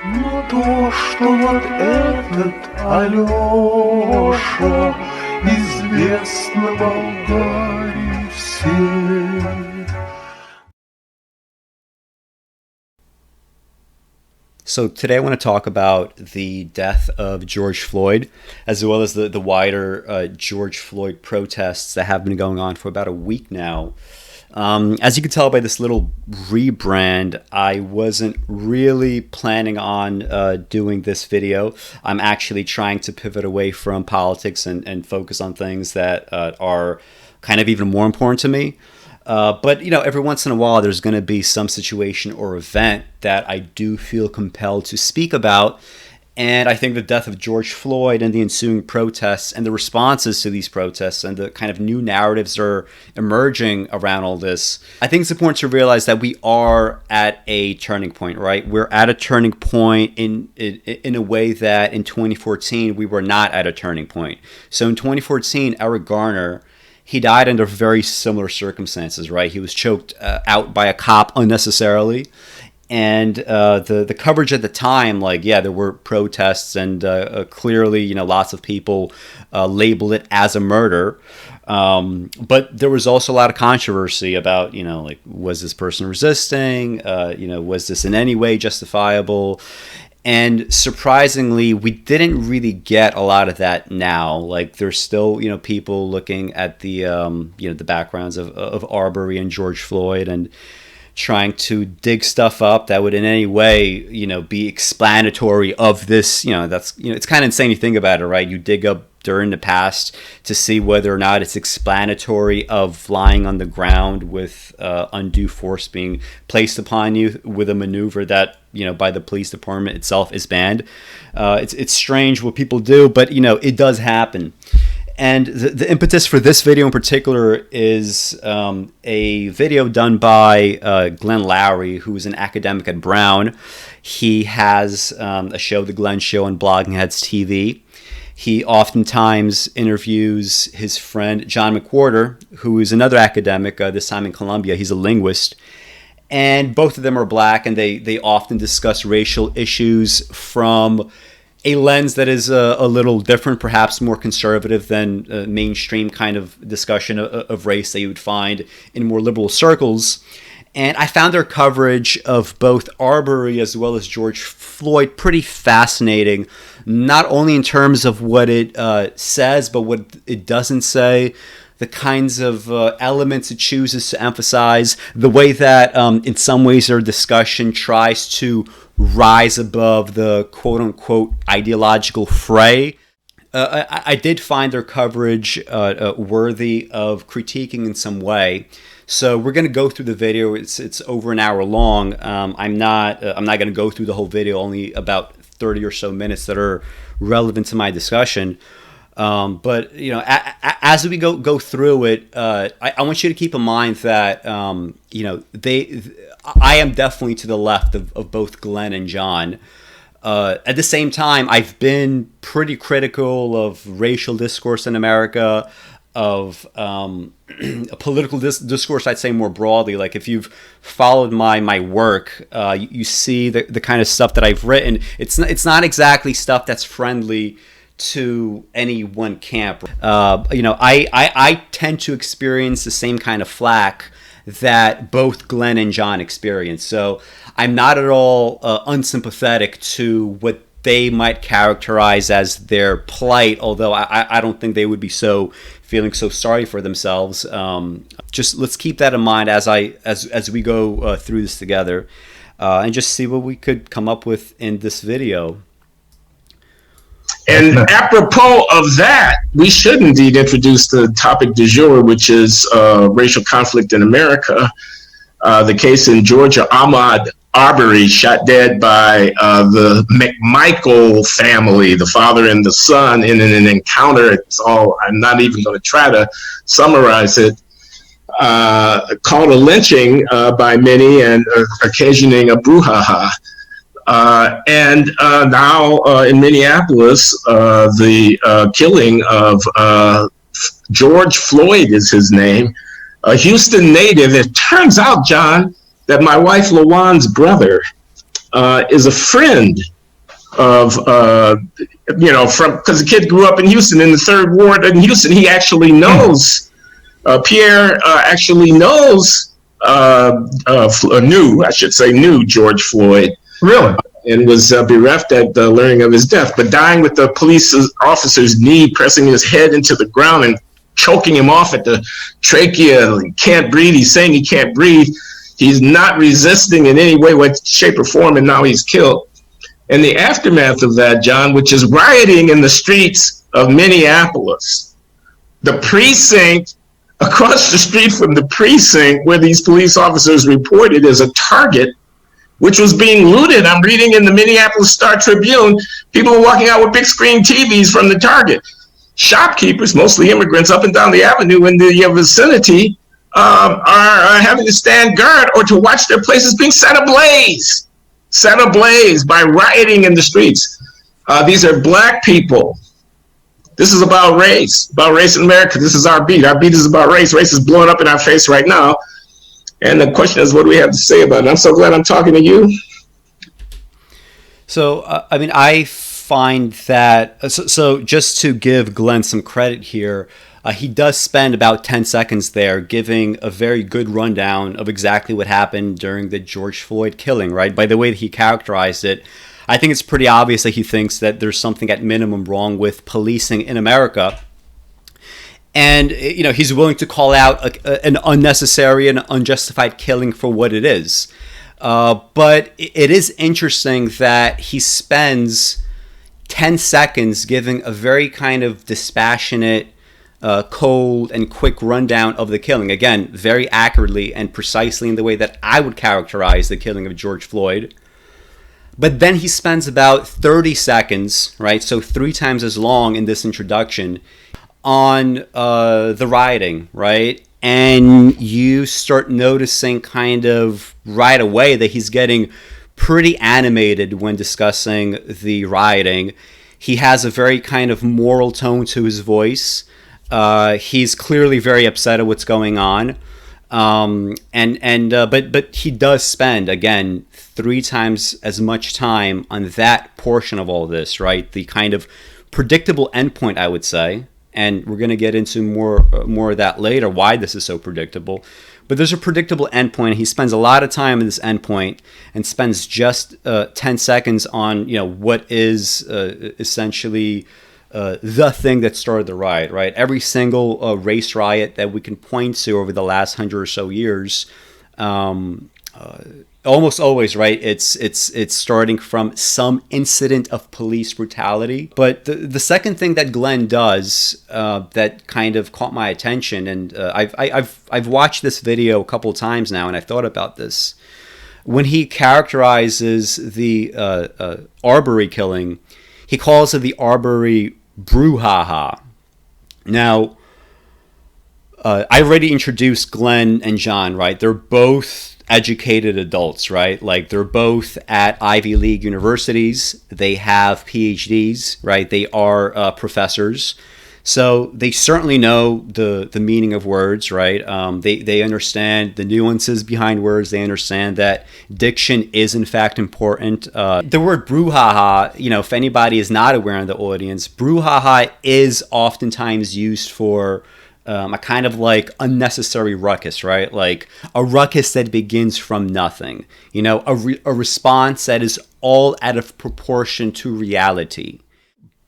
Но то, что вот этот Алеша известно Болгарии всей. So today I want to talk about the death of George Floyd, as well as the wider George Floyd protests that have been going on for about a week now. As you can tell by this little rebrand, I wasn't really planning on doing this video. I'm actually trying to pivot away from politics and focus on things that are kind of even more important to me. But, you know, every once in a while, there's going to be some situation or event that I do feel compelled to speak about. And I think the death of George Floyd and the ensuing protests and the responses to these protests and the kind of new narratives that are emerging around all this, I think it's important to realize that we are at a turning point, right? We're at a turning point in a way that in 2014, we were not at a turning point. So in 2014, Eric Garner, he died under very similar circumstances, right? He was choked out by a cop unnecessarily. And the coverage at the time, like, yeah, there were protests and clearly, you know, lots of people labeled it as a murder. But there was also a lot of controversy about, you know, like, was this person resisting? You know, was this in any way justifiable? And surprisingly, we didn't really get a lot of that now. Like, there's still, you know, people looking at the, you know, the backgrounds of Arbery and George Floyd and trying to dig stuff up that would in any way, you know, be explanatory of this. You know, that's, you know, it's kind of insane to think about it, right? You dig up during the past to see whether or not it's explanatory of lying on the ground with undue force being placed upon you with a maneuver that, you know, by the police department itself is banned. It's strange what people do, but, you know, it does happen. And the impetus for this video in particular is a video done by Glenn Loury, who is an academic at Brown. He has a show, The Glenn Show, on Blogging Heads TV. He oftentimes interviews his friend John McWhorter, who is another academic, this time in Columbia. He's a linguist. And both of them are black, and they often discuss racial issues from a lens that is a little different, perhaps more conservative than mainstream kind of discussion of race that you would find in more liberal circles. And I found their coverage of both Arbery as well as George Floyd pretty fascinating, not only in terms of what it says, but what it doesn't say, the kinds of elements it chooses to emphasize, the way that in some ways their discussion tries to rise above the quote-unquote ideological fray. I did find their coverage worthy of critiquing in some way. So we're going to go through the video. It's over an hour long. I'm not going to go through the whole video, only about 30 or so minutes that are relevant to my discussion. But, you know, as we go through it, I want you to keep in mind that, you know, I am definitely to the left of both Glenn and John. At the same time, I've been pretty critical of racial discourse in America, of a political discourse, I'd say more broadly. Like, if you've followed my work, you see the kind of stuff that I've written. It's not exactly stuff that's friendly to any one camp. You know, I tend to experience the same kind of flack that both Glenn and John experience. So I'm not at all unsympathetic to what they might characterize as their plight, although I don't think they would be feeling so sorry for themselves. Just let's keep that in mind as we go through this together, and just see what we could come up with in this video. And apropos of that, we should indeed introduce the topic du jour, which is racial conflict in America. The case in Georgia, Ahmaud Arbery shot dead by the McMichael family, the father and the son, in an encounter. I'm not even going to try to summarize it. Called a lynching by many and occasioning a brouhaha. And now in Minneapolis, the killing of George Floyd is his name, a Houston native. It turns out, John, that my wife LaJuan's brother is a friend of, because the kid grew up in Houston in the third ward in Houston. He actually knows, Pierre actually knows, knew George Floyd. Really? And was bereft at the learning of his death, but dying with the police officer's knee pressing his head into the ground and choking him off at the trachea. He can't breathe. He's saying he can't breathe. He's not resisting in any way, shape, or form, and now he's killed. And the aftermath of that, John, which is rioting in the streets of Minneapolis, the precinct across the street from the precinct where these police officers reported as a target, which was being looted. I'm reading in the Minneapolis Star-Tribune, people are walking out with big screen TVs from the Target. Shopkeepers, mostly immigrants up and down the avenue in the vicinity, are having to stand guard or to watch their places being set ablaze by rioting in the streets. These are Black people. This is about race in America. This is our beat. Our beat is about race. Race is blowing up in our face right now. And the question is, what do we have to say about it? I'm so glad I'm talking to you. So, I find that, so just to give Glenn some credit here, he does spend about 10 seconds there giving a very good rundown of exactly what happened during the George Floyd killing, right? By the way that he characterized it, I think it's pretty obvious that he thinks that there's something at minimum wrong with policing in America. And, he's willing to call out an unnecessary and unjustified killing for what it is. But it is interesting that he spends 10 seconds giving a very kind of dispassionate, cold, and quick rundown of the killing. Again, very accurately and precisely in the way that I would characterize the killing of George Floyd. But then he spends about 30 seconds, right? So 3 times as long in this introduction on the rioting, right? And you start noticing kind of right away that he's getting pretty animated when discussing the rioting. He has a very kind of moral tone to his voice. He's clearly very upset at what's going on. But he does spend, again, 3 times as much time on that portion of all this, right? The kind of predictable endpoint, I would say. And we're going to get into more of that later, why this is so predictable. But there's a predictable endpoint. He spends a lot of time in this endpoint and spends just 10 seconds on what is essentially the thing that started the riot, right? Every single race riot that we can point to over the last 100 or so years, almost always, right? It's starting from some incident of police brutality. But the second thing that Glenn does that kind of caught my attention, and I've watched this video a couple times now, and I've thought about this. When he characterizes the Arbery killing, he calls it the Arbery brouhaha. Now, I already introduced Glenn and John, right? They're both educated adults, right? Like, they're both at Ivy League universities. They have PhDs, right? They are professors. So they certainly know the meaning of words, right? They understand the nuances behind words. They understand that diction is, in fact, important. The word brouhaha, if anybody is not aware in the audience, brouhaha is oftentimes used for a kind of like unnecessary ruckus, right? Like a ruckus that begins from nothing, a response that is all out of proportion to reality.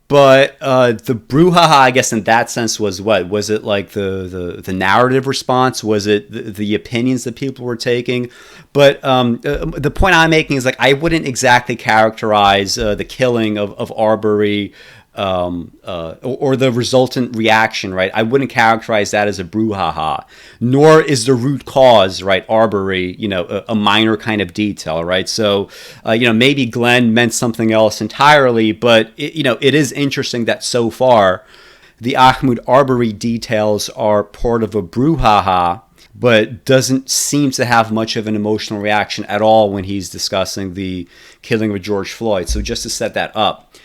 But the brouhaha, I guess, in that sense was what? Was it like the narrative response? Was it the opinions that people were taking? But the point I'm making is, like, I wouldn't exactly characterize the killing of Arbery or the resultant reaction, right? I wouldn't characterize that as a brouhaha, nor is the root cause, right, Arbery, a minor kind of detail, right? So, maybe Glenn meant something else entirely, but it is interesting that so far the Ahmaud Arbery details are part of a brouhaha, but doesn't seem to have much of an emotional reaction at all when he's discussing the killing of George Floyd. So just to set that up.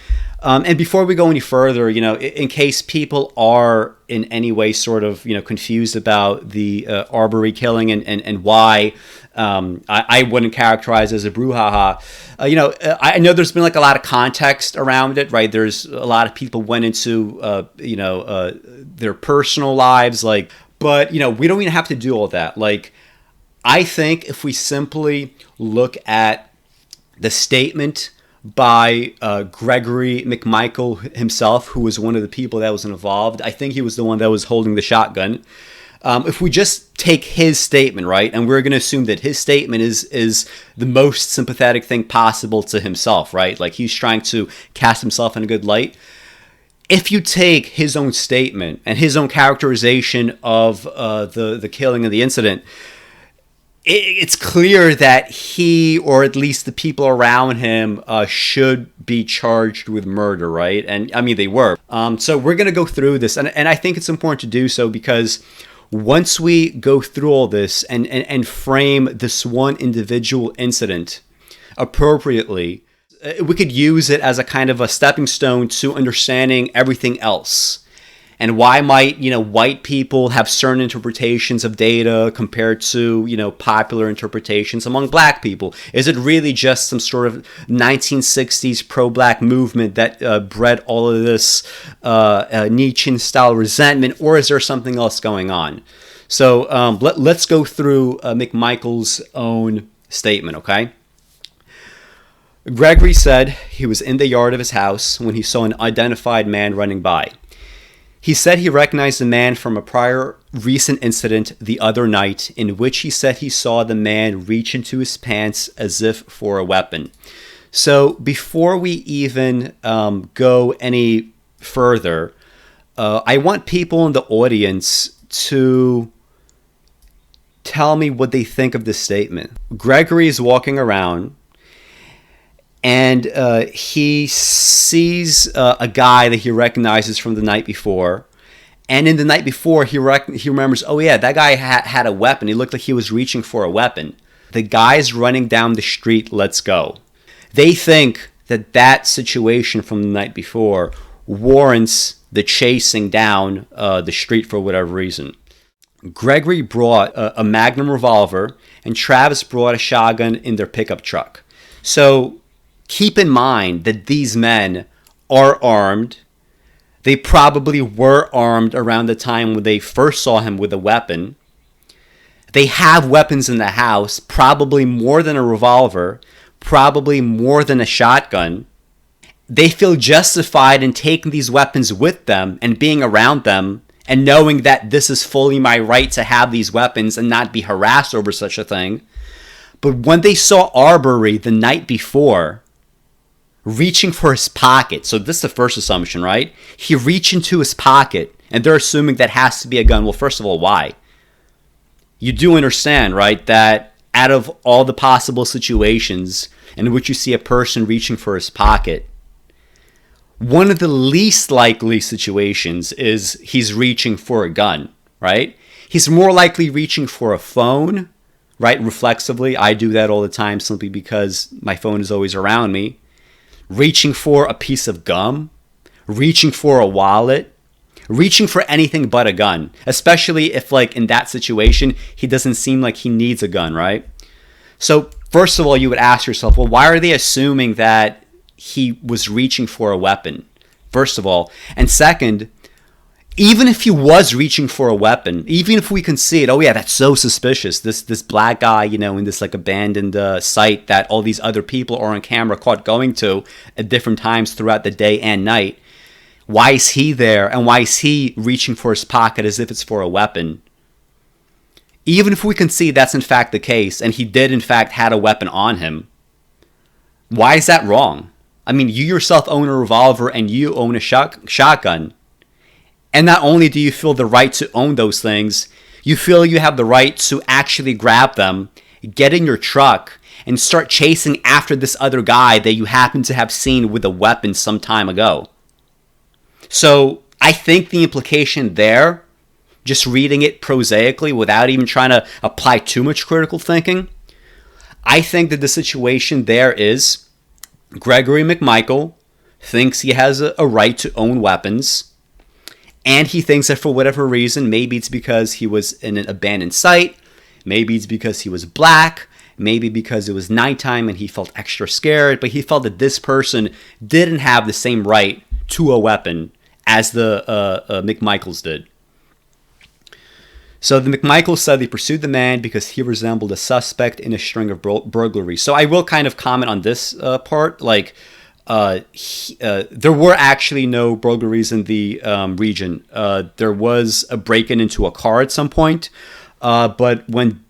And before we go any further, in case people are in any way sort of, confused about the Arbery killing and why I wouldn't characterize as a brouhaha, I know there's been like a lot of context around it, right? There's a lot of people went into, their personal lives, but, we don't even have to do all that. Like, I think if we simply look at the statement by Gregory McMichael himself, who was one of the people that was involved. I think he was the one that was holding the shotgun. If we just take his statement, right, and we're going to assume that his statement is the most sympathetic thing possible to himself, right? Like he's trying to cast himself in a good light. If you take his own statement and his own characterization of the killing and the incident, it's clear that he, or at least the people around him, should be charged with murder, right? And I mean, they were. So we're going to go through this. And I think it's important to do so because once we go through all this and frame this one individual incident appropriately, we could use it as a kind of a stepping stone to understanding everything else. And why might, white people have certain interpretations of data compared to, popular interpretations among black people? Is it really just some sort of 1960s pro-black movement that bred all of this Nietzschean-style resentment, or is there something else going on? So let's go through McMichael's own statement, okay? Gregory said he was in the yard of his house when he saw an unidentified man running by. He said he recognized the man from a prior recent incident the other night in which he said he saw the man reach into his pants as if for a weapon. So before we even go any further, I want people in the audience to tell me what they think of this statement. Gregory is walking around and he sees a guy that he recognizes from the night before. And in the night before, he remembers, oh yeah, that guy had a weapon. He looked like he was reaching for a weapon. The guy's running down the street, let's go. They think that situation from the night before warrants the chasing down the street for whatever reason. Gregory brought a Magnum revolver, and Travis brought a shotgun in their pickup truck. So keep in mind that these men are armed. They probably were armed around the time when they first saw him with a weapon. They have weapons in the house, probably more than a revolver, probably more than a shotgun. They feel justified in taking these weapons with them and being around them and knowing that this is fully my right to have these weapons and not be harassed over such a thing. But when they saw Arbery the night before, reaching for his pocket. So this is the first assumption, right? He reached into his pocket, and they're assuming that has to be a gun. Well, first of all, why? You do understand, right, that out of all the possible situations in which you see a person reaching for his pocket, one of the least likely situations is he's reaching for a gun, right? He's more likely reaching for a phone, right? Reflexively, I do that all the time simply because my phone is always around me. Reaching for a piece of gum, reaching for a wallet, reaching for anything but a gun, especially if, like, in that situation, he doesn't seem like he needs a gun, right? So, first of all, you would ask yourself, well, why are they assuming that he was reaching for a weapon, first of all? And second, even if he was reaching for a weapon, even if we can see it, oh yeah, that's so suspicious. This black guy, in this like abandoned site that all these other people are on camera caught going to at different times throughout the day and night. Why is he there? And why is he reaching for his pocket as if it's for a weapon? Even if we can see that's in fact the case, and he did in fact had a weapon on him, why is that wrong? I mean, you yourself own a revolver and you own a shotgun. And not only do you feel the right to own those things, you feel you have the right to actually grab them, get in your truck, and start chasing after this other guy that you happen to have seen with a weapon some time ago. So I think the implication there, just reading it prosaically without even trying to apply too much critical thinking, I think that the situation there is Gregory McMichael thinks he has a right to own weapons. And he thinks that for whatever reason, maybe it's because he was in an abandoned site, maybe it's because he was black, maybe because it was nighttime and he felt extra scared, but he felt that this person didn't have the same right to a weapon as the McMichaels did. So the McMichaels said they pursued the man because he resembled a suspect in a string of burglaries. So I will kind of comment on this part. Like, there were actually no burglaries in the region. There was a break-in into a car at some point, but when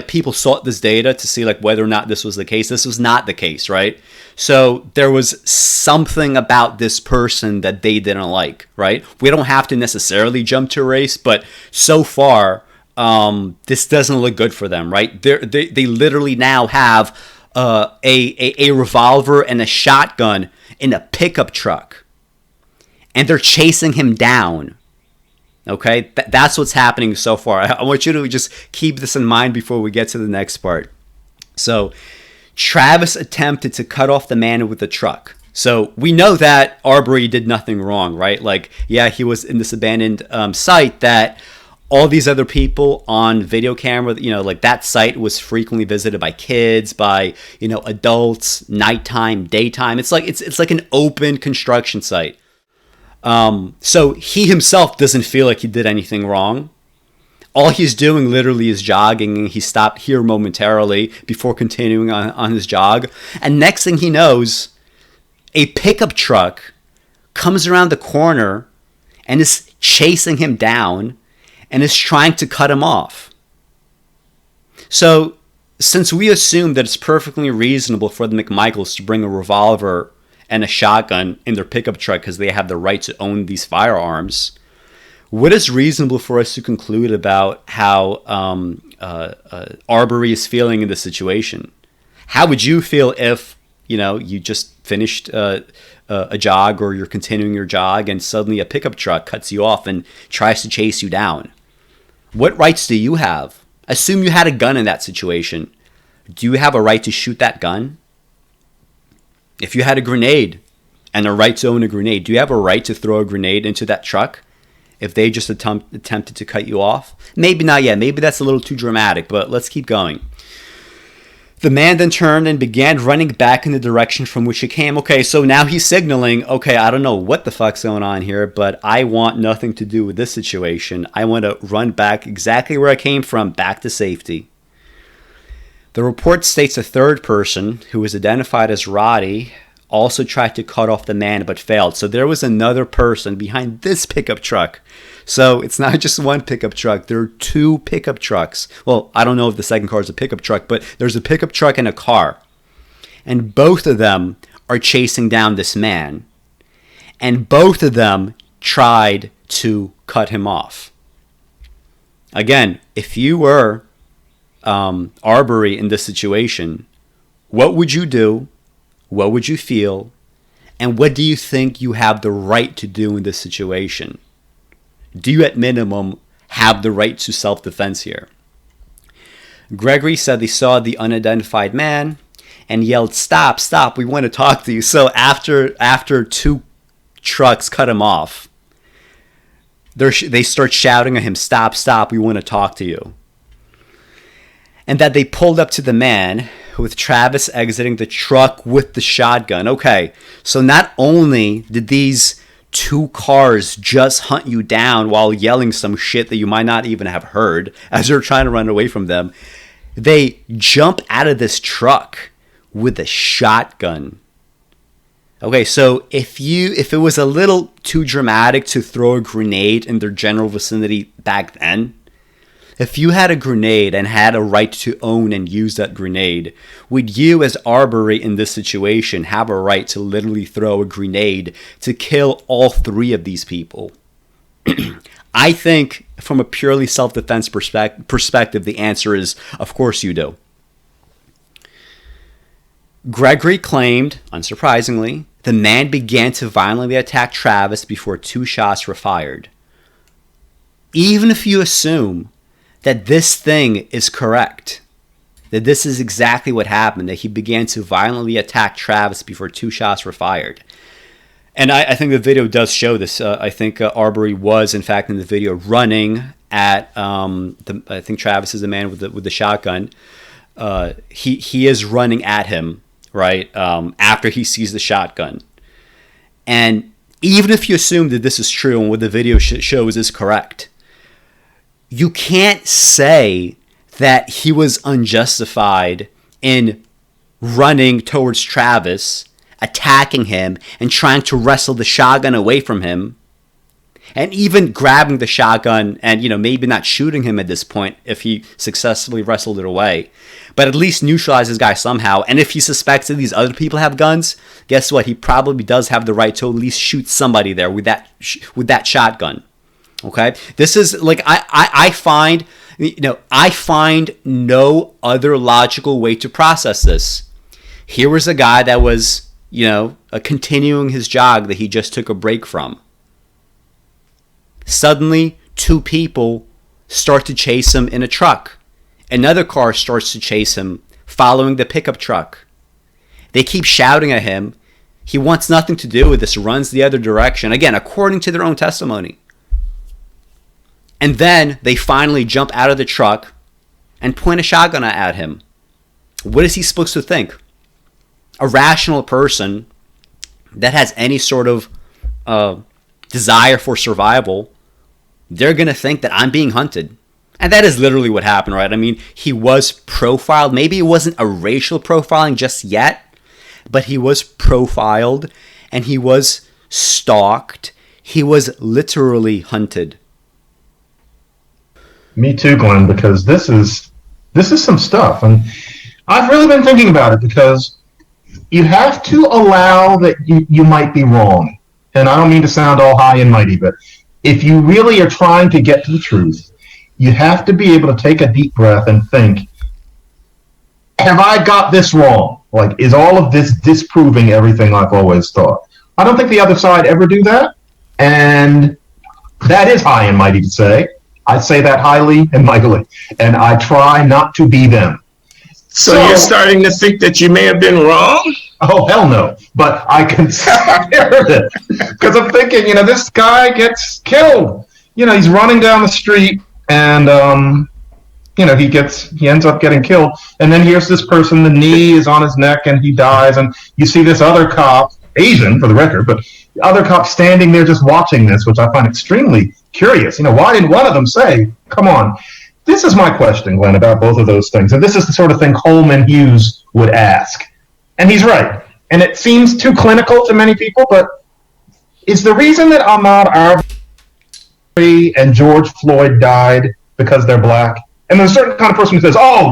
people sought this data to see like whether or not this was the case, this was not the case, right? So there was something about this person that they didn't like, right? We don't have to necessarily jump to race, but so far this doesn't look good for them, right? They literally now have a revolver and a shotgun in a pickup truck, and they're chasing him down. Okay, that's what's happening so far. I want you to just keep this in mind before we get to the next part. So Travis attempted to cut off the man with the truck. So we know that Arbery did nothing wrong, right? Like, yeah, he was in this abandoned site that all these other people on video camera, like that site was frequently visited by kids, by, adults, nighttime, daytime. It's like an open construction site. So he himself doesn't feel like he did anything wrong. All he's doing literally is jogging, and he stopped here momentarily before continuing on his jog. And next thing he knows, a pickup truck comes around the corner and is chasing him down and is trying to cut him off. So since we assume that it's perfectly reasonable for the McMichaels to bring a revolver and a shotgun in their pickup truck because they have the right to own these firearms, what is reasonable for us to conclude about how Arbery is feeling in this situation? How would you feel if, you just finished a jog, or you're continuing your jog, and suddenly a pickup truck cuts you off and tries to chase you down? What rights do you have? Assume you had a gun in that situation. Do you have a right to shoot that gun? If you had a grenade and a right to own a grenade, do you have a right to throw a grenade into that truck if they just attempted to cut you off? Maybe not yet. Maybe that's a little too dramatic, but let's keep going. The man then turned and began running back in the direction from which he came. Okay, so now he's signaling, okay, I don't know what the fuck's going on here, but I want nothing to do with this situation. I want to run back exactly where I came from, back to safety. The report states a third person, who was identified as Roddy, also tried to cut off the man but failed. So there was another person behind this pickup truck. So it's not just one pickup truck. There are two pickup trucks. Well, I don't know if the second car is a pickup truck, but there's a pickup truck and a car. And both of them are chasing down this man. And both of them tried to cut him off. Again, if you were Arbery in this situation, what would you do? What would you feel? And what do you think you have the right to do in this situation? Do you at minimum have the right to self-defense here? Gregory said they saw the unidentified man and yelled, "Stop, stop, we want to talk to you." So after two trucks cut him off, they start shouting at him, "Stop, stop, we want to talk to you." And that they pulled up to the man, with Travis exiting the truck with the shotgun. Okay, so not only did these two cars just hunt you down while yelling some shit that you might not even have heard as they're trying to run away from them, they jump out of this truck with a shotgun. Okay, so if it was a little too dramatic to throw a grenade in their general vicinity back then, if you had a grenade and had a right to own and use that grenade, would you as Arbery in this situation have a right to literally throw a grenade to kill all three of these people? I think from a purely self-defense perspective, the answer is, of course you do. Gregory claimed, unsurprisingly, the man began to violently attack Travis before two shots were fired. Even if you assume that this thing is correct, that this is exactly what happened, that he began to violently attack Travis before two shots were fired, And I think the video does show this. I think Arbery was, in fact, in the video running at, I think Travis is the man with the shotgun. He is running at him, right, after he sees the shotgun. And even if you assume that this is true and what the video shows is correct, you can't say that he was unjustified in running towards Travis, attacking him, and trying to wrestle the shotgun away from him, and even grabbing the shotgun and, maybe not shooting him at this point if he successfully wrestled it away, but at least neutralize this guy somehow. And if he suspects that these other people have guns, guess what? He probably does have the right to at least shoot somebody there with that shotgun. Okay? This is like, I find no other logical way to process this. Here was a guy that was, continuing his jog that he just took a break from. Suddenly, two people start to chase him in a truck. Another car starts to chase him, following the pickup truck. They keep shouting at him. He wants nothing to do with this, runs the other direction, again, according to their own testimony. And then they finally jump out of the truck and point a shotgun at him. What is he supposed to think? A rational person that has any sort of desire for survival, they're going to think that I'm being hunted. And that is literally what happened, right? I mean, he was profiled. Maybe it wasn't a racial profiling just yet, but he was profiled and he was stalked. He was literally hunted. Me too, Glenn, because this is some stuff. And I've really been thinking about it because you have to allow that you might be wrong. And I don't mean to sound all high and mighty, but if you really are trying to get to the truth, you have to be able to take a deep breath and think, have I got this wrong? Like, is all of this disproving everything I've always thought? I don't think the other side ever do that. And that is high and mighty to say. I say that highly and mightily. And I try not to be them. So you're starting to think that you may have been wrong? Oh, hell no. But I consider it. Because I'm thinking, this guy gets killed. He's running down the street and, he ends up getting killed. And then here's this person, the knee is on his neck and he dies. And you see this other cop, Asian for the record, but the other cop standing there just watching this, which I find extremely curious. Why didn't one of them say, come on? This is my question, Glenn, about both of those things. And this is the sort of thing Coleman Hughes would ask. And he's right. And it seems too clinical to many people, but is the reason that Ahmaud Arbery and George Floyd died because they're black? And there's a certain kind of person who says, oh,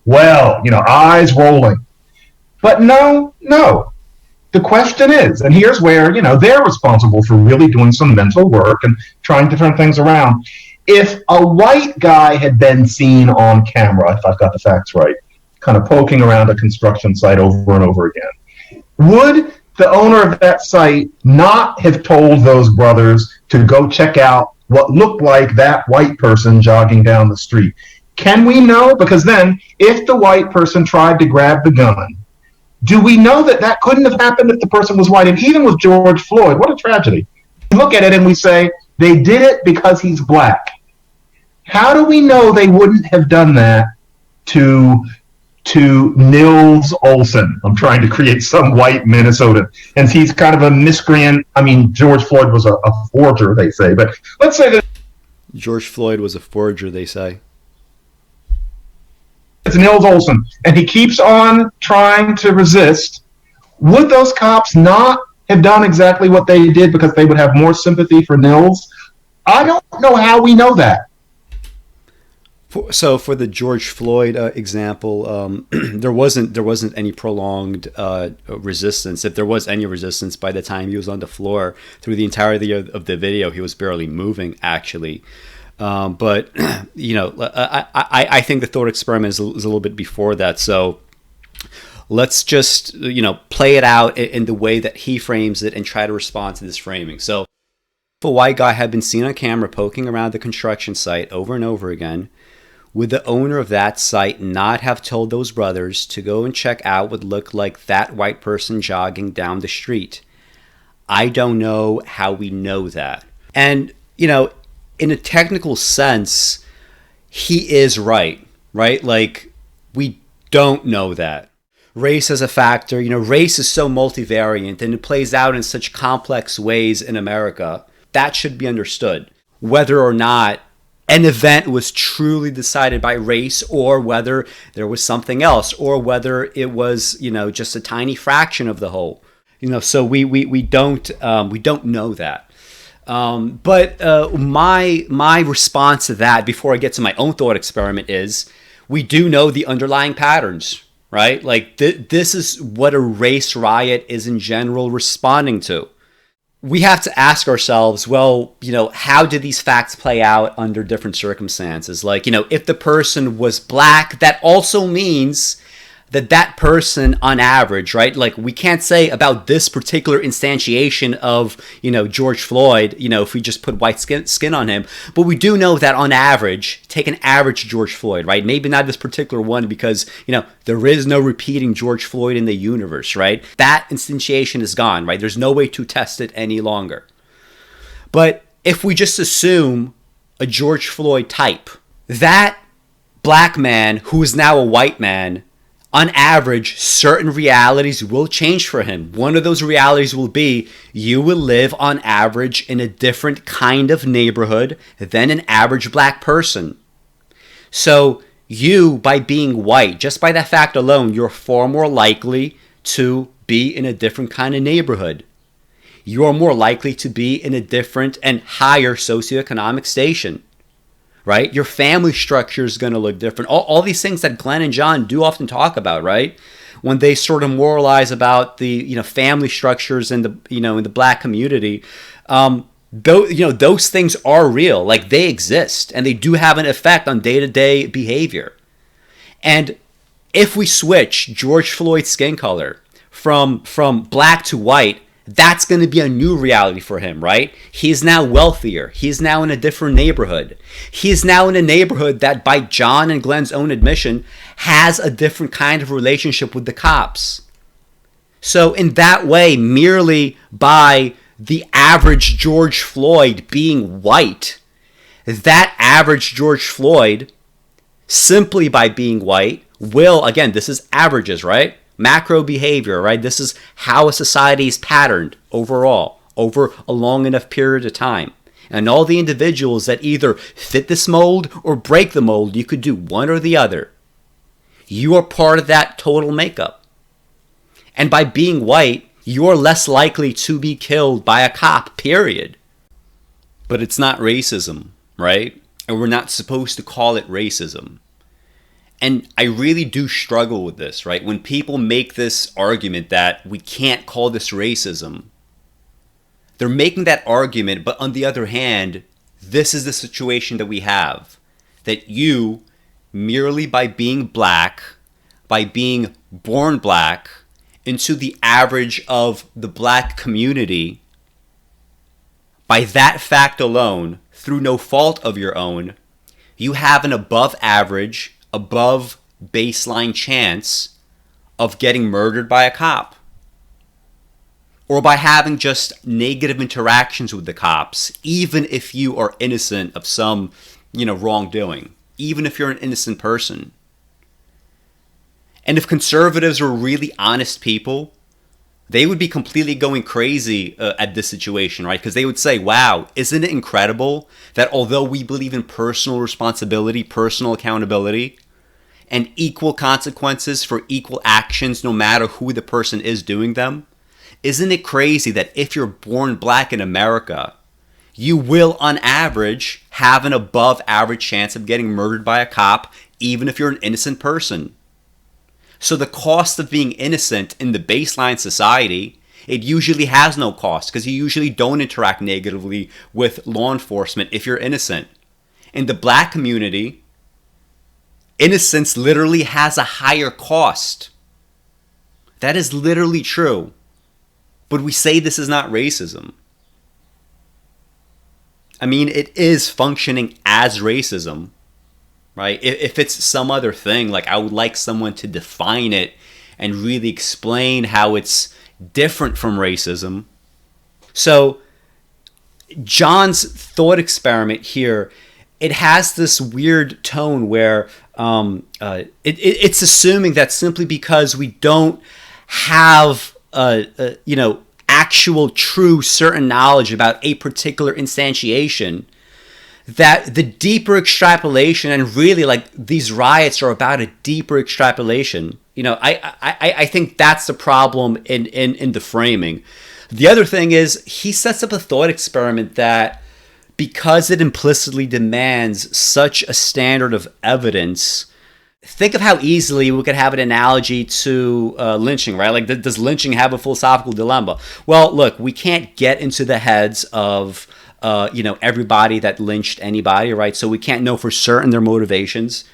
well, eyes rolling. But no. The question is, and here's where, they're responsible for really doing some mental work and trying to turn things around. If a white guy had been seen on camera, if I've got the facts right, kind of poking around a construction site over and over again, would the owner of that site not have told those brothers to go check out what looked like that white person jogging down the street? Can we know? Because then, if the white person tried to grab the gun, do we know that couldn't have happened if the person was white? And even with George Floyd, what a tragedy. We look at it and we say, they did it because he's black. How do we know they wouldn't have done that to Nils Olson? I'm trying to create some white Minnesotan. And he's kind of a miscreant. I mean, George Floyd was a forger, they say. But let's say that George Floyd was a forger, they say. It's Nils Olson, and he keeps on trying to resist. Would those cops not have done exactly what they did because they would have more sympathy for Nils? I don't know how we know that. So for the George Floyd example, there wasn't any prolonged resistance. If there was any resistance, by the time he was on the floor through the entirety of the video, he was barely moving, actually. But I think the thought experiment is a little bit before that. So let's just play it out in the way that he frames it and try to respond to this framing. So if a white guy had been seen on camera poking around the construction site over and over again, would the owner of that site not have told those brothers to go and check out what looked like that white person jogging down the street? I don't know how we know that. And, in a technical sense, he is right? Like, we don't know that. Race as a factor, race is so multivariant and it plays out in such complex ways in America. That should be understood. Whether or not an event was truly decided by race, or whether there was something else, or whether it was, just a tiny fraction of the whole. So we don't know that. But my response to that, before I get to my own thought experiment, is we do know the underlying patterns, right? Like this is what a race riot is in general responding to. We have to ask ourselves, well, how did these facts play out under different circumstances? Like, if the person was black, that also means that person on average, right? Like, we can't say about this particular instantiation of, George Floyd, if we just put white skin on him, but we do know that on average, take an average George Floyd, right? Maybe not this particular one because, there is no repeating George Floyd in the universe, right? That instantiation is gone, right? There's no way to test it any longer. But if we just assume a George Floyd type, that black man who is now a white man, on average, certain realities will change for him. One of those realities will be you will live on average in a different kind of neighborhood than an average black person. So you, by being white, just by that fact alone, you're far more likely to be in a different kind of neighborhood. You are more likely to be in a different and higher socioeconomic station. Right? Your family structure is going to look different. All these things that Glenn and John do often talk about, right? When they sort of moralize about the, family structures in the, in the black community, those things are real. Like, they exist and they do have an effect on day-to-day behavior. And if we switch George Floyd's skin color from black to white, that's going to be a new reality for him, right? He's now wealthier. He's now in a different neighborhood. He's now in a neighborhood that, by John and Glenn's own admission, has a different kind of relationship with the cops. So in that way, merely by the average George Floyd being white, that average George Floyd, simply by being white, will, again, this is averages, right? Macro behavior, right? This is how a society is patterned overall, over a long enough period of time. And all the individuals that either fit this mold or break the mold, you could do one or the other. You are part of that total makeup. And by being white, you're less likely to be killed by a cop, period. But it's not racism, right? And we're not supposed to call it racism. And I really do struggle with this, right? When people make this argument that we can't call this racism, they're making that argument, but on the other hand, this is the situation that we have. That you, merely by being black, by being born black, into the average of the black community, by that fact alone, through no fault of your own, you have an above average, above baseline chance of getting murdered by a cop, or by having just negative interactions with the cops, even if you are innocent of some, wrongdoing, even if you're an innocent person. And if conservatives were really honest people, they would be completely going crazy at this situation, right? Because they would say, wow, isn't it incredible that although we believe in personal responsibility, personal accountability, and equal consequences for equal actions no matter who the person is doing them, isn't it crazy that if you're born black in America, you will on average have an above average chance of getting murdered by a cop, even if you're an innocent person? So the cost of being innocent in the baseline society, it usually has no cost because you usually don't interact negatively with law enforcement if you're innocent. In the black community, innocence literally has a higher cost. That is literally true. But we say this is not racism. I mean, it is functioning as racism. Right? If it's some other thing, like I would like someone to define it and really explain how it's different from racism. So John's thought experiment here, it has this weird tone where it's assuming that simply because we don't have actual true certain knowledge about a particular instantiation, that the deeper extrapolation, and really like these riots are about a deeper extrapolation. I think that's the problem in the framing. The other thing is he sets up a thought experiment that, because it implicitly demands such a standard of evidence, think of how easily we could have an analogy to lynching, right? Like, does lynching have a philosophical dilemma? Well, look, we can't get into the heads of everybody that lynched anybody, right? So we can't know for certain their motivations.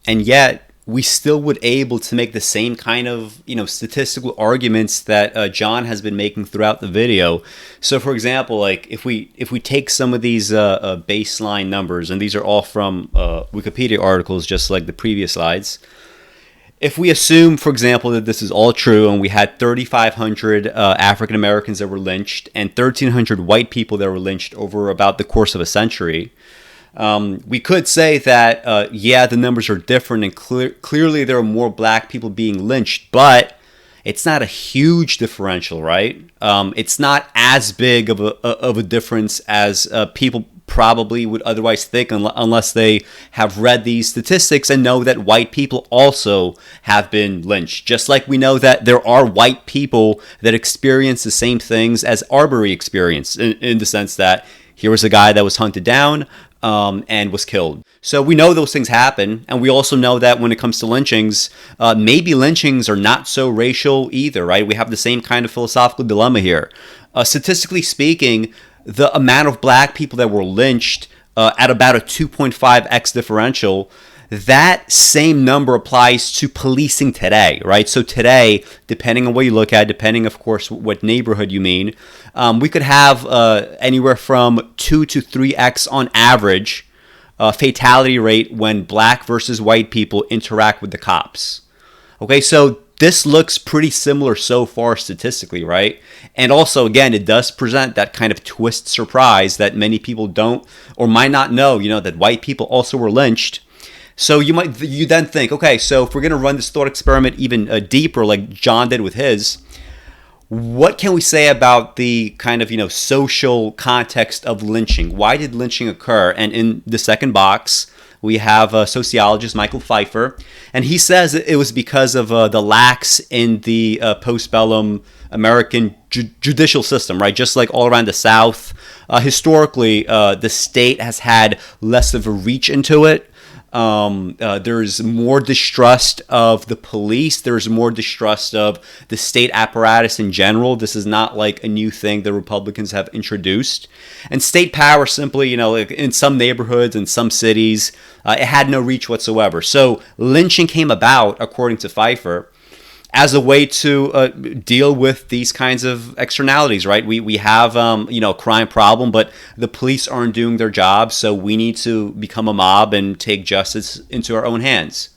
And yet we still would able to make the same kind of, statistical arguments that John has been making throughout the video. So for example, like if we take some of these baseline numbers, and these are all from Wikipedia articles, just like the previous slides. If we assume, for example, that this is all true, and we had 3,500 African Americans that were lynched and 1,300 white people that were lynched over about the course of a century, we could say that, the numbers are different, and clearly there are more black people being lynched, but it's not a huge differential, right? It's not as big of a difference as people probably would otherwise think, unless they have read these statistics and know that white people also have been lynched. Just like we know that there are white people that experience the same things as Arbery experienced, in the sense that here was a guy that was hunted down and was killed. So we know those things happen, and we also know that when it comes to lynchings, maybe lynchings are not so racial either, right? We have the same kind of philosophical dilemma here. Statistically speaking, the amount of black people that were lynched at about a 2.5x differential, that same number applies to policing today, right? So today, depending on what you look at, depending, of course, what neighborhood you mean, we could have anywhere from 2 to 3x on average fatality rate when black versus white people interact with the cops. Okay, so this looks pretty similar so far statistically, right? And also, again, it does present that kind of twist surprise that many people don't or might not know, that white people also were lynched. So you then think, okay, so if we're going to run this thought experiment even deeper, like John did with his, what can we say about the kind of, social context of lynching? Why did lynching occur? And in the second box, we have sociologist Michael Pfeiffer, and he says it was because of the lacks in the postbellum American judicial system, right? Just like all around the South, historically, the state has had less of a reach into it. There's more distrust of the police. There's more distrust of the state apparatus in general. This is not like a new thing the Republicans have introduced. And state power simply, like in some neighborhoods and some cities, it had no reach whatsoever. So lynching came about, according to Pfeiffer, as a way to deal with these kinds of externalities, right? We have a crime problem, but the police aren't doing their job, so we need to become a mob and take justice into our own hands.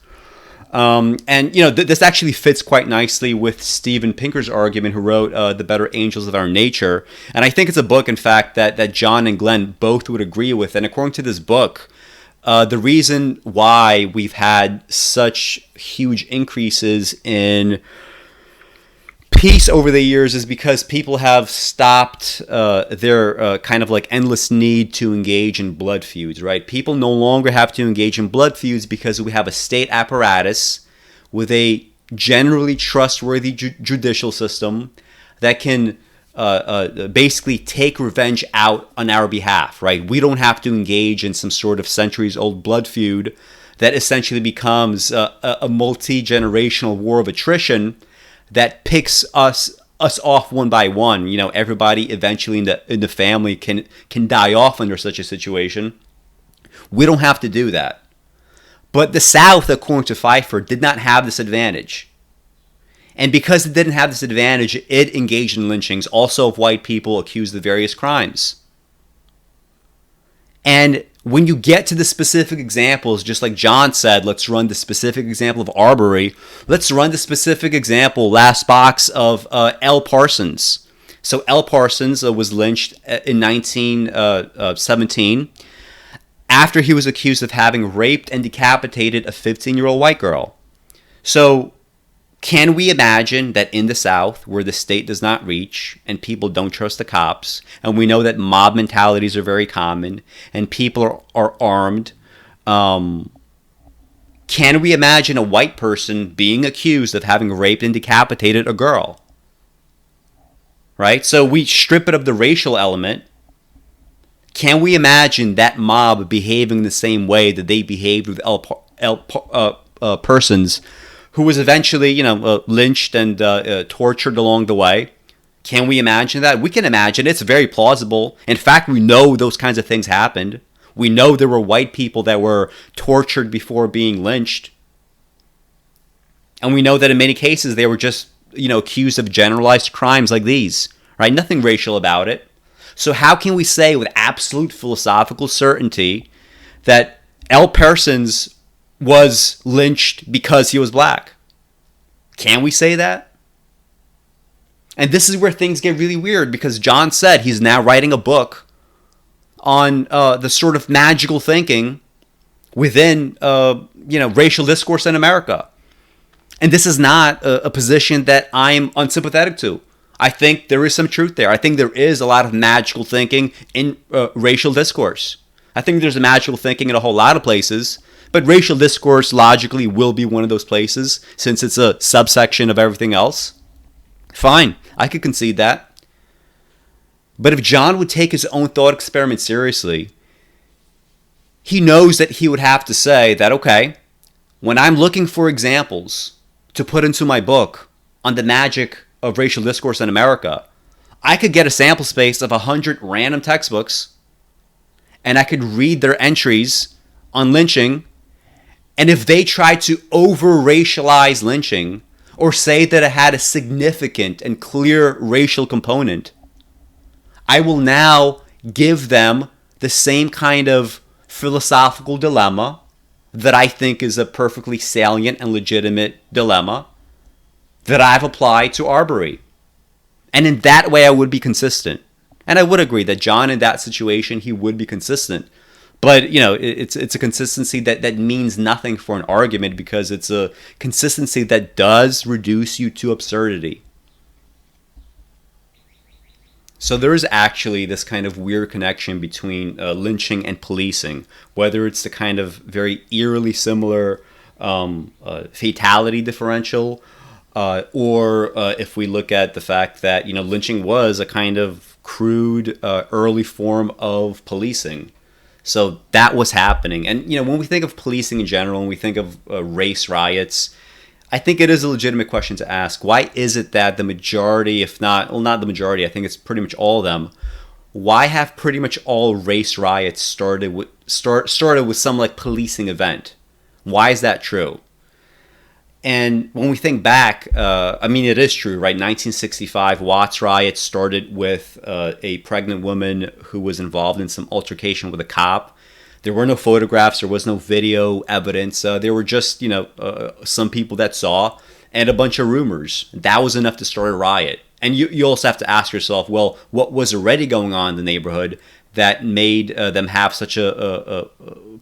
This actually fits quite nicely with Steven Pinker's argument, who wrote The Better Angels of Our Nature. And I think it's a book, in fact, that John and Glenn both would agree with. And according to this book, the reason why we've had such huge increases in peace over the years is because people have stopped their kind of like endless need to engage in blood feuds, right? People no longer have to engage in blood feuds because we have a state apparatus with a generally trustworthy judicial system that can basically take revenge out on our behalf, right? We don't have to engage in some sort of centuries-old blood feud that essentially becomes a multi-generational war of attrition that picks us off one by one. Everybody eventually in the family can die off under such a situation. We don't have to do that. But the South, according to Pfeiffer, did not have this advantage. And because it didn't have this advantage, it engaged in lynchings, also of white people accused of various crimes. And when you get to the specific examples, just like John said, let's run the specific example of Arbery. Let's run the specific example, last box, of L. Parsons. So L. Parsons was lynched in 1917 after he was accused of having raped and decapitated a 15-year-old white girl. So can we imagine that in the South, where the state does not reach and people don't trust the cops, and we know that mob mentalities are very common and people are armed, can we imagine a white person being accused of having raped and decapitated a girl? Right? So we strip it of the racial element. Can we imagine that mob behaving the same way that they behaved with Parsons, who was eventually, lynched and tortured along the way? Can we imagine that? We can imagine. It's very plausible. In fact, we know those kinds of things happened. We know there were white people that were tortured before being lynched. And we know that in many cases they were just, accused of generalized crimes like these, right? Nothing racial about it. So how can we say with absolute philosophical certainty that L. Parsons was lynched because he was black? Can we say that? And this is where things get really weird, because John said he's now writing a book on the sort of magical thinking within, racial discourse in America. And this is not a position that I'm unsympathetic to. I think there is some truth there. I think there is a lot of magical thinking in racial discourse. I think there's a magical thinking in a whole lot of places, but racial discourse logically will be one of those places since it's a subsection of everything else. Fine, I could concede that. But if John would take his own thought experiment seriously, he knows that he would have to say that, okay, when I'm looking for examples to put into my book on the magic of racial discourse in America, I could get a sample space of 100 random textbooks, and I could read their entries on lynching, and if they tried to over-racialize lynching or say that it had a significant and clear racial component, I will now give them the same kind of philosophical dilemma that I think is a perfectly salient and legitimate dilemma that I've applied to Arbery. And in that way, I would be consistent. And I would agree that John, in that situation, he would be consistent. But, it's a consistency that means nothing for an argument, because it's a consistency that does reduce you to absurdity. So there is actually this kind of weird connection between lynching and policing, whether it's the kind of very eerily similar fatality differential, or if we look at the fact that, lynching was a kind of crude early form of policing. So that was happening. And, when we think of policing in general, and we think of race riots, I think it is a legitimate question to ask. Why is it that the majority, if not, well, not the majority, I think it's pretty much all of them, why have pretty much all race riots started with some like policing event? Why is that true? And when we think back, it is true, right? 1965 Watts riot started with a pregnant woman who was involved in some altercation with a cop. There were no photographs. There was no video evidence. There were just, some people that saw and a bunch of rumors. That was enough to start a riot. And you also have to ask yourself, well, what was already going on in the neighborhood that made them have such a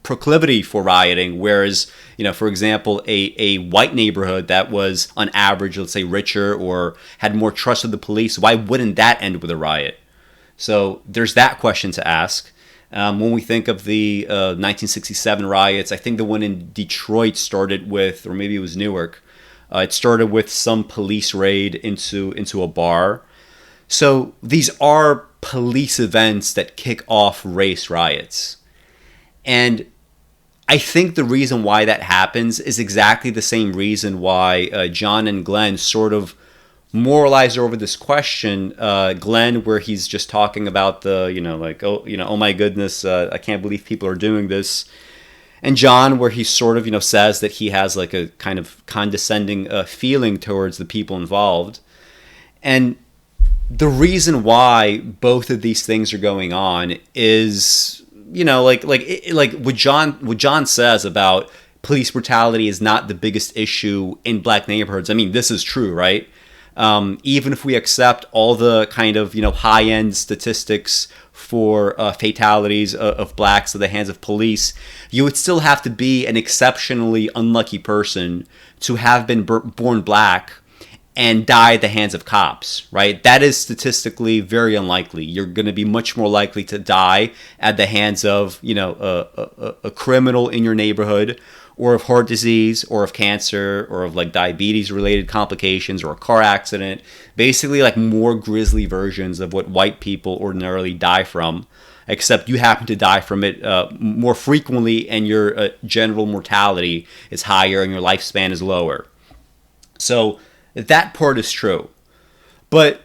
proclivity for rioting? Whereas, for example, a white neighborhood that was on average, let's say, richer or had more trust of the police, why wouldn't that end with a riot? So there's that question to ask. When we think of the 1967 riots, I think the one in Detroit started with, or maybe it was Newark, it started with some police raid into a bar. So these are police events that kick off race riots. And I think the reason why that happens is exactly the same reason why John and Glenn sort of moralize over this question. Glenn, where he's just talking about oh my goodness, I can't believe people are doing this. And John, where he sort of, says that he has like a kind of condescending feeling towards the people involved. And the reason why both of these things are going on is, like what John says about police brutality is not the biggest issue in black neighborhoods. I mean, this is true, right? Even if we accept all the kind of high-end statistics for fatalities of blacks at the hands of police, you would still have to be an exceptionally unlucky person to have been born black and die at the hands of cops, right? That is statistically very unlikely. You're going to be much more likely to die at the hands of, a criminal in your neighborhood, or of heart disease, or of cancer, or of like diabetes related complications, or a car accident. Basically like more grisly versions of what white people ordinarily die from, except you happen to die from it more frequently, and your general mortality is higher and your lifespan is lower. So that part is true. But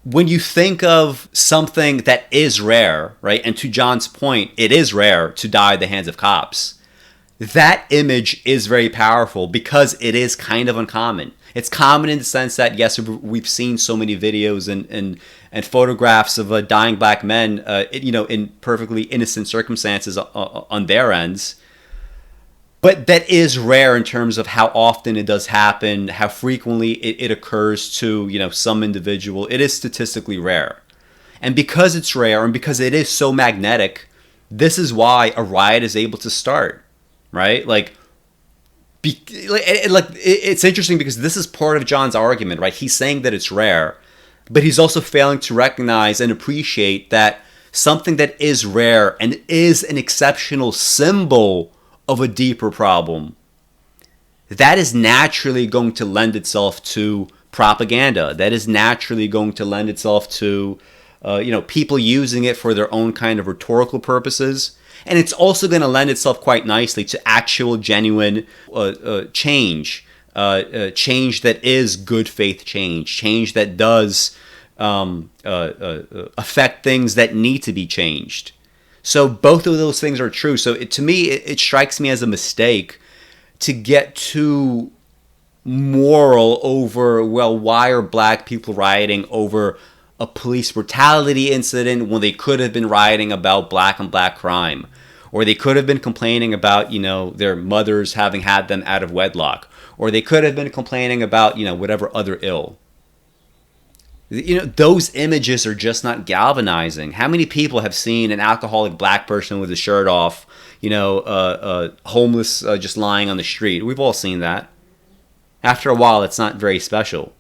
when you think of something that is rare, right, and to John's point, it is rare to die at the hands of cops, that image is very powerful because it is kind of uncommon. It's common in the sense that, yes, we've seen so many videos and photographs of dying black men, in perfectly innocent circumstances on their ends. But that is rare in terms of how often it does happen, how frequently it occurs to, some individual. It is statistically rare. And because it's rare and because it is so magnetic, this is why a riot is able to start, right? It's interesting because this is part of John's argument, right? He's saying that it's rare, but he's also failing to recognize and appreciate that something that is rare and is an exceptional symbol of a deeper problem, that is naturally going to lend itself to propaganda. That is naturally going to lend itself to, people using it for their own kind of rhetorical purposes. And it's also going to lend itself quite nicely to actual, genuine change. Change that is good faith change that does affect things that need to be changed. So both of those things are true. So to me, it strikes me as a mistake to get too moral over, well, why are black people rioting over a police brutality incident when they could have been rioting about black on black crime? Or they could have been complaining about, their mothers having had them out of wedlock. Or they could have been complaining about, whatever other ill. Those images are just not galvanizing. How many people have seen an alcoholic black person with his shirt off, homeless, just lying on the street? We've all seen that. After a while, it's not very special.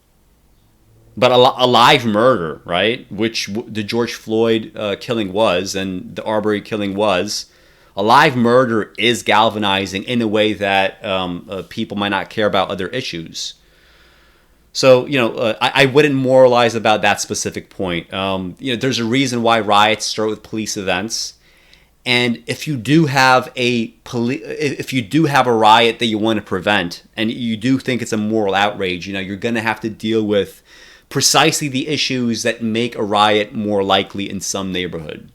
But a live murder, right, which the George Floyd killing was, and the Arbery killing was, a live murder is galvanizing in a way that people might not care about other issues. So, I wouldn't moralize about that specific point. There's a reason why riots start with police events. And if you do have a riot that you want to prevent, and you do think it's a moral outrage, you're going to have to deal with precisely the issues that make a riot more likely in some neighborhood.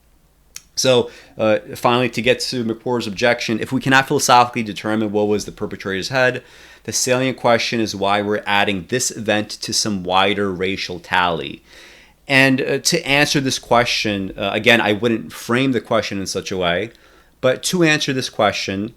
So, finally, to get to McWhorter's objection, if we cannot philosophically determine what was the perpetrator's head, the salient question is why we're adding this event to some wider racial tally. And to answer this question, again, I wouldn't frame the question in such a way, but to answer this question,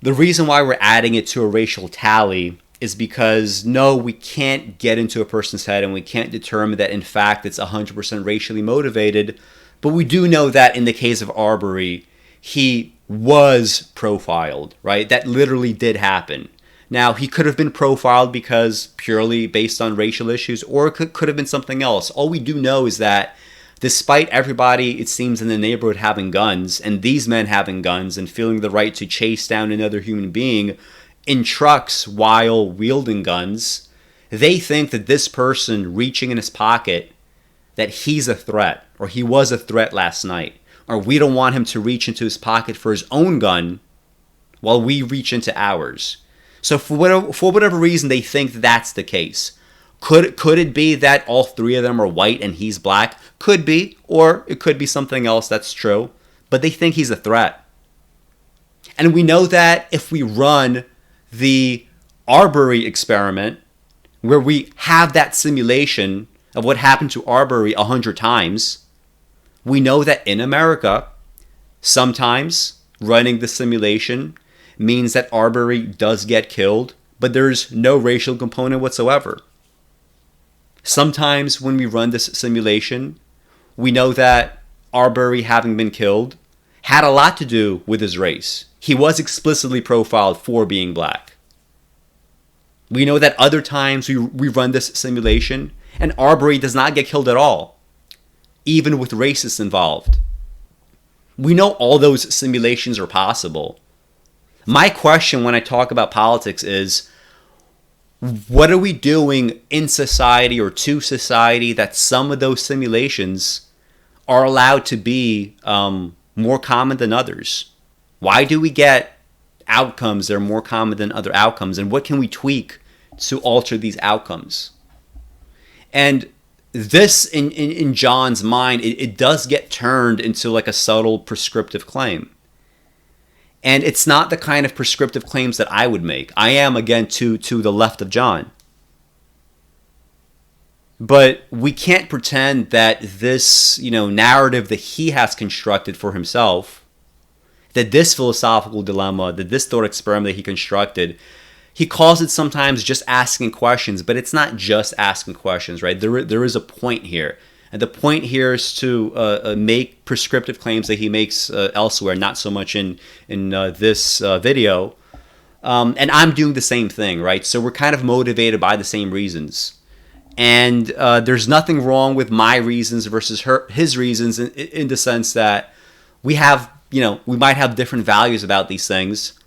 the reason why we're adding it to a racial tally is because, no, we can't get into a person's head and we can't determine that, in fact, it's 100% racially motivated. But we do know that in the case of Arbery, he was profiled, right? That literally did happen. Now, he could have been profiled because purely based on racial issues, or it could have been something else. All we do know is that despite everybody, it seems, in the neighborhood having guns, and these men having guns and feeling the right to chase down another human being in trucks while wielding guns, they think that this person reaching in his pocket, that he's a threat, or he was a threat last night, or we don't want him to reach into his pocket for his own gun while we reach into ours. So for whatever reason, they think that's the case. Could it be that all three of them are white and he's black? Could be, or it could be something else. That's true. But they think he's a threat. And we know that if we run the Arbery experiment, where we have that simulation of what happened to Arbery 100 times, we know that in America, sometimes running the simulation means that Arbery does get killed, but there's no racial component whatsoever. Sometimes when we run this simulation, we know that Arbery, having been killed, had a lot to do with his race. He was explicitly profiled for being black. We know that other times we run this simulation and Arbery does not get killed at all, even with racists involved. We know all those simulations are possible. My question when I talk about politics is, what are we doing in society or to society that some of those simulations are allowed to be more common than others? Why do we get outcomes that are more common than other outcomes? And what can we tweak to alter these outcomes? And this, in John's mind, it does get turned into like a subtle prescriptive claim. And it's not the kind of prescriptive claims that I would make. I am, again, to the left of John. But we can't pretend that this, narrative that he has constructed for himself, that this philosophical dilemma, that this thought experiment that he constructed, he calls it sometimes just asking questions, but it's not just asking questions, right? There is a point here. And the point here is to make prescriptive claims that he makes elsewhere, not so much in this video. And I'm doing the same thing, right? So we're kind of motivated by the same reasons. And there's nothing wrong with my reasons versus his reasons in the sense that we have, we might have different values about these things,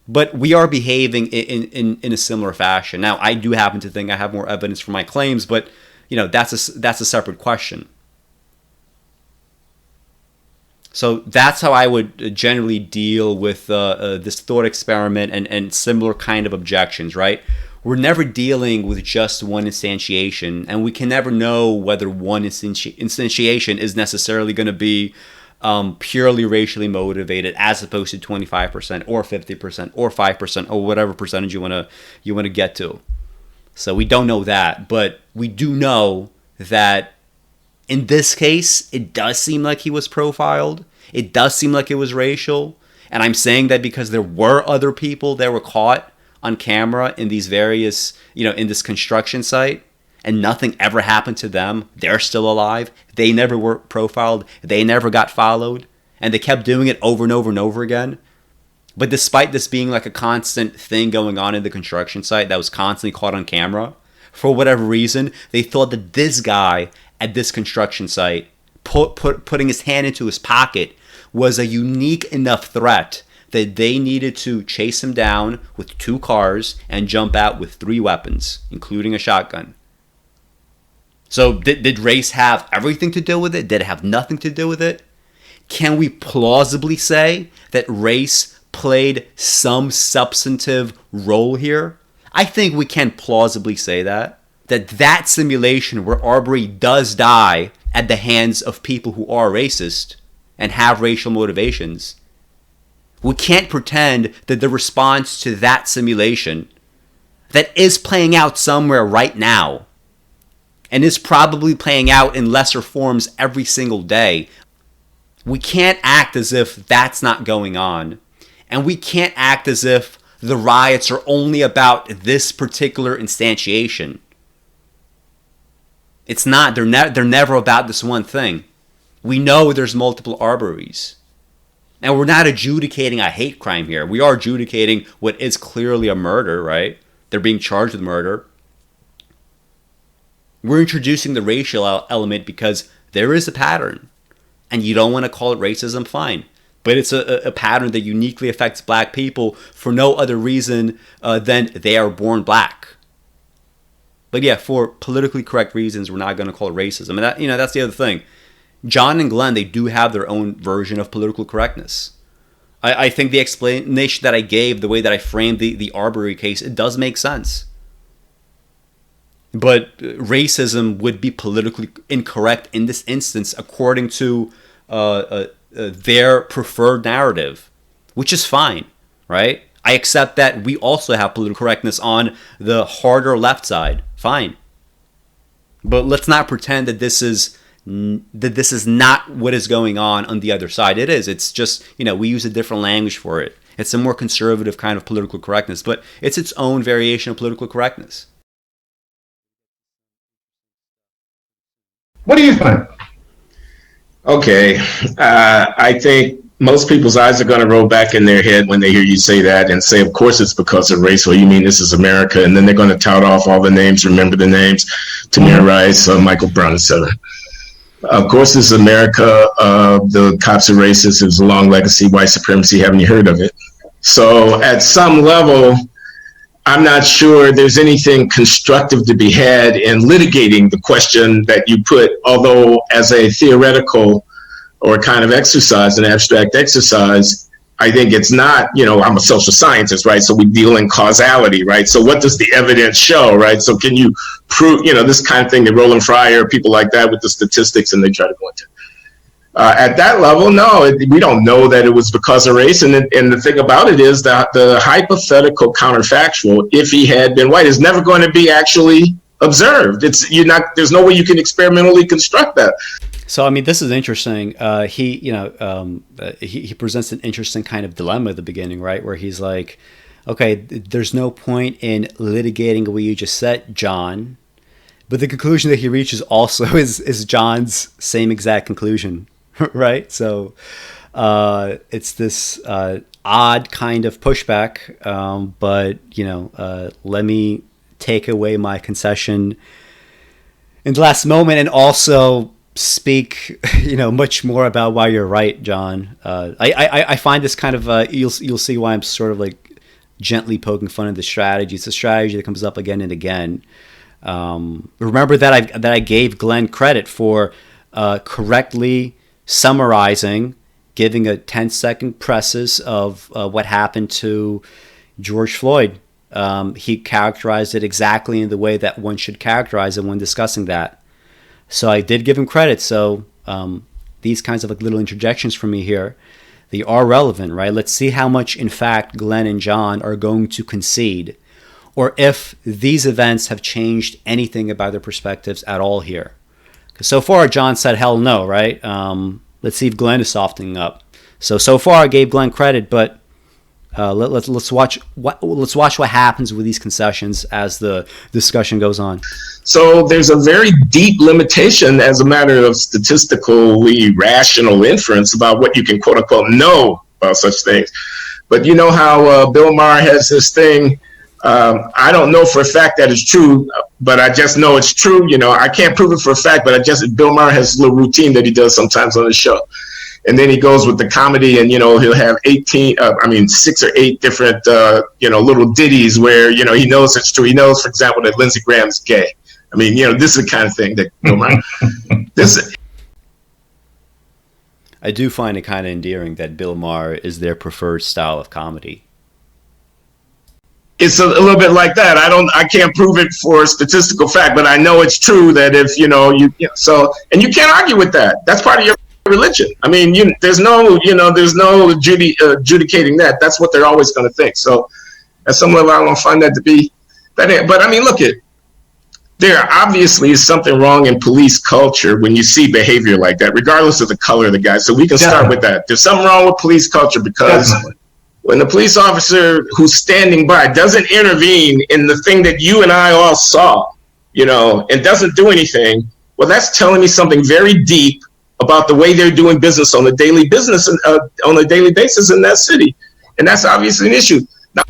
but we are behaving in a similar fashion. Now, I do happen to think I have more evidence for my claims, but that's a separate question. So that's how I would generally deal with this thought experiment and similar kind of objections, right? We're never dealing with just one instantiation, and we can never know whether one instantiation is necessarily going to be purely racially motivated, as opposed to 25% or 50% or 5% or whatever percentage you want to get to. So we don't know that, but we do know that in this case, it does seem like he was profiled. It does seem like it was racial. And I'm saying that because there were other people that were caught on camera in these various, in this construction site, and nothing ever happened to them. They're still alive. They never were profiled. They never got followed. And they kept doing it over and over and over again. But despite this being like a constant thing going on in the construction site that was constantly caught on camera, for whatever reason, they thought that this guy at this construction site putting his hand into his pocket was a unique enough threat that they needed to chase him down with 2 cars and jump out with 3 weapons, including a shotgun. So did race have everything to do with it? Did it have nothing to do with it? Can we plausibly say that race played some substantive role here? I think we can plausibly say that simulation where Arbery does die at the hands of people who are racist and have racial motivations, we can't pretend that the response to that simulation that is playing out somewhere right now and is probably playing out in lesser forms every single day, we can't act as if that's not going on. And we can't act as if the riots are only about this particular instantiation. It's not. They're never about this one thing. We know there's multiple Arberies. And we're not adjudicating a hate crime here. We are adjudicating what is clearly a murder, right? They're being charged with murder. We're introducing the racial element because there is a pattern. And you don't want to call it racism, fine. But it's a pattern that uniquely affects black people for no other reason than they are born black. But yeah, for politically correct reasons, we're not going to call it racism. And that's the other thing. John and Glenn, they do have their own version of political correctness. I think the explanation that I gave, the way that I framed the Arbery case, it does make sense. But racism would be politically incorrect in this instance according to their preferred narrative, which is fine, right? I accept that we also have political correctness on the harder left side, fine. But let's not pretend that this is not what is going on the other side. It is. It's just, we use a different language for it. It's a more conservative kind of political correctness, but it's its own variation of political correctness. What do you think? Okay, I think most people's eyes are going to roll back in their head when they hear you say that and say, of course it's because of race. Well, you mean this is America? And then they're going to tout off all the names, remember the names, Tamir Rice, Michael Brown, etc. Of course this is America. The cops are racist. It's a long legacy, white supremacy. Haven't you heard of it? So at some level, I'm not sure there's anything constructive to be had in litigating the question that you put, although as a theoretical or kind of exercise, an abstract exercise, I think it's not, I'm a social scientist, right? So we deal in causality, right? So what does the evidence show, right? So can you prove, this kind of thing that Roland Fryer, people like that with the statistics, and they try to go into at that level, no, we don't know that it was because of race. And the thing about it is that the hypothetical counterfactual, if he had been white, is never going to be actually observed. There's no way you can experimentally construct that. So, I mean, this is interesting. He presents an interesting kind of dilemma at the beginning, right? Where he's like, okay, there's no point in litigating what you just said, John. But the conclusion that he reaches also is John's same exact conclusion, right? So it's this odd kind of pushback, but, let me take away my concession in the last moment and also speak, much more about why you're right, John. I find this kind of, you'll see why I'm sort of like gently poking fun at the strategy. It's a strategy that comes up again and again. Remember that I gave Glenn credit for correctly summarizing, giving a 10-second preface of what happened to George Floyd. He characterized it exactly in the way that one should characterize it when discussing that. So I did give him credit. So these kinds of like little interjections from me here, they are relevant, right? Let's see how much, in fact, Glenn and John are going to concede, or if these events have changed anything about their perspectives at all here. Because so far, John said, hell no, right? Let's see if Glenn is softening up. So far, I gave Glenn credit, but let's watch what happens with these concessions as the discussion goes on. So there's a very deep limitation as a matter of statistically rational inference about what you can quote unquote know about such things. But you know how Bill Maher has this thing. I don't know for a fact that it's true, but I just know it's true. I can't prove it for a fact, but Bill Maher has a little routine that he does sometimes on the show. And then he goes with the comedy and, he'll have 6 or 8 different, little ditties where, he knows it's true. He knows, for example, that Lindsey Graham's gay. This is the kind of thing that Bill Maher, I do find it kind of endearing that Bill Maher is their preferred style of comedy. It's a little bit like that. I can't prove it for a statistical fact, but I know it's true that if, and you can't argue with that. That's part of your religion. There's no adjudicating that. That's what they're always going to think. So at some level, I don't find that to be that. But look at, there obviously is something wrong in police culture when you see behavior like that, regardless of the color of the guy. So we can start with that. There's something wrong with police culture because when the police officer who's standing by doesn't intervene in the thing that you and I all saw, and doesn't do anything, well, that's telling me something very deep about the way they're doing business on a daily basis in that city. And that's obviously an issue. Now,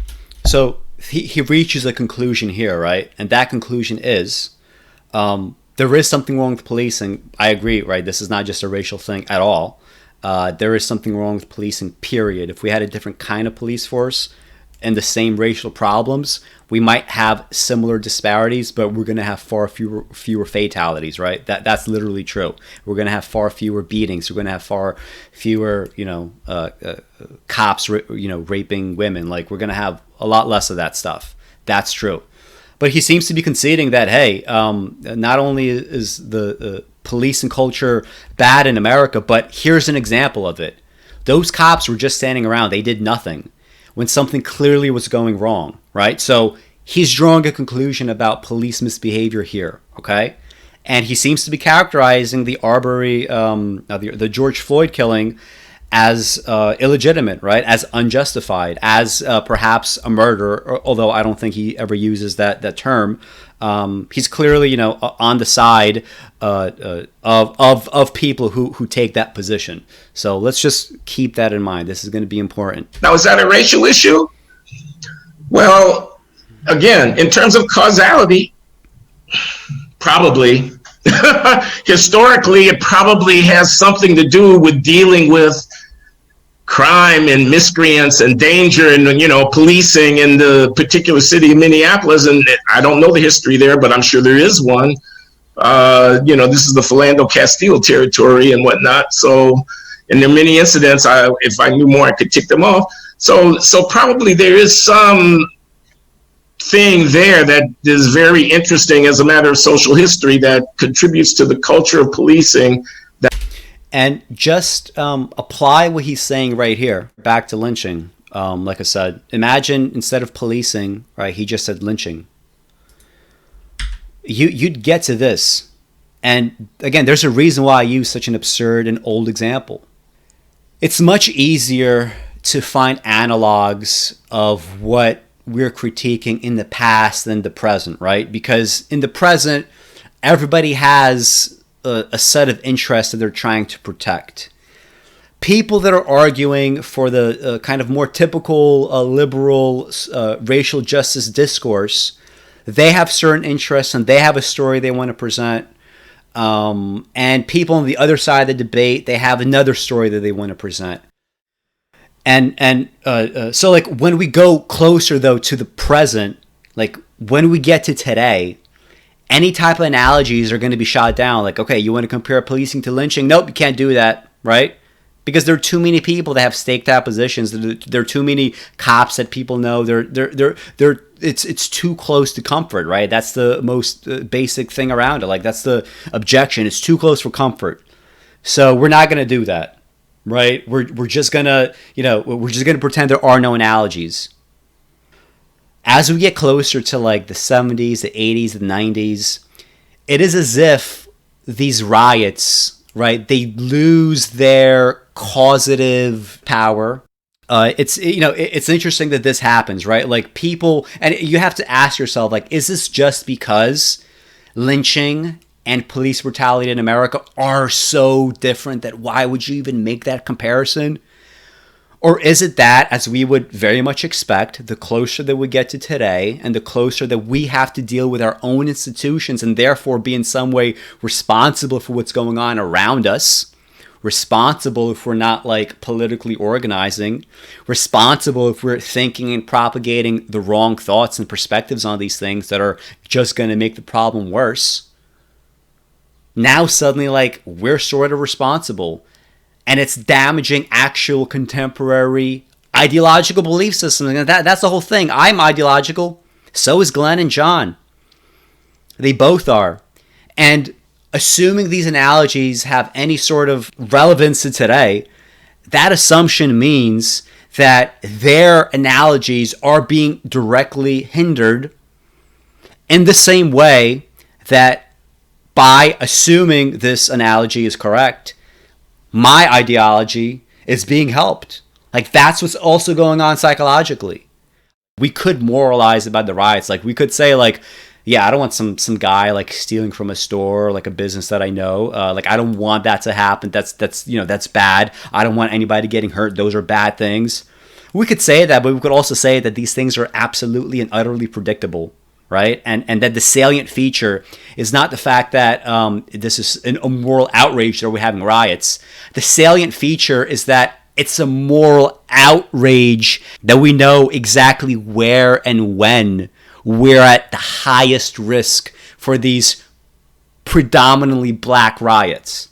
so he reaches a conclusion here, right? And that conclusion is there is something wrong with policing. I agree, right? This is not just a racial thing at all. There is something wrong with policing, period. If we had a different kind of police force and the same racial problems, we might have similar disparities, but we're going to have far fewer fatalities, right? That's literally true. We're going to have far fewer beatings. We're going to have far fewer, cops, raping women. Like, we're going to have a lot less of that stuff. That's true. But he seems to be conceding that, hey, not only is the police and culture bad in America, but here's an example of it. Those cops were just standing around. They did nothing when something clearly was going wrong, right? So he's drawing a conclusion about police misbehavior here, okay? And he seems to be characterizing the Arbery, the George Floyd killing as illegitimate, right? As unjustified, as perhaps a murder, although I don't think he ever uses that term. He's clearly, on the side of people who take that position. So let's just keep that in mind. This is going to be important. Now, is that a racial issue? Well, again, in terms of causality, probably. Historically, it probably has something to do with dealing with crime and miscreants and danger and, policing in the particular city of Minneapolis. And I don't know the history there, but I'm sure there is one. This is the Philando Castile territory and whatnot. So, and there are many incidents. If I knew more, I could tick them off. So probably there is some thing there that is very interesting as a matter of social history that contributes to the culture of policing. And just apply what he's saying right here back to lynching. Like I said, imagine instead of policing, right, he just said lynching. You'd get to this. And again, there's a reason why I use such an absurd and old example. It's much easier to find analogs of what we're critiquing in the past than the present, right? Because in the present, everybody has a set of interests that they're trying to protect. People that are arguing for the kind of more typical liberal racial justice discourse, they have certain interests and they have a story they want to present. And people on the other side of the debate, they have another story that they want to present. So like when we go closer though to the present, like when we get to today, any type of analogies are going to be shot down. Like, okay, you want to compare policing to lynching? Nope, you can't do that, right? Because there are too many people that have staked out positions. There are too many cops that people know. It's too close to comfort, right? That's the most basic thing around it. Like that's the objection. It's too close for comfort. So we're not going to do that, right? We're just gonna pretend there are no analogies. As we get closer to like the 70s, the 80s, the 90s, it is as if these riots, right, they lose their causative power. It's interesting that this happens, right? Like people, and you have to ask yourself, like, is this just because lynching and police brutality in America are so different that why would you even make that comparison? Or is it that, as we would very much expect, the closer that we get to today and the closer that we have to deal with our own institutions and therefore be in some way responsible for what's going on around us, responsible if we're not like politically organizing, responsible if we're thinking and propagating the wrong thoughts and perspectives on these things that are just going to make the problem worse. Now suddenly like we're sort of responsible. And it's damaging actual contemporary ideological belief systems. And that's the whole thing. I'm ideological. So is Glenn and John. They both are. And assuming these analogies have any sort of relevance to today, that assumption means that their analogies are being directly hindered in the same way that by assuming this analogy is correct, my ideology is being helped. Like that's what's also going on psychologically. We could moralize about the riots. Like we could say like, yeah, I don't want some guy like stealing from a store, like a business that I know. Like I don't want that to happen. That's bad. I don't want anybody getting hurt. Those are bad things. We could say that, but we could also say that these things are absolutely and utterly predictable. Right? And that the salient feature is not the fact that this is a moral outrage that we're having riots. The salient feature is that it's a moral outrage that we know exactly where and when we're at the highest risk for these predominantly black riots.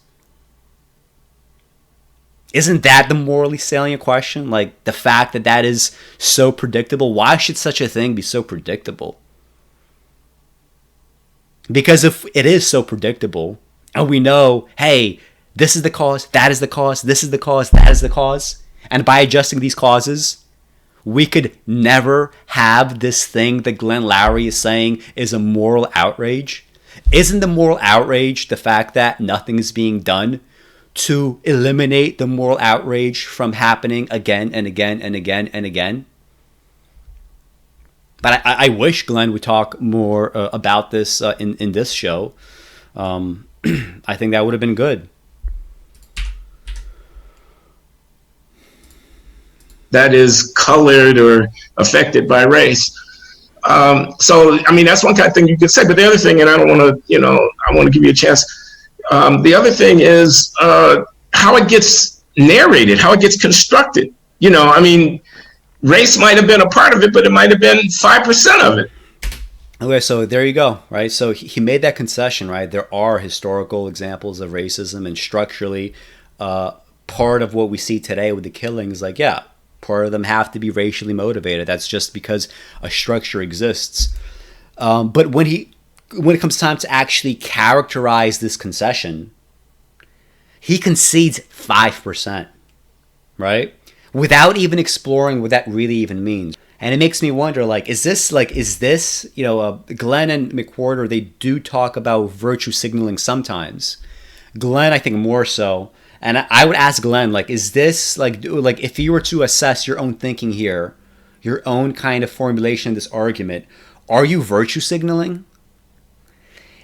Isn't that the morally salient question? Like the fact that that is so predictable. Why should such a thing be so predictable? Because if it is so predictable, and we know, hey, this is the cause, that is the cause, this is the cause, that is the cause, and by adjusting these causes, we could never have this thing that Glenn Loury is saying is a moral outrage. Isn't the moral outrage the fact that nothing is being done to eliminate the moral outrage from happening again and again and again and again. But I wish Glenn would talk more about this in this show. I think that would have been good. That is colored or affected by race. So, I mean, that's one kind of thing you could say. But the other thing, and I don't want to, I want to give you a chance. The other thing is how it gets narrated, how it gets constructed. I mean, race might have been a part of it, but it might have been 5% of it. Okay, so there you go, right? So he made that concession, right? There are historical examples of racism, and structurally, part of what we see today with the killings, like, yeah, part of them have to be racially motivated. That's just because a structure exists. But when it comes time to actually characterize this concession, he concedes 5%, right? Without even exploring what that really even means. And it makes me wonder, is this, Glenn and McWhorter, they do talk about virtue signaling sometimes. Glenn, I think more so. And I would ask Glenn, is this, if you were to assess your own thinking here, your own kind of formulation of this argument, are you virtue signaling?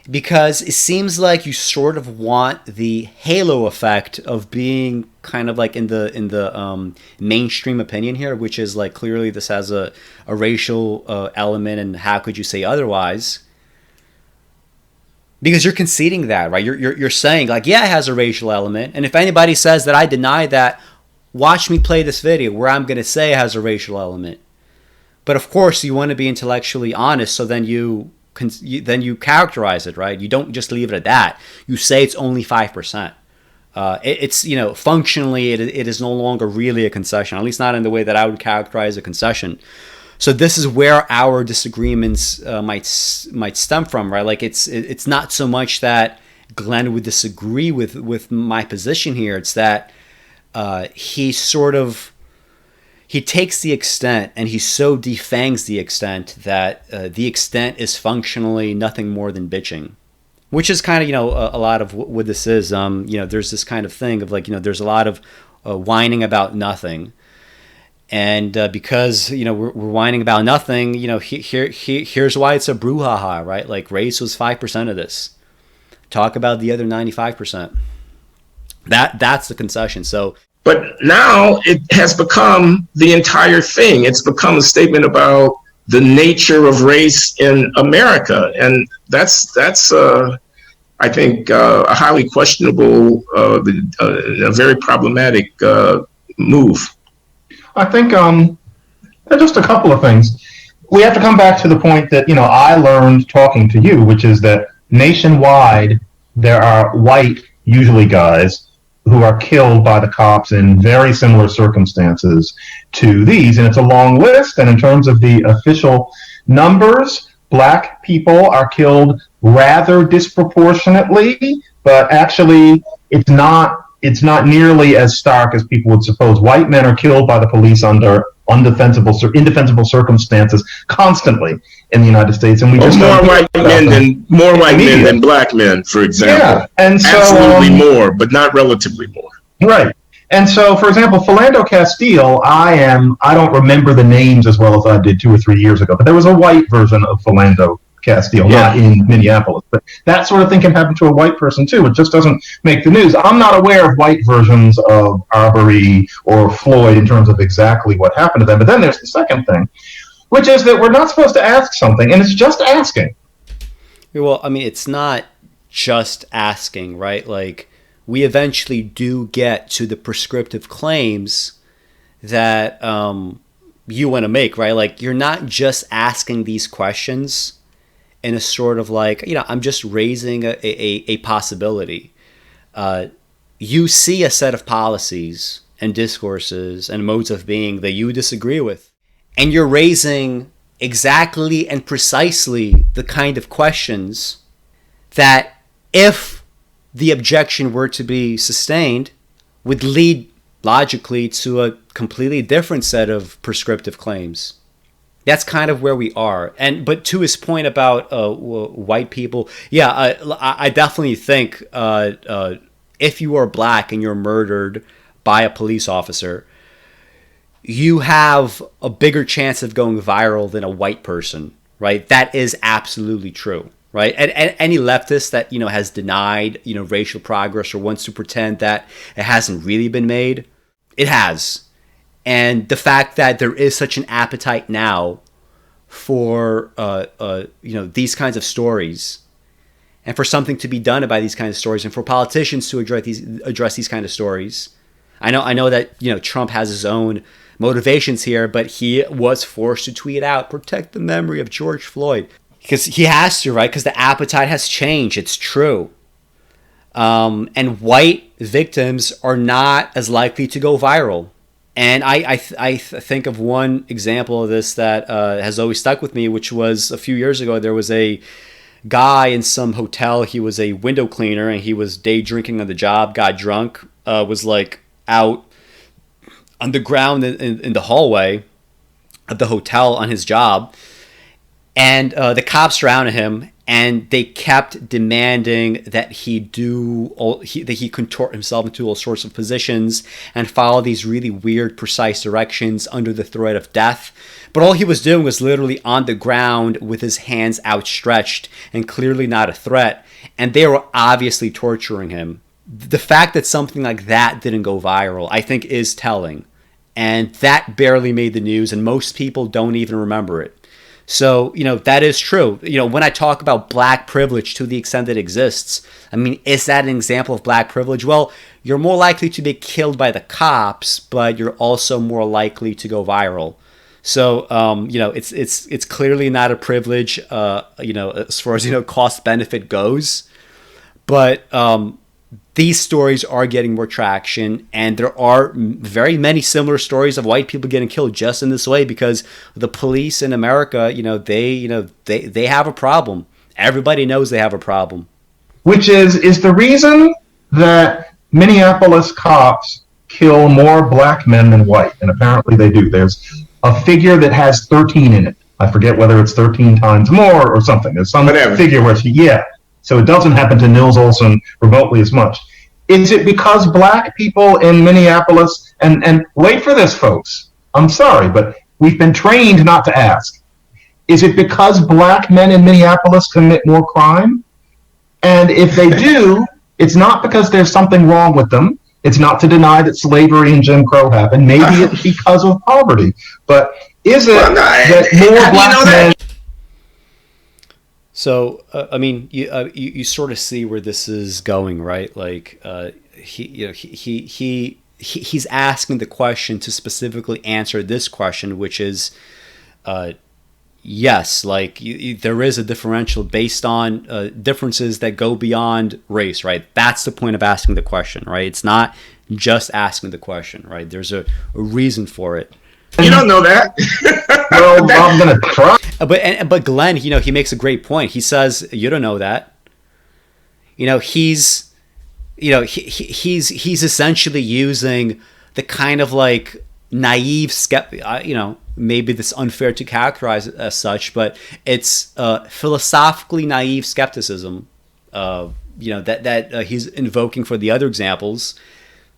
Because it seems like you sort of want the halo effect of being kind of in the mainstream opinion here, which is clearly this has a racial element, and how could you say otherwise? Because you're conceding that, right? You're saying yeah, it has a racial element, and if anybody says that I deny that, watch me play this video where I'm going to say it has a racial element. But of course, you want to be intellectually honest, so then you characterize it, right? You don't just leave it at that. You say it's only 5%. It's functionally it is no longer really a concession, at least not in the way that I would characterize a concession. So this is where our disagreements might stem from, right? It's not so much that Glenn would disagree with my position here. It's that he takes the extent, and he so defangs the extent that the extent is functionally nothing more than bitching, which is kind of, a lot of what this is. There's this kind of thing of there's a lot of whining about nothing. And because, we're whining about nothing, here's why it's a brouhaha, right? Race was 5% of this. Talk about the other 95%. That's the concession. So, but now it has become the entire thing. It's become a statement about the nature of race in America. And that's I think, a highly questionable, a very problematic move. I think just a couple of things. We have to come back to the point that, I learned talking to you, which is that nationwide, there are white, usually guys, who are killed by the cops in very similar circumstances to these. And it's a long list. And in terms of the official numbers, black people are killed rather disproportionately, but actually it's not nearly as stark as people would suppose. White men are killed by the police under indefensible circumstances constantly in the United States, and more white men than black men, for example. Yeah, and so absolutely more, but not relatively more. Right. And so, for example, Philando Castile, I don't remember the names as well as I did 2 or 3 years ago, but there was a white version of Philando Castile, not in Minneapolis. But that sort of thing can happen to a white person too. It just doesn't make the news. I'm not aware of white versions of Arbery or Floyd in terms of exactly what happened to them. But then there's the second thing, which is that we're not supposed to ask something, and it's just asking. Well, I mean, it's not just asking, right? We eventually do get to the prescriptive claims that you want to make, right? You're not just asking these questions in a sort of I'm just raising a possibility. You see a set of policies and discourses and modes of being that you disagree with, and you're raising exactly and precisely the kind of questions that, if the objection were to be sustained, would lead logically to a completely different set of prescriptive claims. That's kind of where we are. But to his point about white people, I definitely think if you are black and you're murdered by a police officer, you have a bigger chance of going viral than a white person, right? That is absolutely true, right? And any leftist that, has denied, racial progress or wants to pretend that it hasn't really been made, it has. And the fact that there is such an appetite now for, these kinds of stories, and for something to be done about these kinds of stories, and for politicians to address these kind of stories. I know that, Trump has his own motivations here, but he was forced to tweet out, "Protect the memory of George Floyd," because he has to, right? Because the appetite has changed. It's true. And white victims are not as likely to go viral. And I think of one example of this that has always stuck with me, which was a few years ago. There was a guy in some hotel. He was a window cleaner, and he was day drinking on the job, got drunk, was like out on the ground in the hallway of the hotel on his job. And the cops surrounded him, and they kept demanding that he contort himself into all sorts of positions and follow these really weird, precise directions under the threat of death. But all he was doing was literally on the ground with his hands outstretched and clearly not a threat. And they were obviously torturing him. The fact that something like that didn't go viral, I think, is telling. And that barely made the news, and most people don't even remember it. So, that is true. When I talk about black privilege to the extent it exists, I mean, is that an example of black privilege? Well, you're more likely to be killed by the cops, but you're also more likely to go viral. So, it's clearly not a privilege, as far as, cost benefit goes. But these stories are getting more traction, and there are very many similar stories of white people getting killed just in this way, because the police in America, they have a problem. Everybody knows they have a problem. Which is the reason that Minneapolis cops kill more black men than white, and apparently they do. There's a figure that has 13 in it. I forget whether it's 13 times more or something. There's some figure where so it doesn't happen to Nils Olson remotely as much. Is it because black people in Minneapolis, and wait for this, folks, I'm sorry, but we've been trained not to ask. Is it because black men in Minneapolis commit more crime? And if they do, it's not because there's something wrong with them. It's not to deny that slavery and Jim Crow happened. Maybe it's because of poverty. But is it that more black men... So, you sort of see where this is going, right? Like, he's asking the question to specifically answer this question, which is, yes, like there is a differential based on differences that go beyond race, right? That's the point of asking the question, right? It's not just asking the question, right? There's a reason for it. You don't know that. Well, I'm gonna try. But Glenn, he makes a great point. He says you don't know that. He's essentially using the kind of like naive maybe this unfair to characterize it as such, but it's philosophically naive skepticism. That he's invoking for the other examples.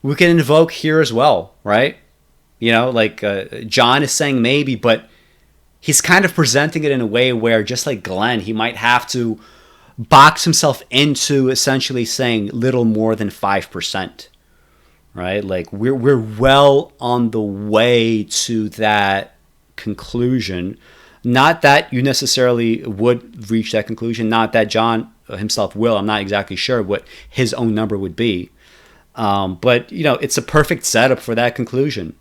We can invoke here as well, right? John is saying maybe, but he's kind of presenting it in a way where, just like Glenn, he might have to box himself into essentially saying little more than 5%, right? Like we're well on the way to that conclusion. Not that you necessarily would reach that conclusion, not that John himself will. I'm not exactly sure what his own number would be. But it's a perfect setup for that conclusion.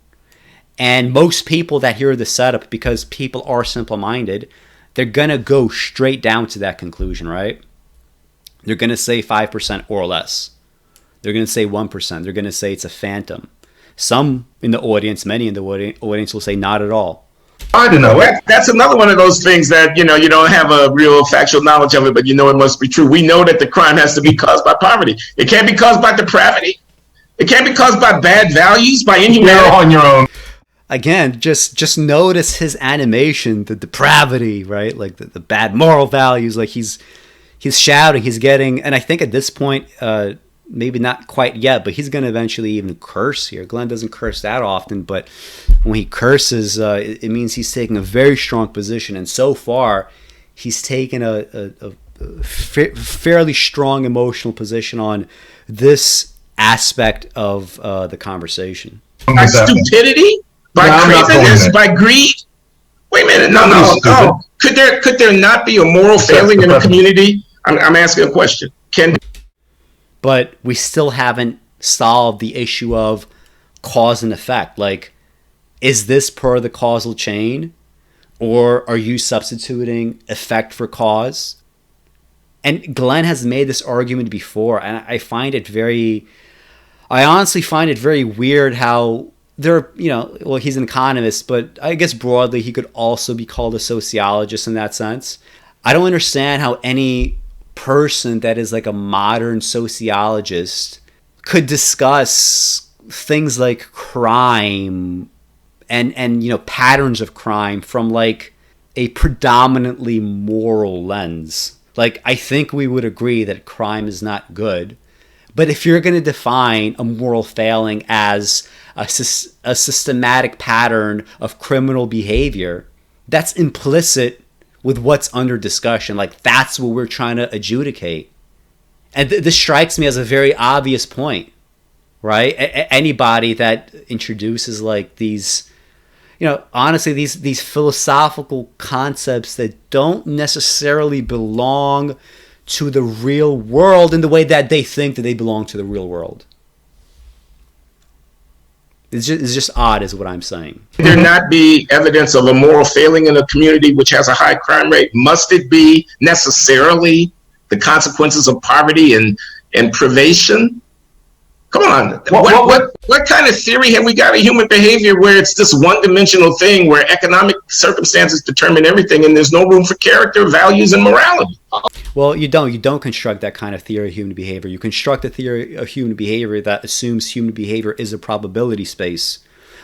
And most people that hear the setup, because people are simple-minded, they're going to go straight down to that conclusion, right? They're going to say 5% or less. They're going to say 1%. They're going to say it's a phantom. Some in the audience, many in the audience will say not at all. I don't know. That's another one of those things that, you don't have a real factual knowledge of it, but it must be true. We know that the crime has to be caused by poverty. It can't be caused by depravity. It can't be caused by bad values, by inhumanity. You're on your own. Again, just notice his animation, the depravity, right? Like the bad moral values. Like he's shouting, he's getting, and I think at this point, maybe not quite yet, but he's going to eventually even curse here. Glenn doesn't curse that often, but when he curses, it means he's taking a very strong position. And so far, he's taken a fairly strong emotional position on this aspect of the conversation. By stupidity? By cravenness? By greed? Wait a minute. No. Could there not be a moral failing in a community? I'm asking a question. But we still haven't solved the issue of cause and effect. Like, is this per the causal chain? Or are you substituting effect for cause? And Glenn has made this argument before, and I honestly find it very weird how he's an economist, but I guess broadly he could also be called a sociologist in that sense. I don't understand how any person that is like a modern sociologist could discuss things like crime and patterns of crime from like a predominantly moral lens. Like, I think we would agree that crime is not good, but if you're going to define a moral failing as a systematic pattern of criminal behavior, that's implicit with what's under discussion. Like, that's what we're trying to adjudicate. And this strikes me as a very obvious point, right? Anybody that introduces like these, honestly, these philosophical concepts that don't necessarily belong to the real world in the way that they think that they belong to the real world. It's just odd is what I'm saying. There not be evidence of a moral failing in a community which has a high crime rate? Must it be necessarily the consequences of poverty and privation? Come on. What kind of theory have we got of human behavior where it's this one-dimensional thing where economic circumstances determine everything and there's no room for character, values, and morality? Well, you don't construct that kind of theory of human behavior. You construct a theory of human behavior that assumes human behavior is a probability space,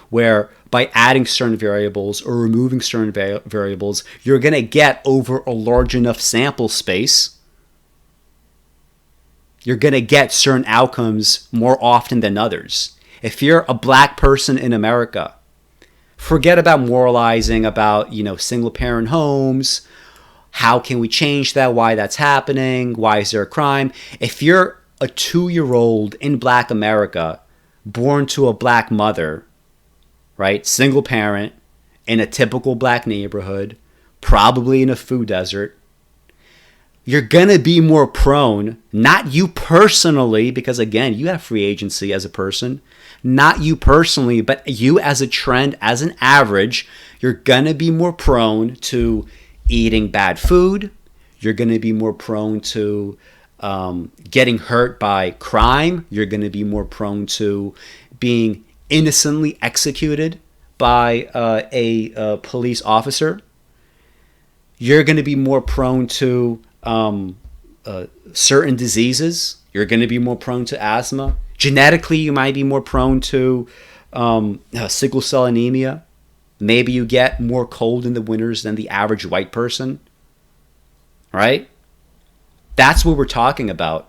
where by adding certain variables or removing certain variables, you're going to get over a large enough sample space. You're going to get certain outcomes more often than others. If you're a black person in America, forget about moralizing about, single parent homes. How can we change that? Why that's happening? Why is there a crime? If you're a 2-year-old in black America, born to a black mother, right? Single parent, in a typical black neighborhood, probably in a food desert, you're going to be more prone, not you personally, because again, you have free agency as a person, not you personally, but you as a trend, as an average, you're going to be more prone to eating bad food. You're going to be more prone to getting hurt by crime. You're going to be more prone to being innocently executed by a police officer. You're going to be more prone to certain diseases. You're going to be more prone to asthma. Genetically, you might be more prone to sickle cell anemia. Maybe you get more cold in the winters than the average white person, right? That's what we're talking about.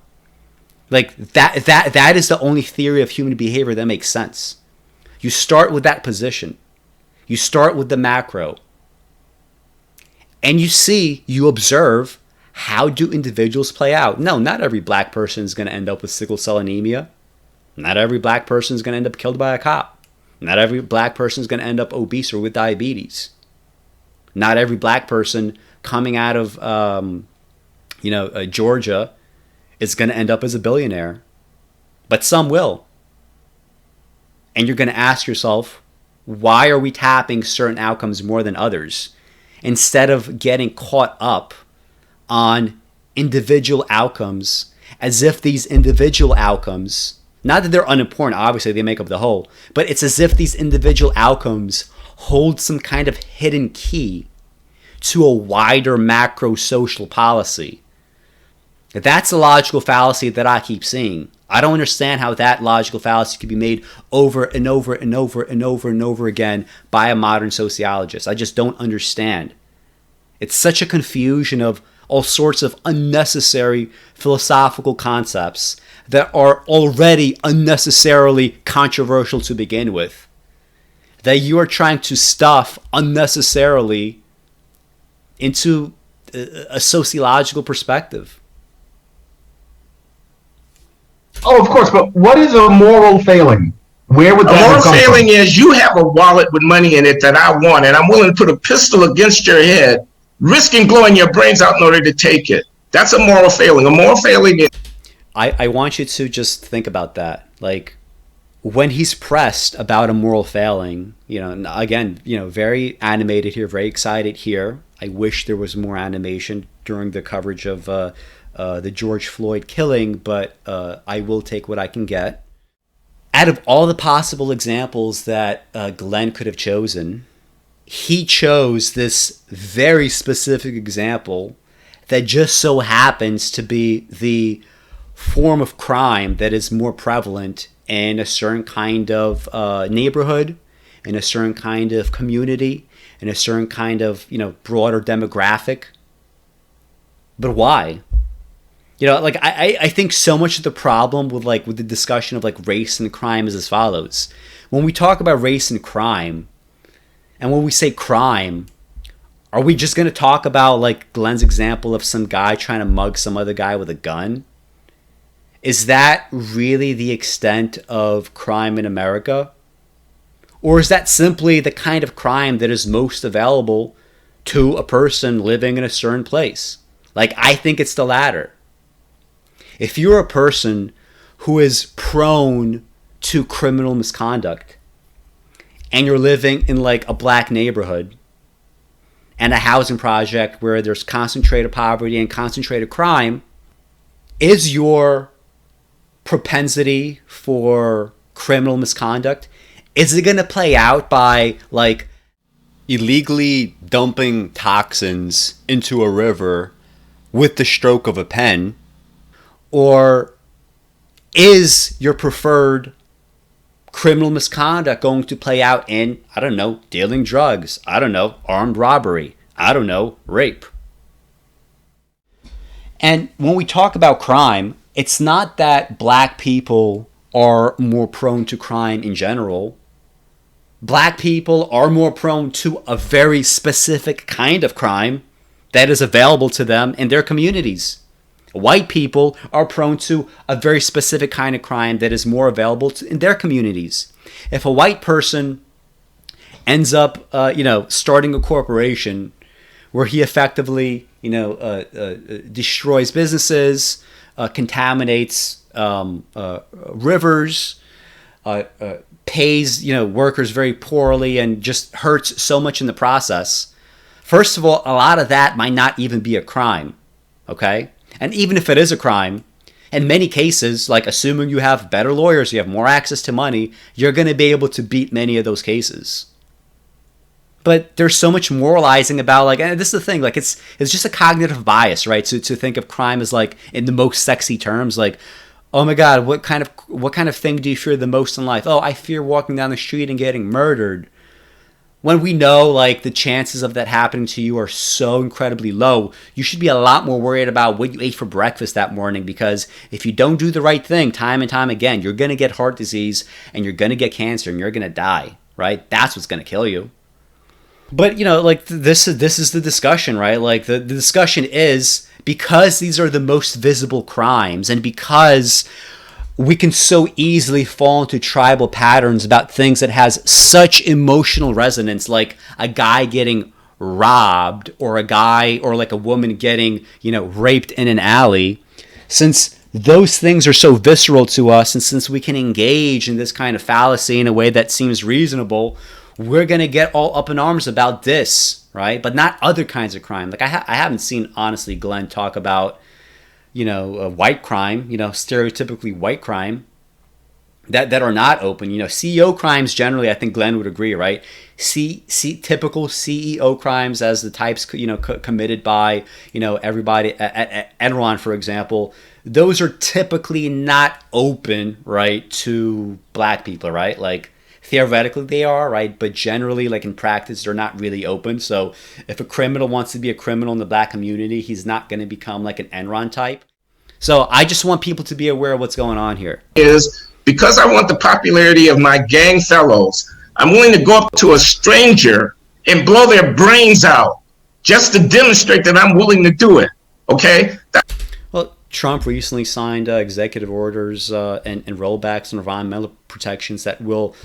Like that is the only theory of human behavior that makes sense. You start with that position. You start with the macro. And you observe, how do individuals play out? No, not every black person is going to end up with sickle cell anemia. Not every black person is going to end up killed by a cop. Not every black person is going to end up obese or with diabetes. Not every black person coming out of, Georgia is going to end up as a billionaire. But some will. And you're going to ask yourself, why are we tapping certain outcomes more than others? Instead of getting caught up on individual outcomes as if these individual outcomes, not that they're unimportant, obviously they make up the whole, but it's as if these individual outcomes hold some kind of hidden key to a wider macro social policy. That's a logical fallacy that I keep seeing. I don't understand how that logical fallacy could be made over and over and over and over and over again by a modern sociologist. I just don't understand. It's such a confusion of all sorts of unnecessary philosophical concepts that are already unnecessarily controversial to begin with, that you are trying to stuff unnecessarily into a sociological perspective. Oh, of course, but what is a moral failing? Where would that A moral come failing from? is you have a wallet with money in it that I want, and I'm willing to put a pistol against your head, risking blowing your brains out in order to take it. That's a moral failing. A moral failing is... I want you to just think about that. Like, when he's pressed about a moral failing, again, very animated here, very excited here. I wish there was more animation during the coverage of the George Floyd killing, but I will take what I can get. Out of all the possible examples that Glenn could have chosen, he chose this very specific example that just so happens to be the form of crime that is more prevalent in a certain kind of neighborhood, in a certain kind of community, in a certain kind of broader demographic. But why? I think so much of the problem with the discussion of race and crime is as follows. When we talk about race and crime, and when we say crime, are we just going to talk about Glenn's example of some guy trying to mug some other guy with a gun? Is that really the extent of crime in America? Or is that simply the kind of crime that is most available to a person living in a certain place? I think it's the latter. If you're a person who is prone to criminal misconduct, and you're living in a black neighborhood and a housing project where there's concentrated poverty and concentrated crime, is your propensity for criminal misconduct, is it going to play out by illegally dumping toxins into a river with the stroke of a pen? Or is your preferred criminal misconduct going to play out in, I don't know, dealing drugs, I don't know, armed robbery, I don't know, rape? And when we talk about crime, it's not that black people are more prone to crime in general. Black people are more prone to a very specific kind of crime that is available to them in their communities. White people are prone to a very specific kind of crime that is more available in their communities. If a white person ends up, starting a corporation where he effectively, destroys businesses, contaminates rivers, pays, workers very poorly, and just hurts so much in the process. First of all, a lot of that might not even be a crime, okay? And even if it is a crime, in many cases, assuming you have better lawyers, you have more access to money, you're going to be able to beat many of those cases. But there's so much moralizing about and this is the thing, it's just a cognitive bias, right? To think of crime as in the most sexy terms, oh my God, what kind of thing do you fear the most in life? Oh, I fear walking down the street and getting murdered. When we know the chances of that happening to you are so incredibly low, you should be a lot more worried about what you ate for breakfast that morning, because if you don't do the right thing time and time again, you're going to get heart disease and you're going to get cancer and you're going to die, right? That's what's going to kill you. But, this is the discussion, right? The discussion is, because these are the most visible crimes and because we can so easily fall into tribal patterns about things that has such emotional resonance, like a guy getting robbed or a woman getting, raped in an alley. Since those things are so visceral to us, and since we can engage in this kind of fallacy in a way that seems reasonable, we're going to get all up in arms about this, right? But not other kinds of crime. I haven't seen, honestly, Glenn talk about white crime, stereotypically white crime that are not open. CEO crimes generally, I think Glenn would agree, right? Typical CEO crimes as the types, committed by, everybody at Enron, for example, those are typically not open, right, to black people, right? theoretically they are, right? But generally, like in practice, they're not really open. So if a criminal wants to be a criminal in the black community, he's not going to become like an Enron type. So I just want people to be aware of what's going on here. Is because I want the popularity of my gang fellows, I'm willing to go up to a stranger and blow their brains out just to demonstrate that I'm willing to do it. Okay? Well, Trump recently signed executive orders and rollbacks on environmental protections that will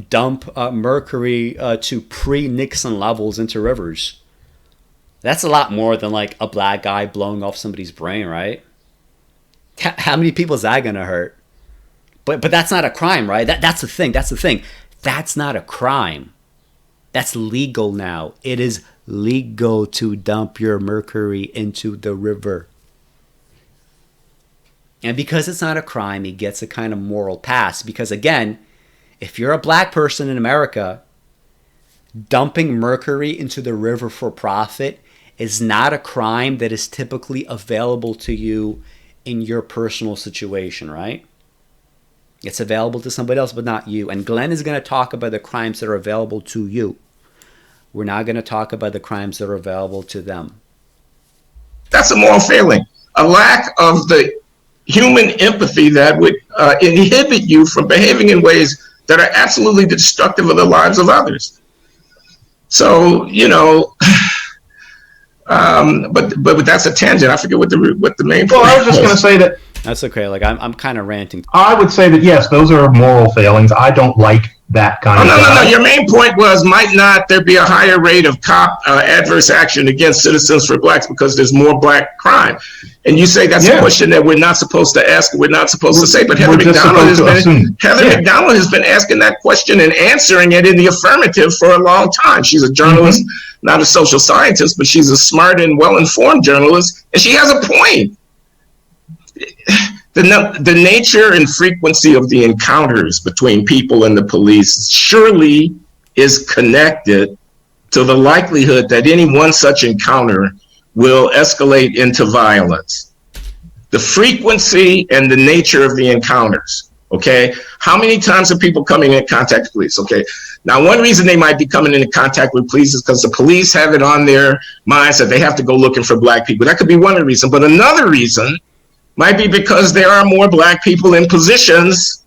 dump mercury to pre-Nixon levels into rivers. That's a lot more than like a black guy blowing off somebody's brain, right? How many people is that going to hurt? But that's not a crime, right? That's the thing. That's not a crime. That's legal now. It is legal to dump your mercury into the river. And because it's not a crime, it gets a kind of moral pass. Because again, if you're a black person in America, dumping mercury into the river for profit is not a crime that is typically available to you in your personal situation, right? It's available to somebody else, but not you. And Glenn is going to talk about the crimes that are available to you. We're not going to talk about the crimes that are available to them. That's a moral failing. A lack of the human empathy that would inhibit you from behaving in ways that are absolutely destructive of the lives of others. So, you know, but that's a tangent. I forget what the main point was. Well, I was just going to say that. That's okay. Like I'm kind of ranting. I would say that yes, those are moral failings. I don't like that kind of thing. No. Your main point was, might not there be a higher rate of cop adverse action against citizens for blacks because there's more black crime? And you say that's a question that we're not supposed to ask, we're not supposed to say. But Heather McDonald has been asking that question and answering it in the affirmative for a long time. She's a journalist, not a social scientist, but she's a smart and well-informed journalist, and she has a point. The nature and frequency of the encounters between people and the police surely is connected to the likelihood that any one such encounter will escalate into violence. The frequency and the nature of the encounters, okay? How many times are people coming in contact with police, okay? Now, one reason they might be coming into contact with police is because the police have it on their minds that they have to go looking for black people. That could be one reason, but another reason might be because there are more black people in positions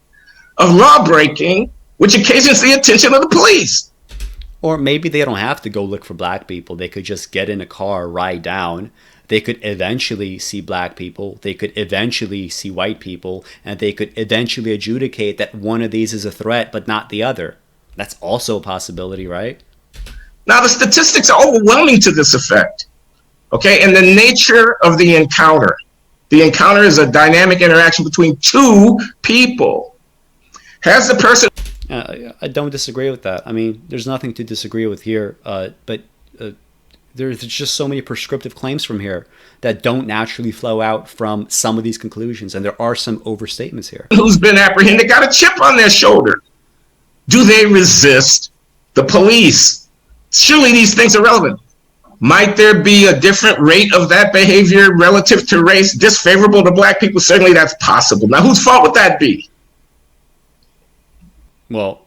of law breaking, which occasions the attention of the police. Or maybe they don't have to go look for black people. They could just get in a car, ride down. They could eventually see black people. They could eventually see white people. And they could eventually adjudicate that one of these is a threat, but not the other. That's also a possibility, right? Now, the statistics are overwhelming to this effect. Okay, and the nature of the encounter. The encounter is a dynamic interaction between two people. Has the person... I don't disagree with that. I mean, there's nothing to disagree with here, but there's just so many prescriptive claims from here that don't naturally flow out from some of these conclusions, and there are some overstatements here. Who's been apprehended got a chip on their shoulder. Do they resist the police? Surely these things are relevant. Might there be a different rate of that behavior relative to race disfavorable to black people? Certainly that's possible. Now, whose fault would that be? Well,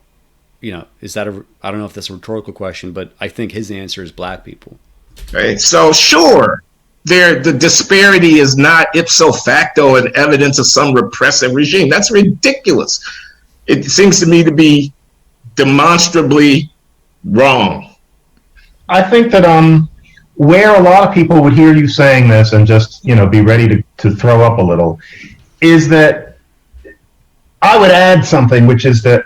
you know, I don't know if that's a rhetorical question, but I think his answer is black people. Right. So sure, the disparity is not ipso facto an evidence of some repressive regime. That's ridiculous. It seems to me to be demonstrably wrong. I think that where a lot of people would hear you saying this and just, you know, be ready to throw up a little, is that I would add something, which is that,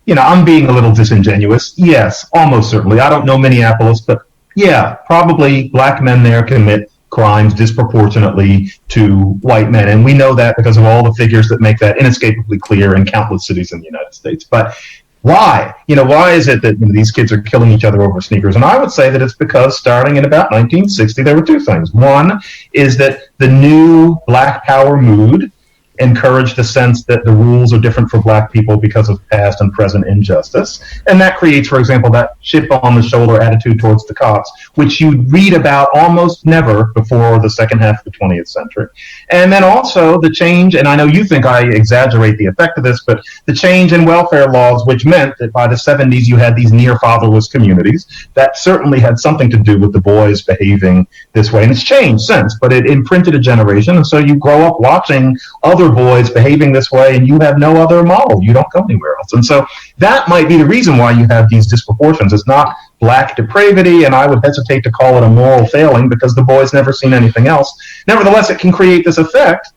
you know, I'm being a little disingenuous. Yes, almost certainly. I don't know Minneapolis, but yeah, probably black men there commit crimes disproportionately to white men. And we know that because of all the figures that make that inescapably clear in countless cities in the United States. But why? You know, why is it that these kids are killing each other over sneakers? And I would say that it's because starting in about 1960, there were two things. One is that the new black power mood encourage the sense that the rules are different for black people because of past and present injustice. And that creates, for example, that chip on the shoulder attitude towards the cops, which you read about almost never before the second half of the 20th century. And then also the change, and I know you think I exaggerate the effect of this, but the change in welfare laws, which meant that by the 70s you had these near fatherless communities, that certainly had something to do with the boys behaving this way. And it's changed since, but it imprinted a generation. And so you grow up watching other boys behaving this way, and you have no other model. You don't go anywhere else. And so that might be the reason why you have these disproportions. It's not black depravity, and I would hesitate to call it a moral failing because the boy's never seen anything else. Nevertheless, it can create this effect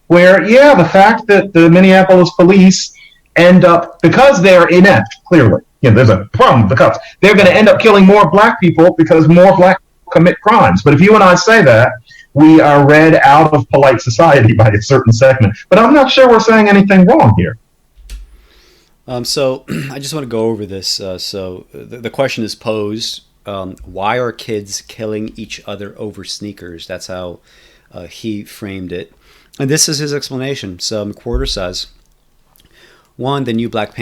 where, yeah, the fact that the Minneapolis police end up, because they're inept, clearly, there's a problem with the cops, they're going to end up killing more black people because more black people commit crimes. But if you and I say that, we are read out of polite society by a certain segment. But I'm not sure we're saying anything wrong here. So I just want to go over this. So the question is posed, why are kids killing each other over sneakers? That's how he framed it. And this is his explanation. So McWhorter says, one, the new Black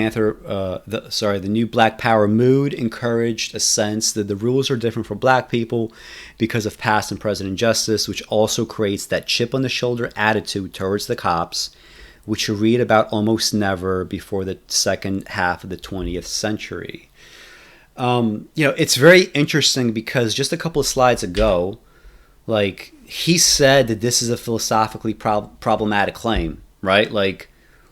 Power mood encouraged a sense that the rules are different for black people because of past and present injustice, which also creates that chip on the shoulder attitude towards the cops, which you read about almost never before the second half of the 20th century. It's very interesting because just a couple of slides ago, he said that this is a philosophically problematic claim, right?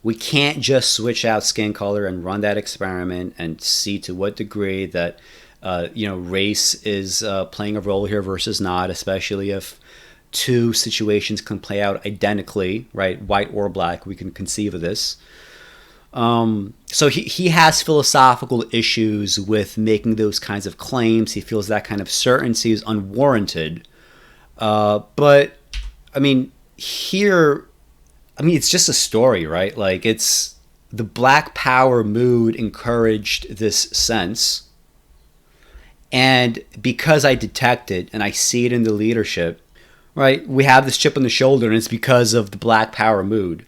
We can't just switch out skin color and run that experiment and see to what degree that, race is playing a role here versus not, especially if two situations can play out identically, right? White or black, we can conceive of this. So he has philosophical issues with making those kinds of claims. He feels that kind of certainty is unwarranted. But, it's just a story, right? It's the Black Power mood encouraged this sense. And because I detect it and I see it in the leadership, right, we have this chip on the shoulder, and it's because of the Black Power mood.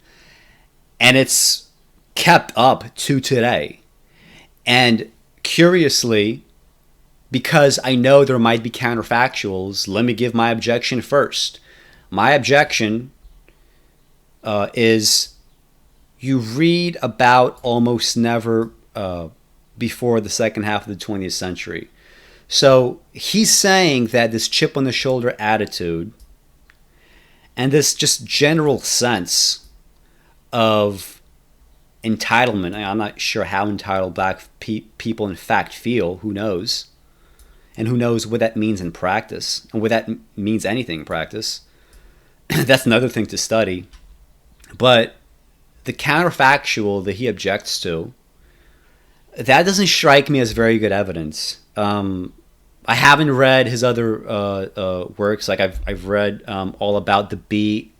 And it's kept up to today. And curiously, because I know there might be counterfactuals, let me give my objection first. My objection is you read about almost never before the second half of the 20th century. So he's saying that this chip on the shoulder attitude and this just general sense of entitlement, I'm not sure how entitled black people in fact feel, who knows? And who knows what that means in practice, and what that means anything in practice. That's another thing to study. But the counterfactual that he objects to, that doesn't strike me as very good evidence. I haven't read his other works. I've read all about the beat,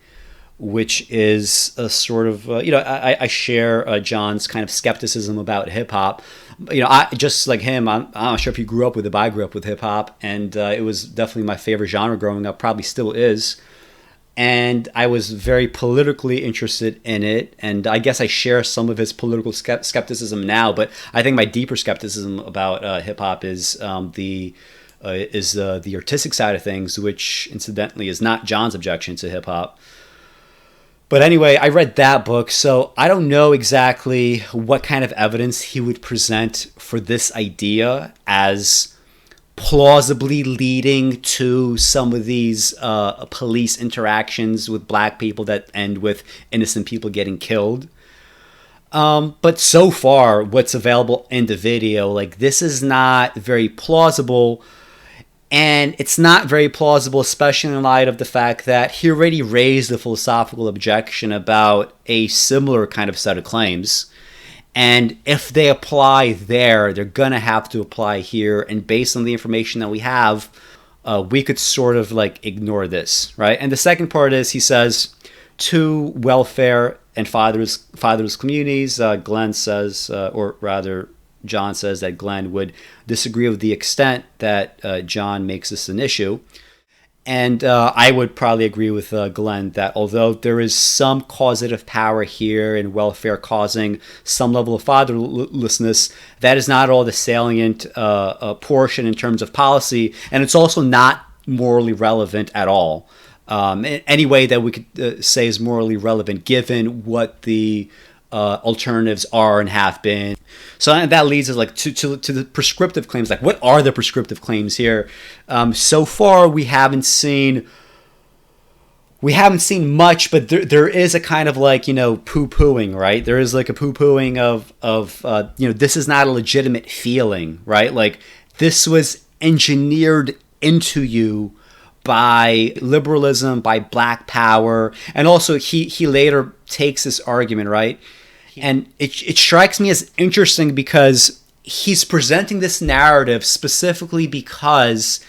which is a sort of I share John's kind of skepticism about hip hop. I just like him. I'm not sure if you grew up with it, but I grew up with hip hop, and it was definitely my favorite genre growing up. Probably still is. And I was very politically interested in it, and I guess I share some of his political skepticism now. But I think my deeper skepticism about hip hop is the artistic side of things, which incidentally is not John's objection to hip hop. But anyway, I read that book, so I don't know exactly what kind of evidence he would present for this idea as plausibly leading to some of these police interactions with black people that end with innocent people getting killed. But so far, what's available in the video, this is not very plausible. And it's not very plausible, especially in light of the fact that he already raised a philosophical objection about a similar kind of set of claims. And if they apply there, they're going to have to apply here. And based on the information that we have, we could sort of ignore this, right? And the second part is, he says, to welfare and fatherless communities, Glenn says, or rather, John says that Glenn would disagree with the extent that John makes this an issue. And I would probably agree with Glenn that although there is some causative power here in welfare causing some level of fatherlessness, that is not all the salient portion in terms of policy, and it's also not morally relevant at all. In any way that we could say is morally relevant given what the alternatives are and have been. So that leads us like to the prescriptive claims. Like, what are the prescriptive claims here? So far, we haven't seen much, but there is a kind of like, poo-pooing, right? There is like a poo-pooing of this is not a legitimate feeling, right? Like, this was engineered into you by liberalism, by black power, and also he later takes this argument, right? And it strikes me as interesting because he's presenting this narrative specifically because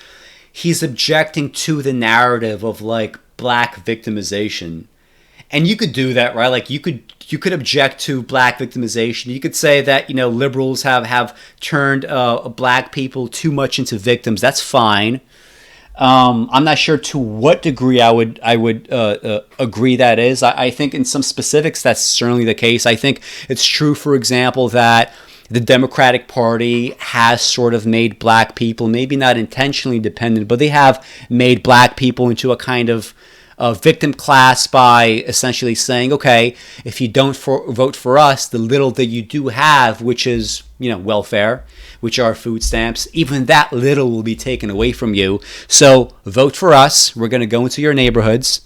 he's objecting to the narrative of like black victimization. And you could do that, right? Like you could object to black victimization. You could say that, liberals have turned black people too much into victims. That's fine. I'm not sure to what degree I would agree that is. I think in some specifics that's certainly the case. I think it's true, for example, that the Democratic Party has sort of made black people, maybe not intentionally dependent, but they have made black people into a kind of victim class by essentially saying, okay, if you don't vote for us, the little that you do have, which is, welfare, which are food stamps, even that little will be taken away from you. So vote for us. We're going to go into your neighborhoods.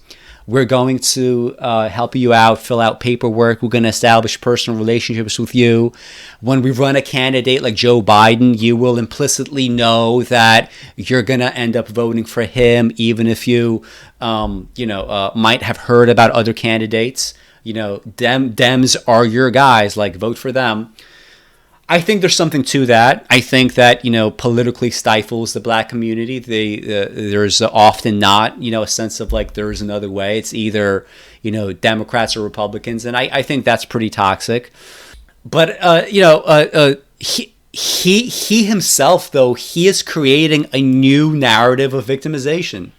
We're going to help you out, fill out paperwork. We're going to establish personal relationships with you. When we run a candidate like Joe Biden, you will implicitly know that you're going to end up voting for him, even if you, might have heard about other candidates. Dems are your guys. Like, vote for them. I think there's something to that. I think that, politically stifles the black community. There's often not, a sense of like there's another way. It's either, Democrats or Republicans. And I think that's pretty toxic. But, he himself, though, he is creating a new narrative of victimization.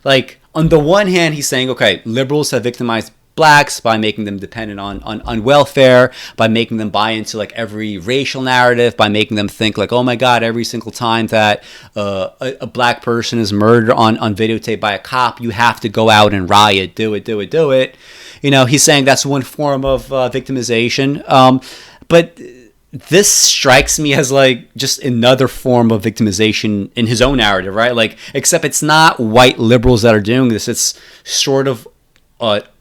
Like, on the one hand, he's saying, okay, liberals have victimized blacks by making them dependent on welfare, by making them buy into like every racial narrative, by making them think like, oh my God, every single time that a black person is murdered on videotape by a cop, you have to go out and riot, do it. He's saying that's one form of victimization. But this strikes me as like just another form of victimization in his own narrative, right? Like, except it's not white liberals that are doing this. It's sort of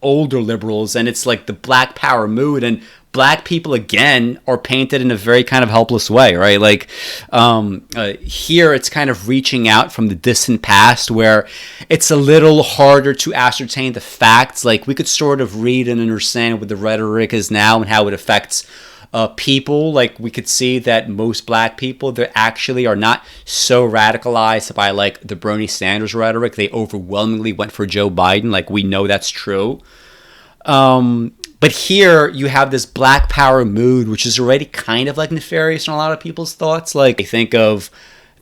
older liberals, and it's like the black power mood, and black people again are painted in a very kind of helpless way, right? Like here it's kind of reaching out from the distant past where it's a little harder to ascertain the facts. Like, we could sort of read and understand what the rhetoric is now and how it affects people. Like, we could see that most black people, they actually are not so radicalized by like the Bernie Sanders rhetoric. They overwhelmingly went for Joe Biden. Like, we know that's true. But here you have this black power mood, which is already kind of like nefarious in a lot of people's thoughts. Like, they think of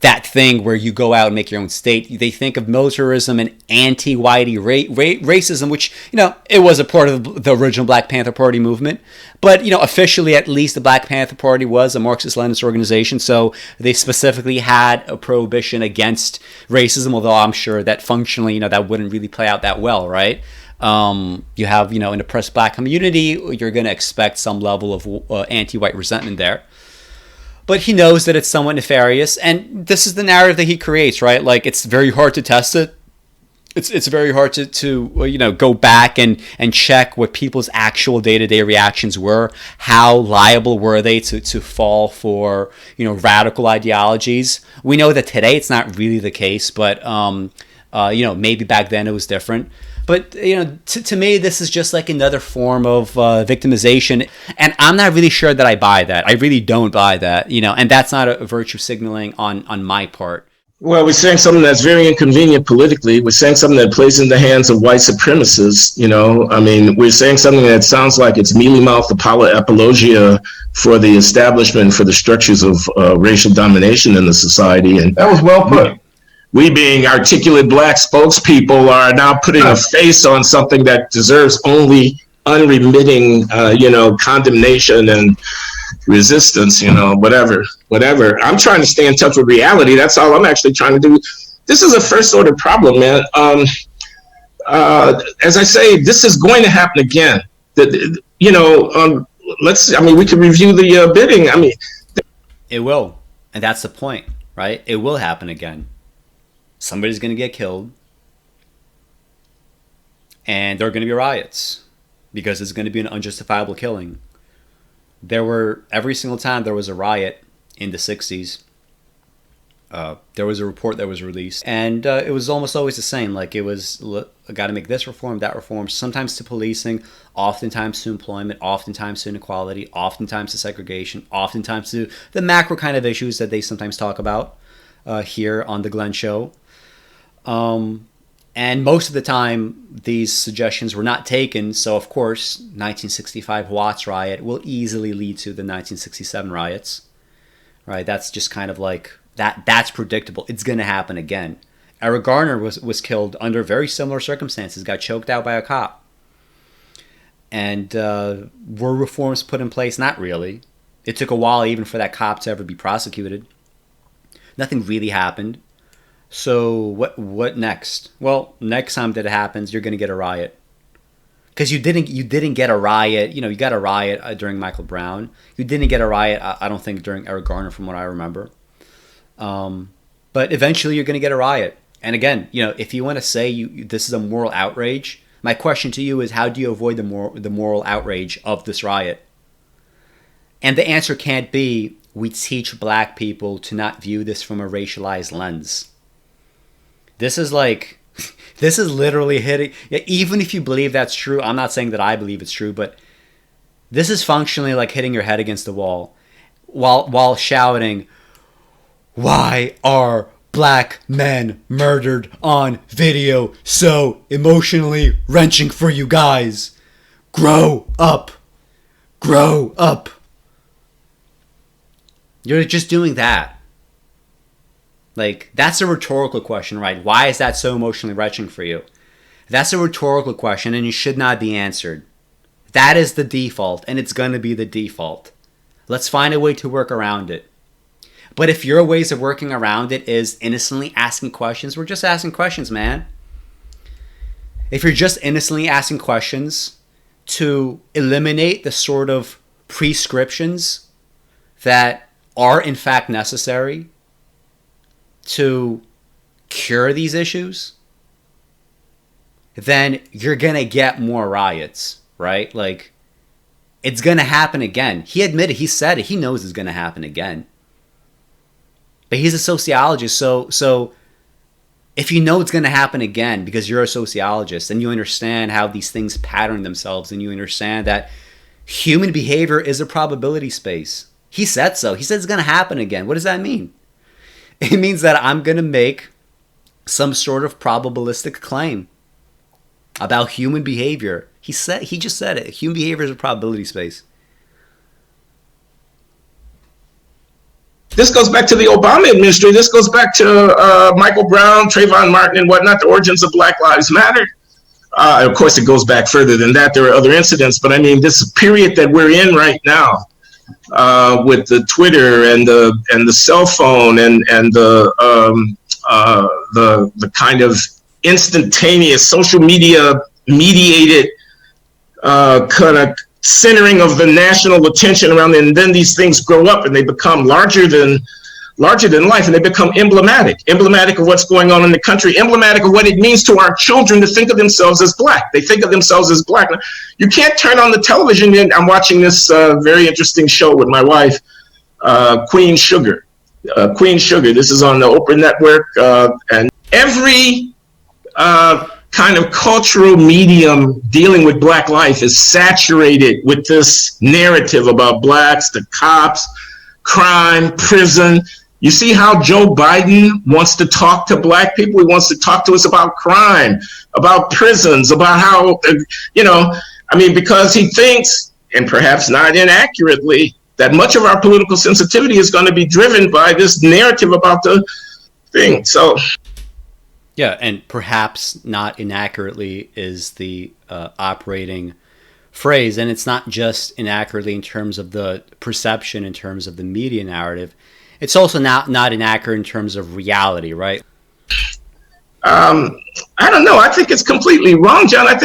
that thing where you go out and make your own state. They think of militarism and anti-whitey racism, which, it was a part of the original Black Panther Party movement. But, officially, at least the Black Panther Party was a Marxist-Leninist organization. So they specifically had a prohibition against racism, although I'm sure that functionally, that wouldn't really play out that well, right? You have, an oppressed black community, you're going to expect some level of anti-white resentment there. But he knows that it's somewhat nefarious, and this is the narrative that he creates, right? Like, it's very hard to test it. It's very hard to go back and check what people's actual day-to-day reactions were. How liable were they to fall for, radical ideologies? We know that today it's not really the case, but, maybe back then it was different. But, to me, this is just like another form of victimization. And I'm not really sure that I buy that. I really don't buy that, and that's not a virtue signaling on my part. Well, we're saying something that's very inconvenient politically. We're saying something that plays in the hands of white supremacists. We're saying something that sounds like it's mealy-mouthed apologia for the establishment, for the structures of racial domination in the society. And that was well put. we being articulate black spokespeople are now putting a face on something that deserves only unremitting, condemnation and resistance, whatever. I'm trying to stay in touch with reality. That's all I'm actually trying to do. This is a first order problem, man. As I say, this is going to happen again. We can review the bidding. It will. And that's the point, right? It will happen again. Somebody's going to get killed. And there are going to be riots because it's going to be an unjustifiable killing. Every single time there was a riot in the 60s, there was a report that was released, and it was almost always the same. Like, it was, got to make this reform, that reform, sometimes to policing, oftentimes to employment, oftentimes to inequality, oftentimes to segregation, oftentimes to the macro kind of issues that they sometimes talk about here on the Glenn Show. And most of the time, these suggestions were not taken. So, of course, 1965 Watts riot will easily lead to the 1967 riots. Right? That's just kind of like, that's predictable. It's going to happen again. Eric Garner was killed under very similar circumstances, got choked out by a cop. And were reforms put in place? Not really. It took a while even for that cop to ever be prosecuted. Nothing really happened. So what next? Well, next time that it happens, you're going to get a riot. Because you didn't get a riot. You got a riot during Michael Brown. You didn't get a riot, I don't think, during Eric Garner, from what I remember. But eventually you're going to get a riot. And again, if you want to say this is a moral outrage, my question to you is, how do you avoid the moral outrage of this riot? And the answer can't be, we teach black people to not view this from a racialized lens. This is literally hitting, even if you believe that's true, I'm not saying that I believe it's true, but this is functionally like hitting your head against the wall while shouting, "Why are black men murdered on video so emotionally wrenching for you guys? Grow up. Grow up." You're just doing that. Like, that's a rhetorical question, right? Why is that so emotionally wrenching for you? That's a rhetorical question, and it should not be answered. That is the default, and it's going to be the default. Let's find a way to work around it. But if your ways of working around it is innocently asking questions, we're just asking questions, man. If you're just innocently asking questions to eliminate the sort of prescriptions that are in fact necessary to cure these issues, then you're going to get more riots, right? Like, it's going to happen again. He admitted, he said it, he knows it's going to happen again. But he's a sociologist, so if you know it's going to happen again because you're a sociologist and you understand how these things pattern themselves and you understand that human behavior is a probability space. He said so. He said it's going to happen again. What does that mean? It means that I'm going to make some sort of probabilistic claim about human behavior. He just said it. Human behavior is a probability space. This goes back to the Obama administration. This goes back to Michael Brown, Trayvon Martin, and whatnot, the origins of Black Lives Matter. Of course, it goes back further than that. There are other incidents, but I mean, this period that we're in right now, with the Twitter and the cell phone and the kind of instantaneous social media mediated kind of centering of the national attention around it, and then these things grow up and they become larger than life, and they become emblematic of what's going on in the country, emblematic of what it means to our children to think of themselves as black. They think of themselves as black. You can't turn on the television. I'm watching this very interesting show with my wife, Queen Sugar. This is on the Oprah Network, and every kind of cultural medium dealing with black life is saturated with this narrative about blacks, the cops, crime, prison. You see how Joe Biden wants to talk to black people? He wants to talk to us about crime, about prisons, about how, because he thinks, and perhaps not inaccurately, that much of our political sensitivity is going to be driven by this narrative about the thing. So Yeah, and perhaps not inaccurately is the operating phrase. And it's not just inaccurately in terms of the perception, in terms of the media narrative. It's also not inaccurate in terms of reality, right? I don't know. I think it's completely wrong, John. I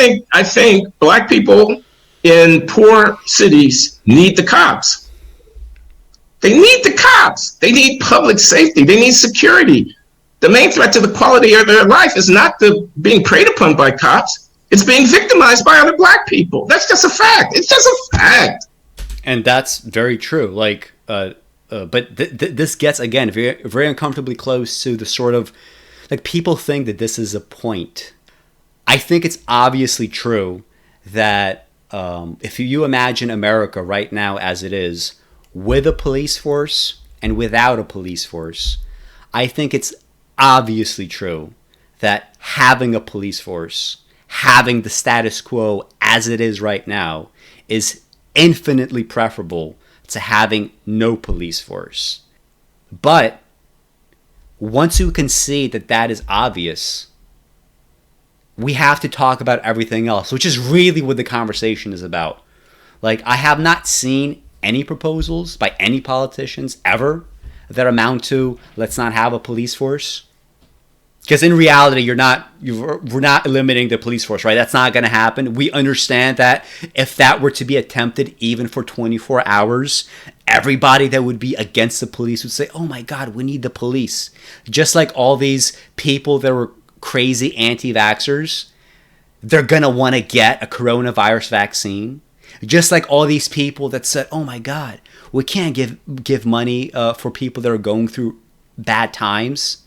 think black people in poor cities need the cops. They need the cops. They need public safety. They need security. The main threat to the quality of their life is not the being preyed upon by cops. It's being victimized by other black people. That's just a fact. It's just a fact. And that's very true. Like, but this gets, again, very uncomfortably close to the sort of, like, people think that this is a point. I think it's obviously true that if you imagine America right now as it is, with a police force and without a police force, I think it's obviously true that having a police force, having the status quo as it is right now, is infinitely preferable to having no police force. But once you can see that that is obvious, we have to talk about everything else, which is really what the conversation is about. Like, I have not seen any proposals by any politicians ever that amount to let's not have a police force. Because in reality, we're not eliminating the police force, right? That's not going to happen. We understand that if that were to be attempted even for 24 hours, everybody that would be against the police would say, oh my God, we need the police. Just like all these people that were crazy anti-vaxxers, they're going to want to get a coronavirus vaccine. Just like all these people that said, oh my God, we can't give money for people that are going through bad times.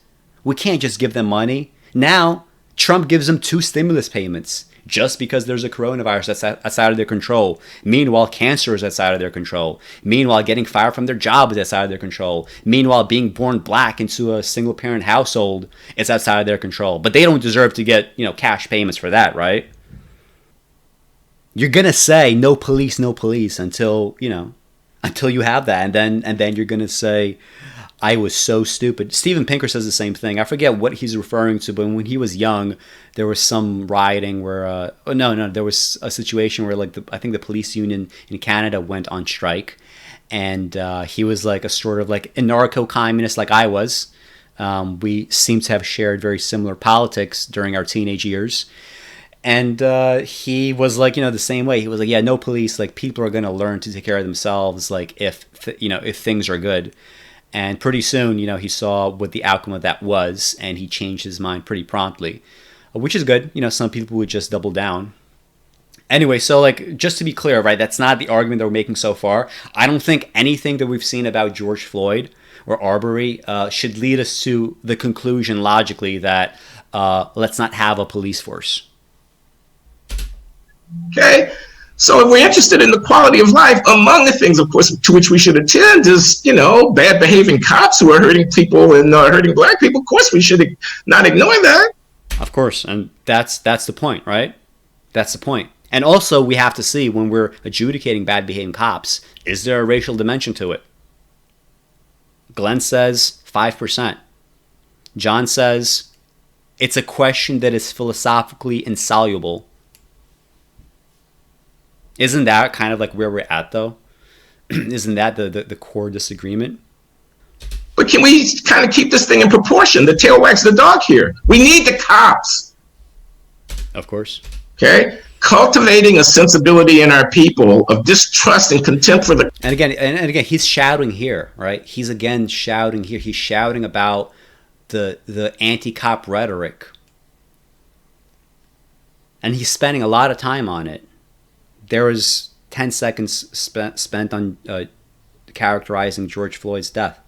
We can't just give them money. Now, Trump gives them 2 stimulus payments just because there's a coronavirus that's outside of their control. Meanwhile, cancer is outside of their control. Meanwhile, getting fired from their job is outside of their control. Meanwhile, being born black into a single-parent household is outside of their control. But they don't deserve to get, cash payments for that, right? You're gonna say no police until you have that, and then you're gonna say, I was so stupid. Steven Pinker says the same thing. I forget what he's referring to, but when he was young, there was some rioting where there was a situation where, like, I think the police union in Canada went on strike, and he was like a sort of like anarcho-communist, like I was. We seem to have shared very similar politics during our teenage years. And he was like, the same way. He was like, yeah, no police. Like, people are going to learn to take care of themselves. Like, if things are good. And pretty soon, he saw what the outcome of that was, and he changed his mind pretty promptly, which is good. Some people would just double down. Anyway, so, like, just to be clear, right, that's not the argument that we're making so far. I don't think anything that we've seen about George Floyd or Arbery should lead us to the conclusion logically that let's not have a police force. Okay, so if we're interested in the quality of life, among the things, of course, to which we should attend is, bad behaving cops who are hurting people and hurting black people. Of course, we should not ignore that. Of course, and that's the point, right? That's the point. And also, we have to see, when we're adjudicating bad behaving cops, is there a racial dimension to it? Glenn says 5%. John says it's a question that is philosophically insoluble. Isn't that kind of like where we're at, though? Isn't that the core disagreement? But can we kind of keep this thing in proportion? The tail wags the dog here. We need the cops. Of course. Okay? Cultivating a sensibility in our people of distrust and contempt for the... And again, he's shouting here, right? He's again shouting here. He's shouting about the anti-cop rhetoric. And he's spending a lot of time on it. There was 10 seconds spent on characterizing George Floyd's death.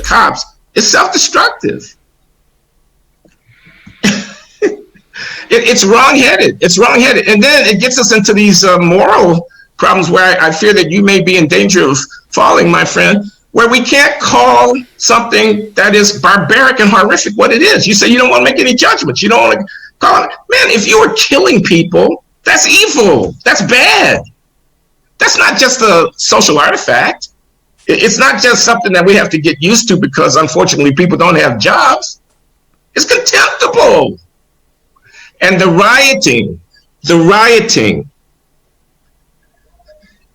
Cops is self-destructive. It's wrong-headed. It's wrong-headed. And then it gets us into these moral problems where I fear that you may be in danger of falling, my friend, where we can't call something that is barbaric and horrific what it is. You say you don't want to make any judgments. You don't want to call it. Man, if you were killing people, that's evil. That's bad. That's not just a social artifact. It's not just something that we have to get used to because, unfortunately, people don't have jobs. It's contemptible. And the rioting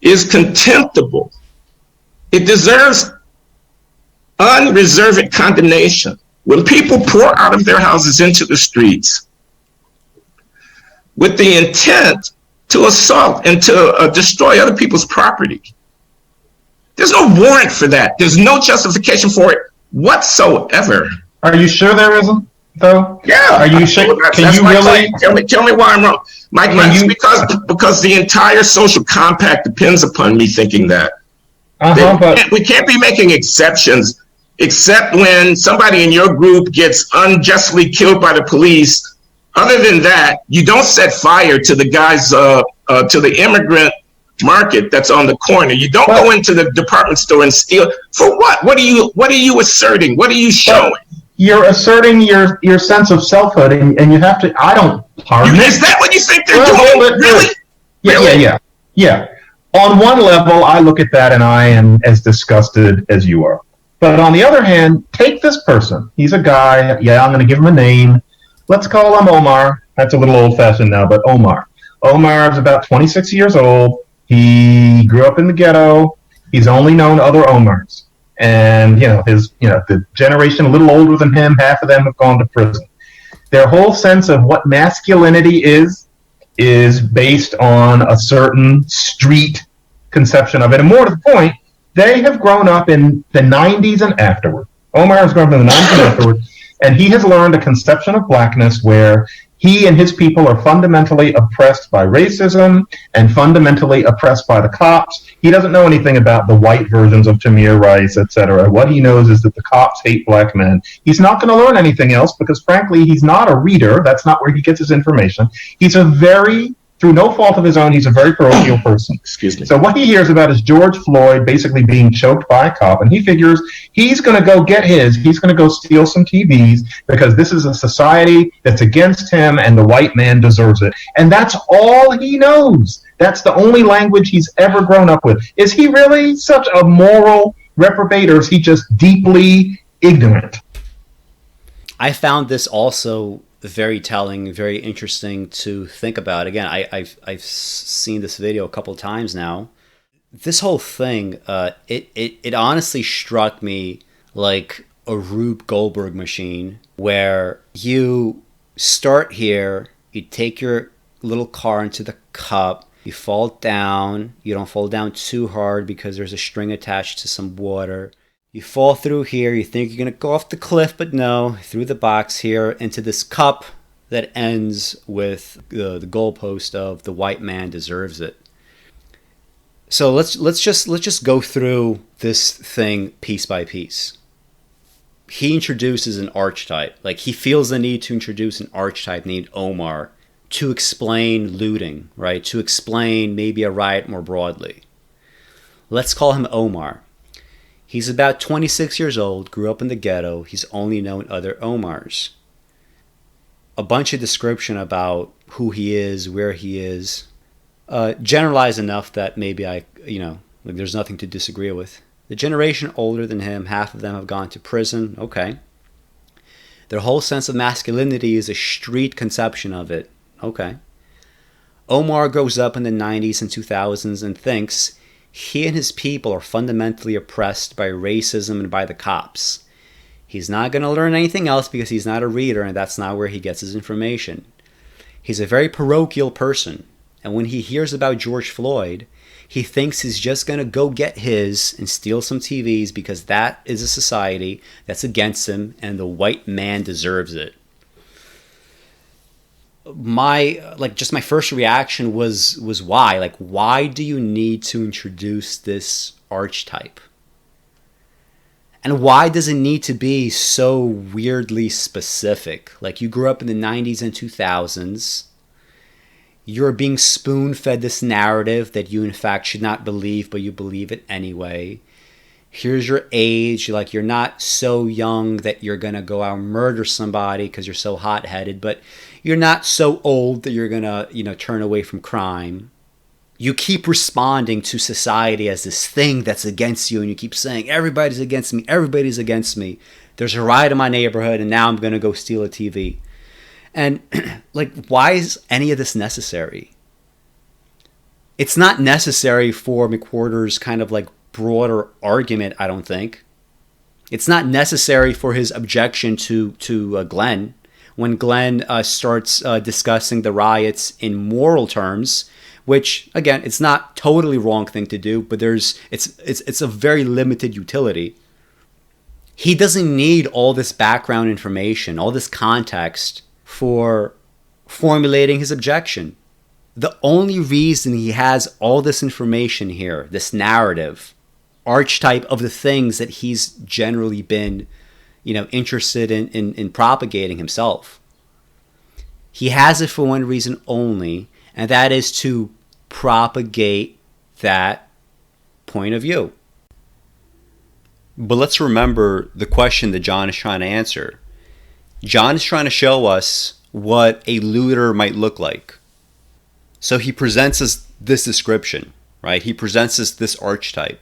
is contemptible. It deserves unreserved condemnation. When people pour out of their houses into the streets with the intent to assault and to destroy other people's property, there's no warrant for that. There's no justification for it whatsoever. Are you sure there isn't, though? Yeah. Are you sure? Can you really tell me why I'm wrong? Mike, because the entire social compact depends upon me thinking that. But we can't be making exceptions, except when somebody in your group gets unjustly killed by the police. Other than that, you don't set fire to the guys, to the immigrant market that's on the corner. You don't go into the department store and steal. For what? What are you asserting? What are you showing? You're asserting your sense of selfhood, and you have to. I don't. Is that what you think they're doing? Really? Yeah. On one level, I look at that and I am as disgusted as you are. But on the other hand, take this person. He's a guy. Yeah, I'm going to give him a name. Let's call him Omar. That's a little old-fashioned now, but Omar. Omar is about 26 years old. He grew up in the ghetto. He's only known other Omars. And, the generation a little older than him, half of them have gone to prison. Their whole sense of what masculinity is based on a certain street conception of it. And more to the point, they have grown up in the 90s and afterward. Omar has grown up in the 90s and afterward, and he has learned a conception of blackness where he and his people are fundamentally oppressed by racism and fundamentally oppressed by the cops. He doesn't know anything about the white versions of Tamir Rice, etc. What he knows is that the cops hate black men. He's not going to learn anything else because, frankly, he's not a reader. That's not where he gets his information. He's through no fault of his own, he's a very parochial person. Excuse me. So what he hears about is George Floyd basically being choked by a cop, and he figures he's going to go get his. He's going to go steal some TVs because this is a society that's against him, and the white man deserves it. And that's all he knows. That's the only language he's ever grown up with. Is he really such a moral reprobate, or is he just deeply ignorant? I found this also very telling, very interesting to think about. Again, I've seen this video a couple times now. This whole thing, it honestly struck me like a Rube Goldberg machine, where you start here, you take your little car into the cup, you fall down, you don't fall down too hard because there's a string attached to some water. You fall through here, you think you're going to go off the cliff, but no, through the box here into this cup that ends with the goalpost of the white man deserves it. So let's just go through this thing piece by piece. He introduces an archetype. Like, he feels the need to introduce an archetype named Omar to explain looting, right? To explain maybe a riot more broadly. Let's call him Omar. He's about 26 years old, grew up in the ghetto. He's only known other Omars. A bunch of description about who he is, where he is. Generalized enough that maybe there's nothing to disagree with. The generation older than him, half of them have gone to prison. Okay. Their whole sense of masculinity is a street conception of it. Okay. Omar grows up in the 90s and 2000s and thinks he and his people are fundamentally oppressed by racism and by the cops. He's not going to learn anything else because he's not a reader, and that's not where he gets his information. He's a very parochial person, and when he hears about George Floyd, he thinks he's just going to go get his and steal some TVs because that is a society that's against him, and the white man deserves it. My first reaction was why? Like, why do you need to introduce this archetype? And why does it need to be so weirdly specific? Like, you grew up in the 90s and 2000s. You're being spoon-fed this narrative that you, in fact, should not believe, but you believe it anyway. Here's your age. You're not so young that you're going to go out and murder somebody because you're so hot-headed, but you're not so old that you're going to, turn away from crime. You keep responding to society as this thing that's against you, and you keep saying, everybody's against me, everybody's against me. There's a riot in my neighborhood, and now I'm going to go steal a TV. And like, why is any of this necessary? It's not necessary for McWhorter's kind of like broader argument, I don't think. It's not necessary for his objection to Glenn. When Glenn starts discussing the riots in moral terms, which again, it's not totally wrong thing to do, but it's a very limited utility. He doesn't need all this background information, all this context for formulating his objection. The only reason he has all this information here, this narrative, archetype of the things that he's generally been, interested in propagating himself. He has it for one reason only, and that is to propagate that point of view. But let's remember the question that John is trying to answer. John is trying to show us what a looter might look like. So he presents us this description, right? He presents us this archetype.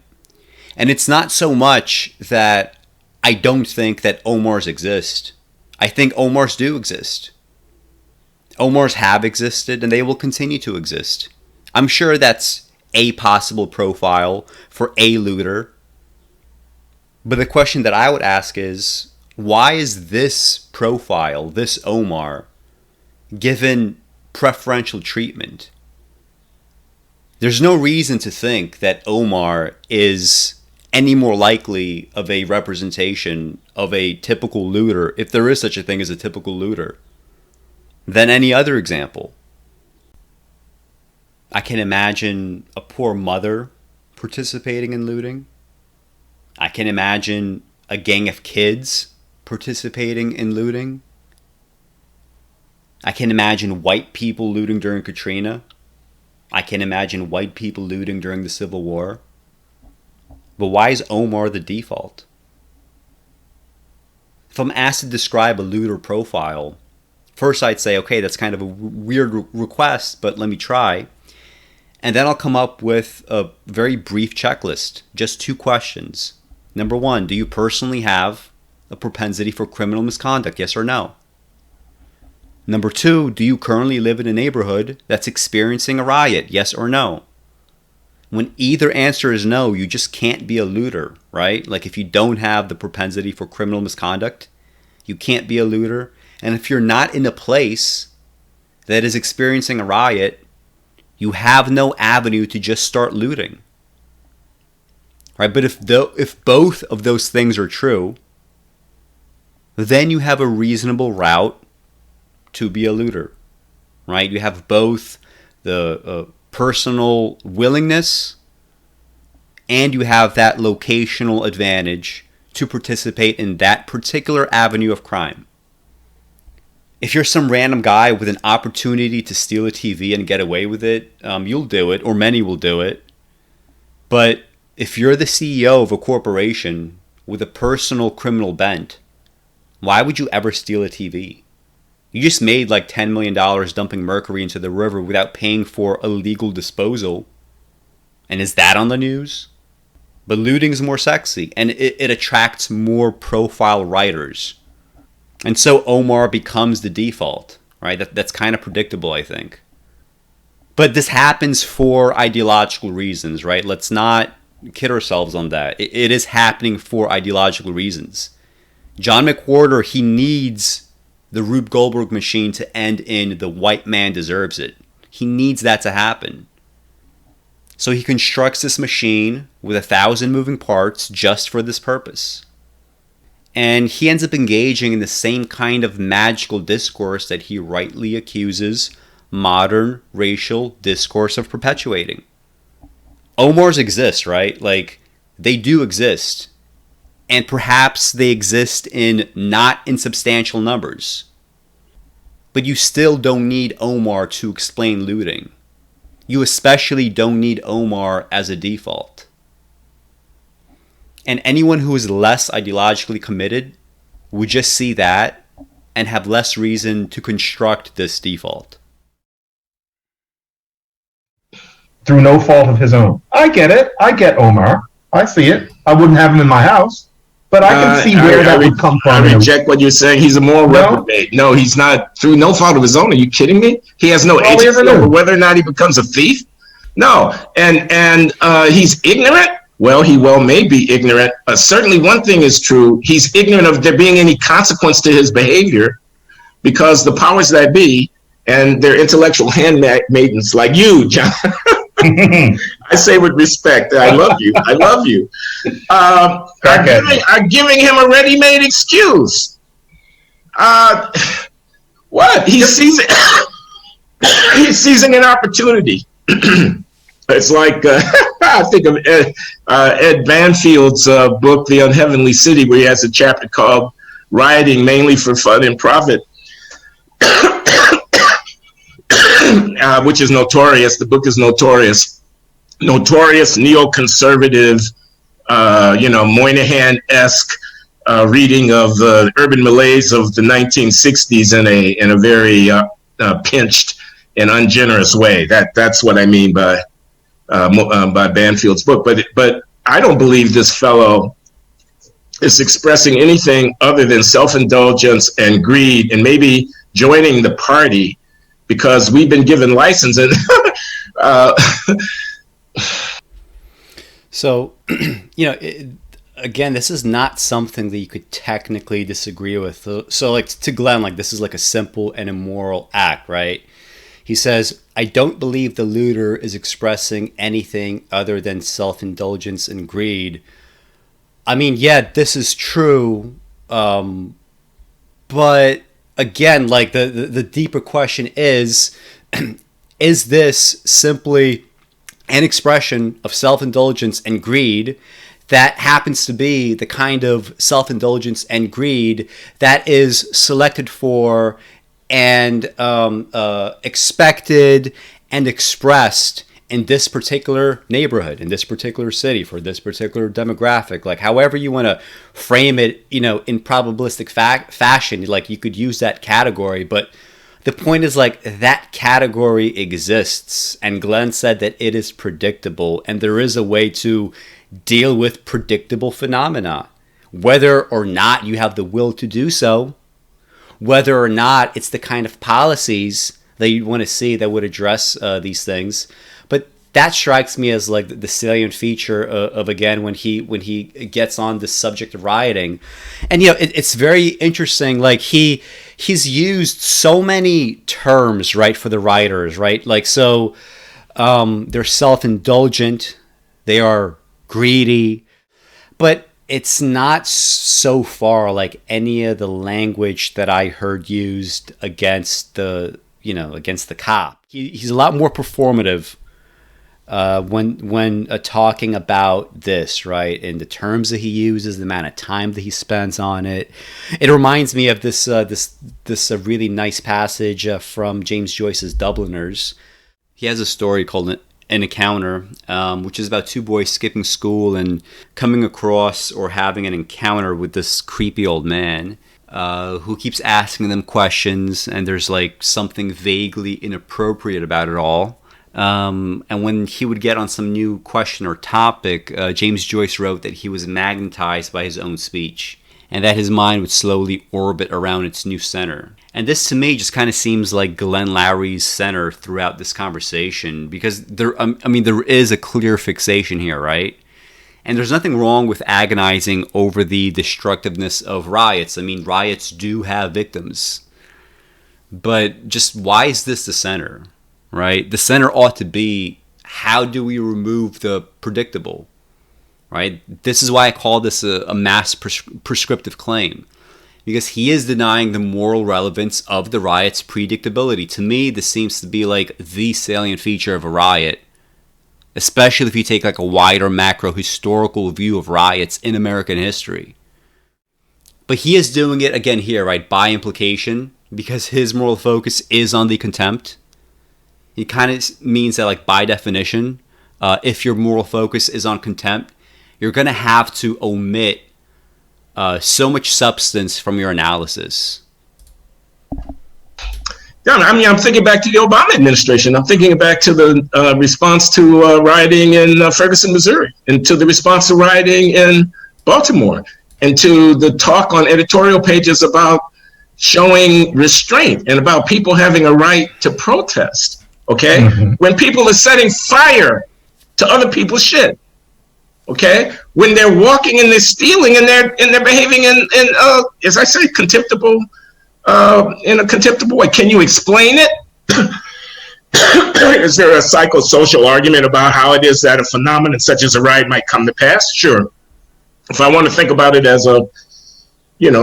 And it's not so much that I don't think that Omars exist. I think Omars do exist. Omars have existed, and they will continue to exist. I'm sure that's a possible profile for a looter. But the question that I would ask is, why is this profile, this Omar, given preferential treatment? There's no reason to think that Omar is any more likely of a representation of a typical looter, if there is such a thing as a typical looter, than any other example. I can imagine a poor mother participating in looting. I can imagine a gang of kids participating in looting. I can imagine white people looting during Katrina. I can imagine white people looting during the Civil War. But why is Omar the default? If I'm asked to describe a looter profile, first I'd say, okay, that's kind of a weird request, but let me try. And then I'll come up with a very brief checklist, just 2 questions. Number 1, do you personally have a propensity for criminal misconduct, yes or no? Number 2, do you currently live in a neighborhood that's experiencing a riot, yes or no? When either answer is no, you just can't be a looter, right? Like if you don't have the propensity for criminal misconduct, you can't be a looter. And if you're not in a place that is experiencing a riot, you have no avenue to just start looting. Right? But if both of those things are true, then you have a reasonable route to be a looter. Right? You have both the personal willingness and you have that locational advantage to participate in that particular avenue of crime. If you're some random guy with an opportunity to steal a TV and get away with it, you'll do it, or many will do it. But if you're the CEO of a corporation with a personal criminal bent, why would you ever steal a TV? You just made like $10 million dumping mercury into the river without paying for illegal disposal. And is that on the news? But looting is more sexy, and it attracts more profile writers. And so Omar becomes the default, right? That's kind of predictable, I think. But this happens for ideological reasons, right? Let's not kid ourselves on that. It is happening for ideological reasons. John McWhorter, he needs the Rube Goldberg machine to end in the white man deserves it. He needs that to happen. So he constructs this machine with 1,000 moving parts just for this purpose. And he ends up engaging in the same kind of magical discourse that he rightly accuses modern racial discourse of perpetuating. Omars exist, right? Like, they do exist. And perhaps they exist in not insubstantial numbers. But you still don't need Omar to explain looting. You especially don't need Omar as a default. And anyone who is less ideologically committed would just see that and have less reason to construct this default. Through no fault of his own. I get it. I get Omar. I see it. I wouldn't have him in my house. But I can see where that would come from. I reject what you're saying. He's a moral reprobate. No, he's not, through no fault of his own. Are you kidding me? He has no agency over whether or not he becomes a thief. No, and he's ignorant. Well, he may be ignorant. Certainly one thing is true. He's ignorant of there being any consequence to his behavior, because the powers that be and their intellectual handmaidens like you, John, I say with respect, I love you. I love you. Are giving him a ready-made excuse. What? He's seizing, he's seizing an opportunity. It's like, I think of Ed Banfield's book, The Unheavenly City, where he has a chapter called Rioting Mainly for Fun and Profit, which is notorious. The book is notorious. Notorious neoconservative, Moynihan-esque reading of the urban malaise of the 1960s in a very pinched and ungenerous way. That's what I mean by Banfield's book. But I don't believe this fellow is expressing anything other than self-indulgence and greed, and maybe joining the party because we've been given license. And so, again, this is not something that you could technically disagree with. So, like, to Glenn, like, this is like a simple and immoral act, right? He says, I don't believe the looter is expressing anything other than self-indulgence and greed. I mean, yeah, this is true. But again, like, the deeper question is this simply an expression of self-indulgence and greed that happens to be the kind of self-indulgence and greed that is selected for and expected and expressed in this particular neighborhood, in this particular city, for this particular demographic? Like, however you want to frame it, in probabilistic fashion, like, you could use that category. But the point is, like, that category exists, and Glenn said that it is predictable, and there is a way to deal with predictable phenomena, whether or not you have the will to do so, whether or not it's the kind of policies that you want to see that would address these things. But that strikes me as, like, the salient feature of again, when he gets on the subject of rioting. And it's very interesting. Like, he's used so many terms, right, for the rioters, right? Like, so they're self-indulgent, they are greedy, but it's not so far like any of the language that I heard used against the cop. He's a lot more performative when talking about this, right? And the terms that he uses, the amount of time that he spends on it. It reminds me of this really nice passage from James Joyce's Dubliners. He has a story called An Encounter, which is about two boys skipping school and coming across or having an encounter with this creepy old man who keeps asking them questions, and there's like something vaguely inappropriate about it all. And when he would get on some new question or topic, James Joyce wrote that he was magnetized by his own speech, and that his mind would slowly orbit around its new center. And this, to me, just kind of seems like Glenn Loury's center throughout this conversation, because there is a clear fixation here, right? And there's nothing wrong with agonizing over the destructiveness of riots. I mean, riots do have victims. But just why is this the center, right? The center ought to be, how do we remove the predictable, right? This is why I call this a mass prescriptive claim, because he is denying the moral relevance of the riot's predictability. To me, this seems to be like the salient feature of a riot, especially if you take like a wider macro historical view of riots in American history. But he is doing it again here, right, by implication, because his moral focus is on the contempt. It kind of means that, like, by definition, if your moral focus is on contempt, you're going to have to omit so much substance from your analysis. Yeah, I mean, I'm thinking back to the Obama administration. I'm thinking back to the response to rioting in Ferguson, Missouri, and to the response to rioting in Baltimore. and to the talk on editorial pages about showing restraint and about people having a right to protest. Okay, when people are setting fire to other people's shit. Okay, when they're walking and they're stealing and they're behaving in as I say, contemptible, in a contemptible way. Can you explain it? Is there a psychosocial argument about how it is that a phenomenon such as a riot might come to pass? Sure. If I want to think about it as a,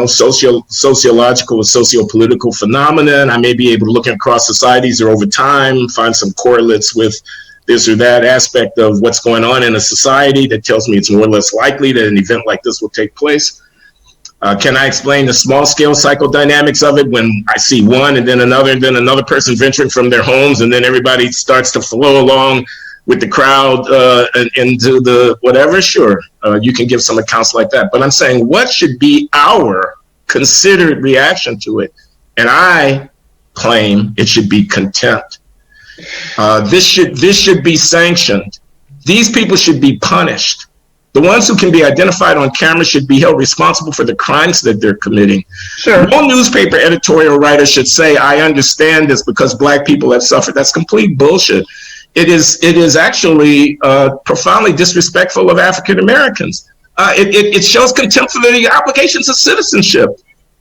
sociological or socio-political phenomenon, I may be able to look across societies or over time, find some correlates with this or that aspect of what's going on in a society that tells me it's more or less likely that an event like this will take place. Can I explain the small-scale psychodynamics of it when I see one and then another person venturing from their homes, and then everybody starts to flow along with the crowd into the whatever? Sure, you can give some accounts like that. But I'm saying, what should be our considered reaction to it? And I claim it should be contempt. This should be sanctioned. These people should be punished. The ones who can be identified on camera should be held responsible for the crimes that they're committing. Sure. No newspaper editorial writer should say, I understand this because Black people have suffered. That's complete bullshit. It is actually profoundly disrespectful of African Americans. It shows contempt for the obligations of citizenship.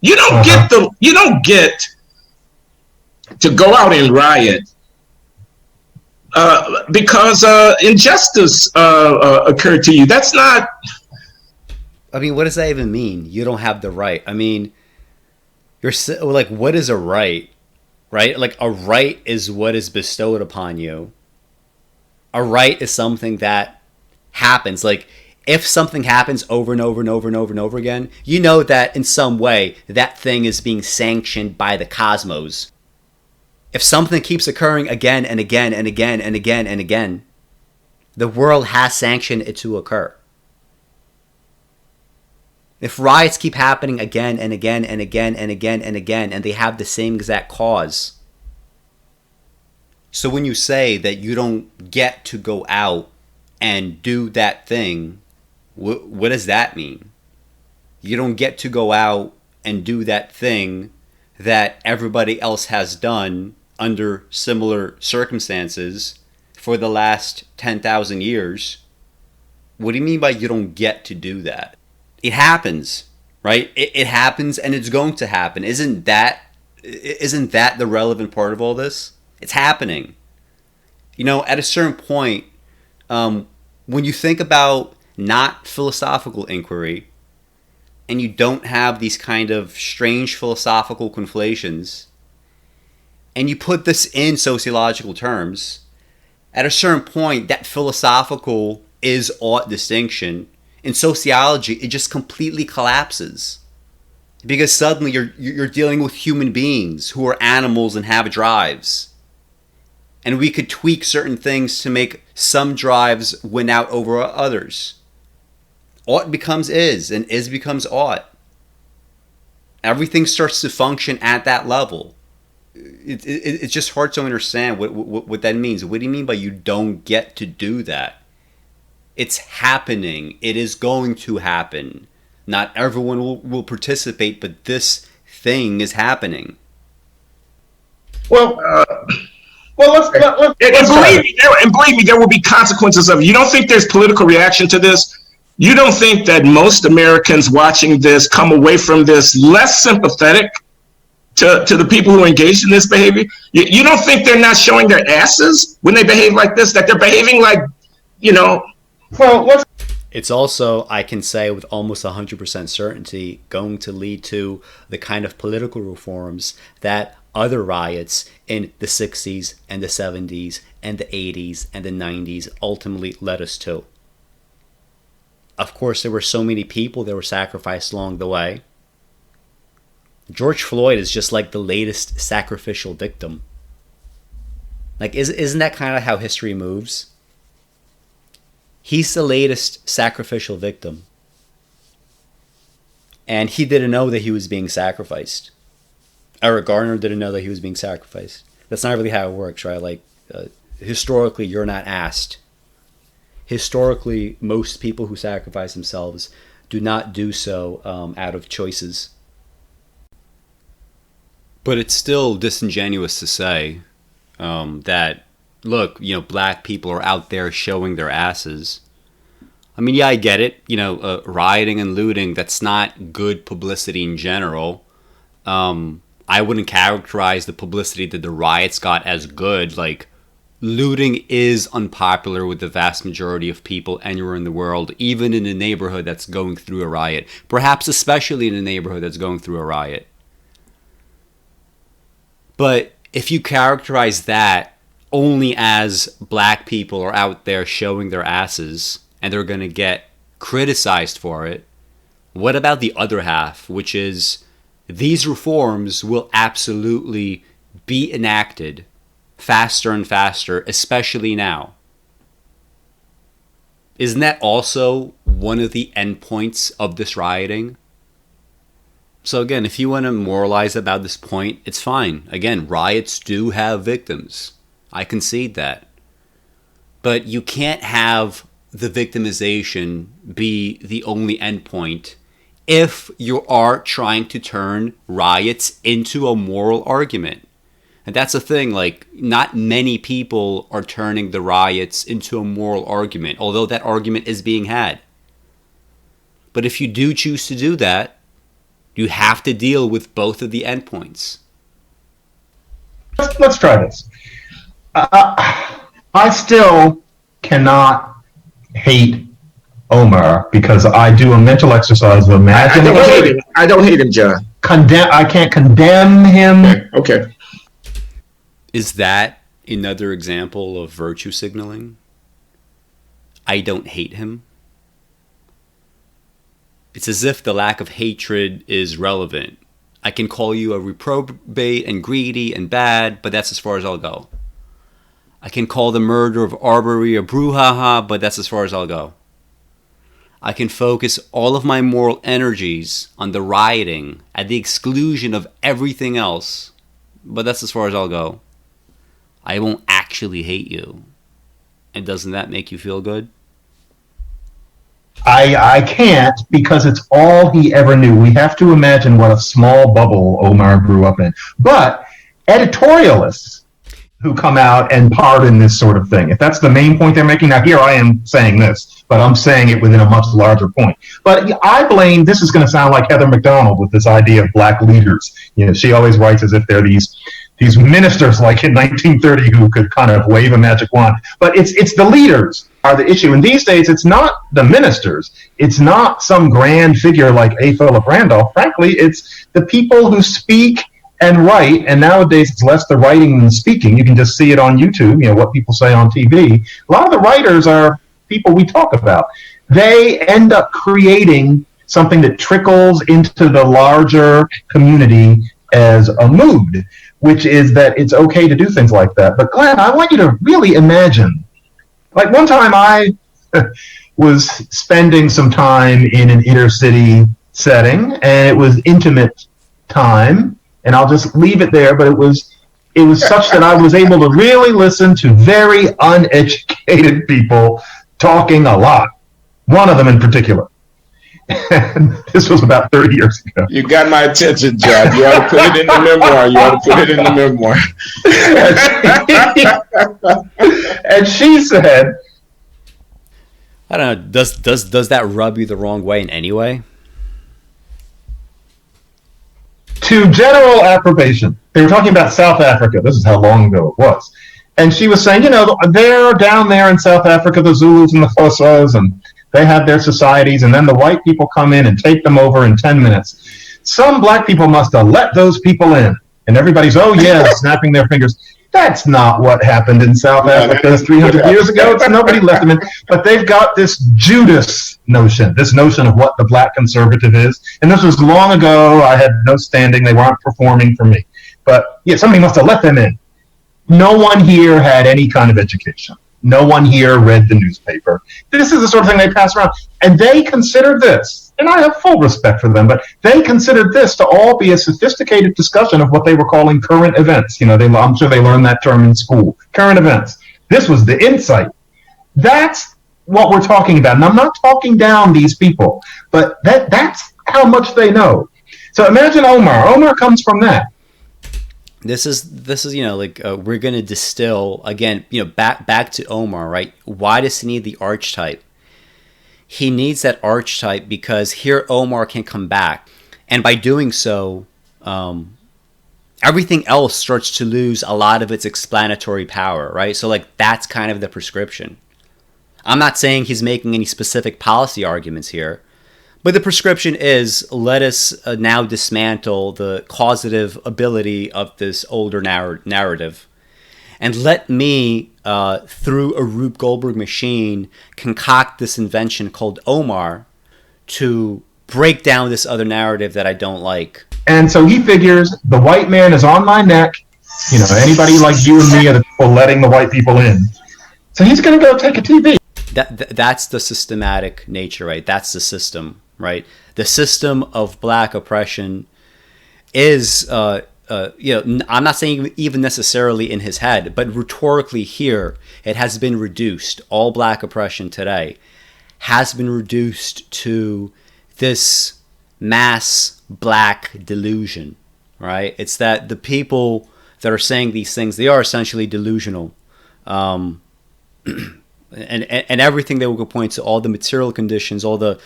You don't get to go out and riot because injustice occurred to you. That's not. I mean, what does that even mean? You don't have the right. I mean, you're like, what is a right? Right? Like, a right is what is bestowed upon you. A right is something that happens. Like, if something happens over and over and over and over and over again, you know that in some way that thing is being sanctioned by the cosmos. If something keeps occurring again and again and again and again and again, the world has sanctioned it to occur. If riots keep happening again and again and again and again and again, and they have the same exact cause. So when you say that you don't get to go out and do that thing, what does that mean? You don't get to go out and do that thing that everybody else has done under similar circumstances for the last 10,000 years. What do you mean by you don't get to do that? It happens, right? It happens, and it's going to happen. Isn't that the relevant part of all this? It's happening. At a certain point, when you think about not philosophical inquiry, and you don't have these kind of strange philosophical conflations, and you put this in sociological terms, at a certain point, that philosophical is ought distinction. In sociology, it just completely collapses. Because suddenly you're dealing with human beings who are animals and have drives. And we could tweak certain things to make some drives win out over others. Ought becomes is, and is becomes ought. Everything starts to function at that level. It's just hard to understand what that means. What do you mean by you don't get to do that? It's happening. It is going to happen. Not everyone will participate, but this thing is happening. Well, let's believe me, there will be consequences of it. You don't think there's political reaction to this? You don't think that most Americans watching this come away from this less sympathetic to the people who are engaged in this behavior? You don't think they're not showing their asses when they behave like this, that they're behaving like, well, it's also, I can say with almost 100% certainty, going to lead to the kind of political reforms that other riots in the 60s and the 70s and the 80s and the 90s ultimately led us to. Of course, there were so many people that were sacrificed along the way. George Floyd is just like the latest sacrificial victim. Like, isn't that kind of how history moves? He's the latest sacrificial victim. And he didn't know that he was being sacrificed. Eric Garner didn't know that he was being sacrificed. That's not really how it works, right? Like, historically, you're not asked. Historically, most people who sacrifice themselves do not do so out of choices. But it's still disingenuous to say that, look, black people are out there showing their asses. I mean, yeah, I get it. Rioting and looting, that's not good publicity in general. I wouldn't characterize the publicity that the riots got as good. Like, looting is unpopular with the vast majority of people anywhere in the world, even in a neighborhood that's going through a riot. Perhaps especially in a neighborhood that's going through a riot. But if you characterize that only as black people are out there showing their asses and they're going to get criticized for it, what about the other half, which is these reforms will absolutely be enacted faster and faster, especially now? Isn't that also one of the endpoints of this rioting? So again, if you want to moralize about this point, it's fine. Again, riots do have victims. I concede that. But you can't have the victimization be the only endpoint if you are trying to turn riots into a moral argument. And that's the thing, like, not many people are turning the riots into a moral argument, although that argument is being had. But if you do choose to do that, you have to deal with both of the endpoints. Let's try this. I still cannot hate Omar because I do a mental exercise of imagining. I don't hate him, John. I can't condemn him. Okay. Is that another example of virtue signaling? I don't hate him. It's as if the lack of hatred is relevant. I can call you a reprobate and greedy and bad, but that's as far as I'll go. I can call the murder of Arbery a brouhaha, but that's as far as I'll go. I can focus all of my moral energies on the rioting at the exclusion of everything else, but that's as far as I'll go. I won't actually hate you. And doesn't that make you feel good? I can't because it's all he ever knew. We have to imagine what a small bubble Omar grew up in. But editorialists who come out and pardon this sort of thing, if that's the main point they're making, now here I am saying this, but I'm saying it within a much larger point. But I blame, this is going to sound like Heather McDonald with this idea of black leaders. She always writes as if they're these ministers like in 1930 who could kind of wave a magic wand. But it's the leaders are the issue. And these days, it's not the ministers. It's not some grand figure like A. Philip Randolph. Frankly, it's the people who speak and write. And nowadays, it's less the writing than the speaking. You can just see it on YouTube, what people say on TV. A lot of the writers are people we talk about. They end up creating something that trickles into the larger community as a mood, which is that it's okay to do things like that. But Glenn, I want you to really imagine, like one time I was spending some time in an inner city setting, and it was intimate time, and I'll just leave it there, but it was such that I was able to really listen to very uneducated people talking a lot, one of them in particular. And this was about 30 years ago. You got my attention, John. You ought to put it in the memoir. And she said, I don't know, does that rub you the wrong way in any way? To general approbation. They were talking about South Africa. This is how long ago it was. And she was saying, they're down there in South Africa, the Zulus and the Xhosas, and they have their societies, and then the white people come in and take them over in 10 minutes. Some black people must have let those people in. And everybody's, oh, yeah, snapping their fingers. That's not what happened in South Africa 300 years ago. Nobody let them in. But they've got this Judas notion, this notion of what the black conservative is. And this was long ago. I had no standing. They weren't performing for me. But, yeah, somebody must have let them in. No one here had any kind of education. No one here read the newspaper. This is the sort of thing they pass around. And they considered this, and I have full respect for them, but they considered this to all be a sophisticated discussion of what they were calling current events. I'm sure they learned that term in school. Current events. This was the insight. That's what we're talking about. And I'm not talking down these people, but that's how much they know. So imagine Omar. Omar comes from that. This is like we're gonna distill again. Back to Omar, right? Why does he need the archetype? He needs that archetype because here Omar can come back, and by doing so, everything else starts to lose a lot of its explanatory power, right? So like that's kind of the prescription. I'm not saying he's making any specific policy arguments here, but the prescription is let us now dismantle the causative ability of this older narrative. And let me, through a Rube Goldberg machine, concoct this invention called Omar to break down this other narrative that I don't like. And so he figures the white man is on my neck. Anybody like you and me are the people letting the white people in. So he's going to go take a TV. That's the systematic nature, right? That's the system, right? The system of black oppression is, I'm not saying even necessarily in his head, but rhetorically here, it has been reduced. All black oppression today has been reduced to this mass black delusion, right? It's that the people that are saying these things, they are essentially delusional. And everything they will point to, all the material conditions, all the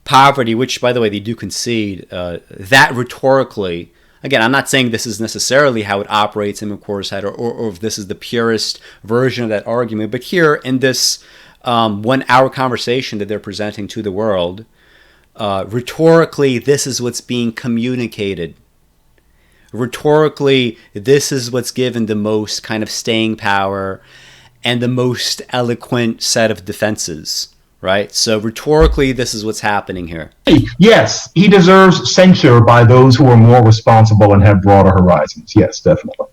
poverty, which, by the way, they do concede, that rhetorically, again, I'm not saying this is necessarily how it operates in McWhorter's head or if this is the purest version of that argument, but here in this 1 hour conversation that they're presenting to the world, rhetorically, this is what's being communicated. Rhetorically, this is what's given the most kind of staying power and the most eloquent set of defenses, right? So rhetorically, this is what's happening here. Yes, he deserves censure by those who are more responsible and have broader horizons. Yes, definitely.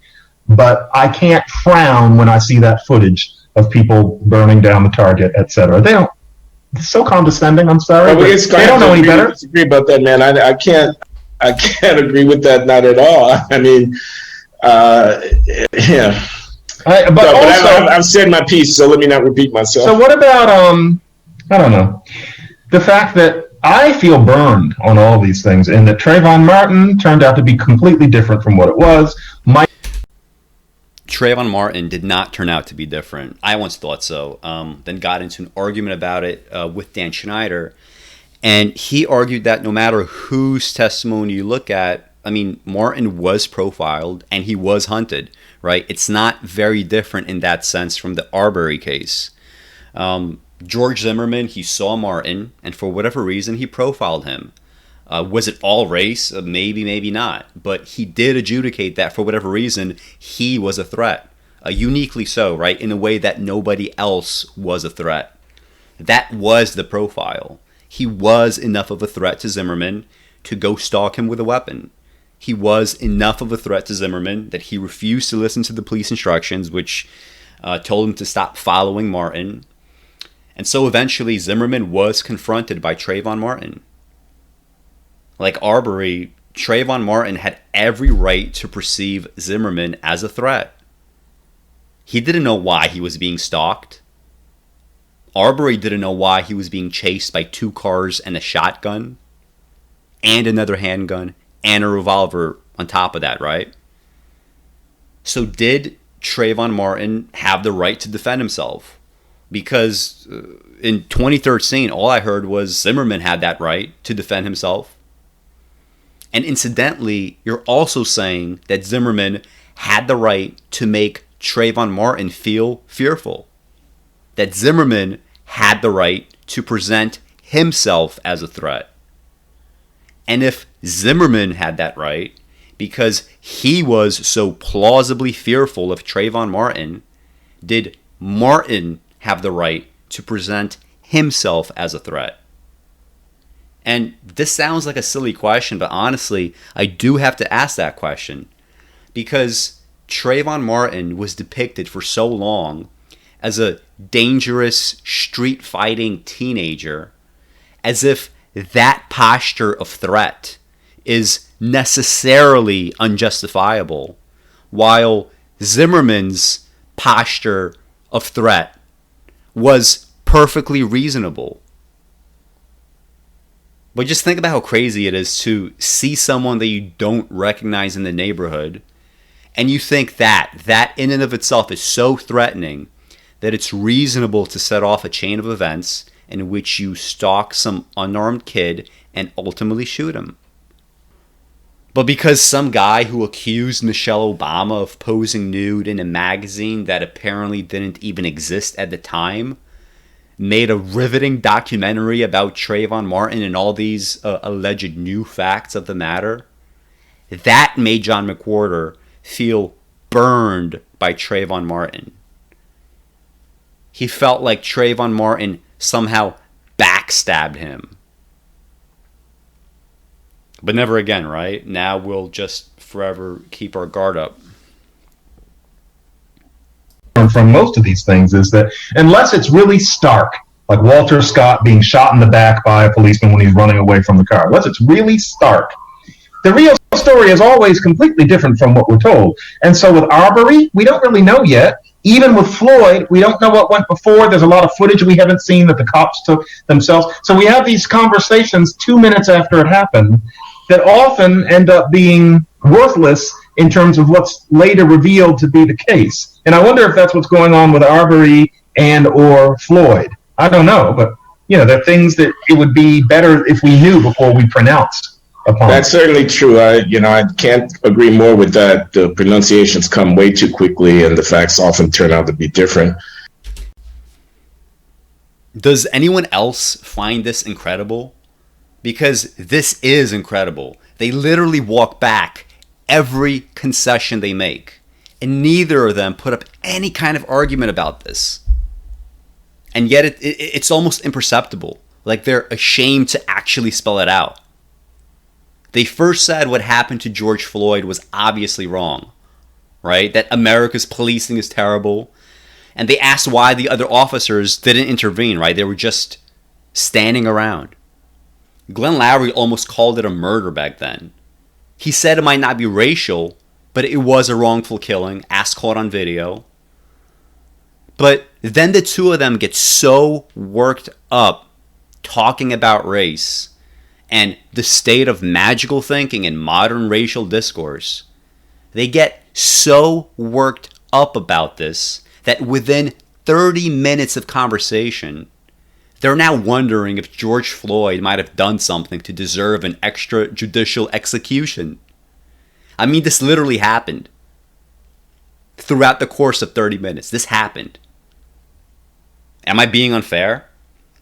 But I can't frown when I see that footage of people burning down the Target, etc. They don't. It's so condescending. I'm sorry. Well, they don't know any better. I disagree about that, man. I can't agree with that. Not at all. I mean, yeah. But I've said my piece, so let me not repeat myself. So what about I don't know, the fact that I feel burned on all these things, and that Trayvon Martin turned out to be completely different from what it was. Trayvon Martin did not turn out to be different. I once thought so. Then got into an argument about it with Dan Schneider, and he argued that no matter whose testimony you look at, I mean, Martin was profiled and he was hunted, right? It's not very different in that sense from the Arbery case. George Zimmerman, he saw Martin, and for whatever reason, he profiled him. Was it all race? Maybe, maybe not. But he did adjudicate that for whatever reason, he was a threat. Uniquely so, right? In a way that nobody else was a threat. That was the profile. He was enough of a threat to Zimmerman to go stalk him with a weapon. He was enough of a threat to Zimmerman that he refused to listen to the police instructions, which told him to stop following Martin. And so eventually Zimmerman was confronted by Trayvon Martin. Like Arbery, Trayvon Martin had every right to perceive Zimmerman as a threat. He didn't know why he was being stalked. Arbery didn't know why he was being chased by 2 cars and a shotgun and another handgun and a revolver on top of that, right? So did Trayvon Martin have the right to defend himself? Because in 2013, all I heard was Zimmerman had that right to defend himself. And incidentally, you're also saying that Zimmerman had the right to make Trayvon Martin feel fearful. That Zimmerman had the right to present himself as a threat. And if Zimmerman had that right, because he was so plausibly fearful of Trayvon Martin, did Martin have the right to present himself as a threat? And this sounds like a silly question, but honestly, I do have to ask that question. Because Trayvon Martin was depicted for so long as a dangerous, street-fighting teenager, as if that posture of threat is necessarily unjustifiable, while Zimmerman's posture of threat was perfectly reasonable. But just think about how crazy it is to see someone that you don't recognize in the neighborhood, and you think that in and of itself is so threatening that it's reasonable to set off a chain of events in which you stalk some unarmed kid and ultimately shoot him. But because some guy who accused Michelle Obama of posing nude in a magazine that apparently didn't even exist at the time made a riveting documentary about Trayvon Martin and all these alleged new facts of the matter, that made John McWhorter feel burned by Trayvon Martin. He felt like Trayvon Martin somehow backstabbed him. But never again, right? Now we'll just forever keep our guard up. From most of these things is that unless it's really stark, like Walter Scott being shot in the back by a policeman when he's running away from the car, unless it's really stark, the real story is always completely different from what we're told. And so with Arbery, we don't really know yet. Even with Floyd, we don't know what went before. There's a lot of footage we haven't seen that the cops took themselves. So we have these conversations 2 minutes after it happened that often end up being worthless in terms of what's later revealed to be the case. And I wonder if that's what's going on with Arbery and or Floyd. I don't know, but there are things that it would be better if we knew before we pronounced upon. That's certainly true. I can't agree more with that. The pronunciations come way too quickly, and the facts often turn out to be different. Does anyone else find this incredible? Because this is incredible. They literally walk back every concession they make, and neither of them put up any kind of argument about this. And yet it's almost imperceptible. Like they're ashamed to actually spell it out. They first said what happened to George Floyd was obviously wrong, right? That America's policing is terrible. And they asked why the other officers didn't intervene, right? They were just standing around. Glenn Loury almost called it a murder back then. He said it might not be racial, but it was a wrongful killing, as caught on video. But then the two of them get so worked up talking about race and the state of magical thinking in modern racial discourse. They get so worked up about this that within 30 minutes of conversation, they're now wondering if George Floyd might have done something to deserve an extrajudicial execution. I mean, this literally happened. Throughout the course of 30 minutes, this happened. Am I being unfair?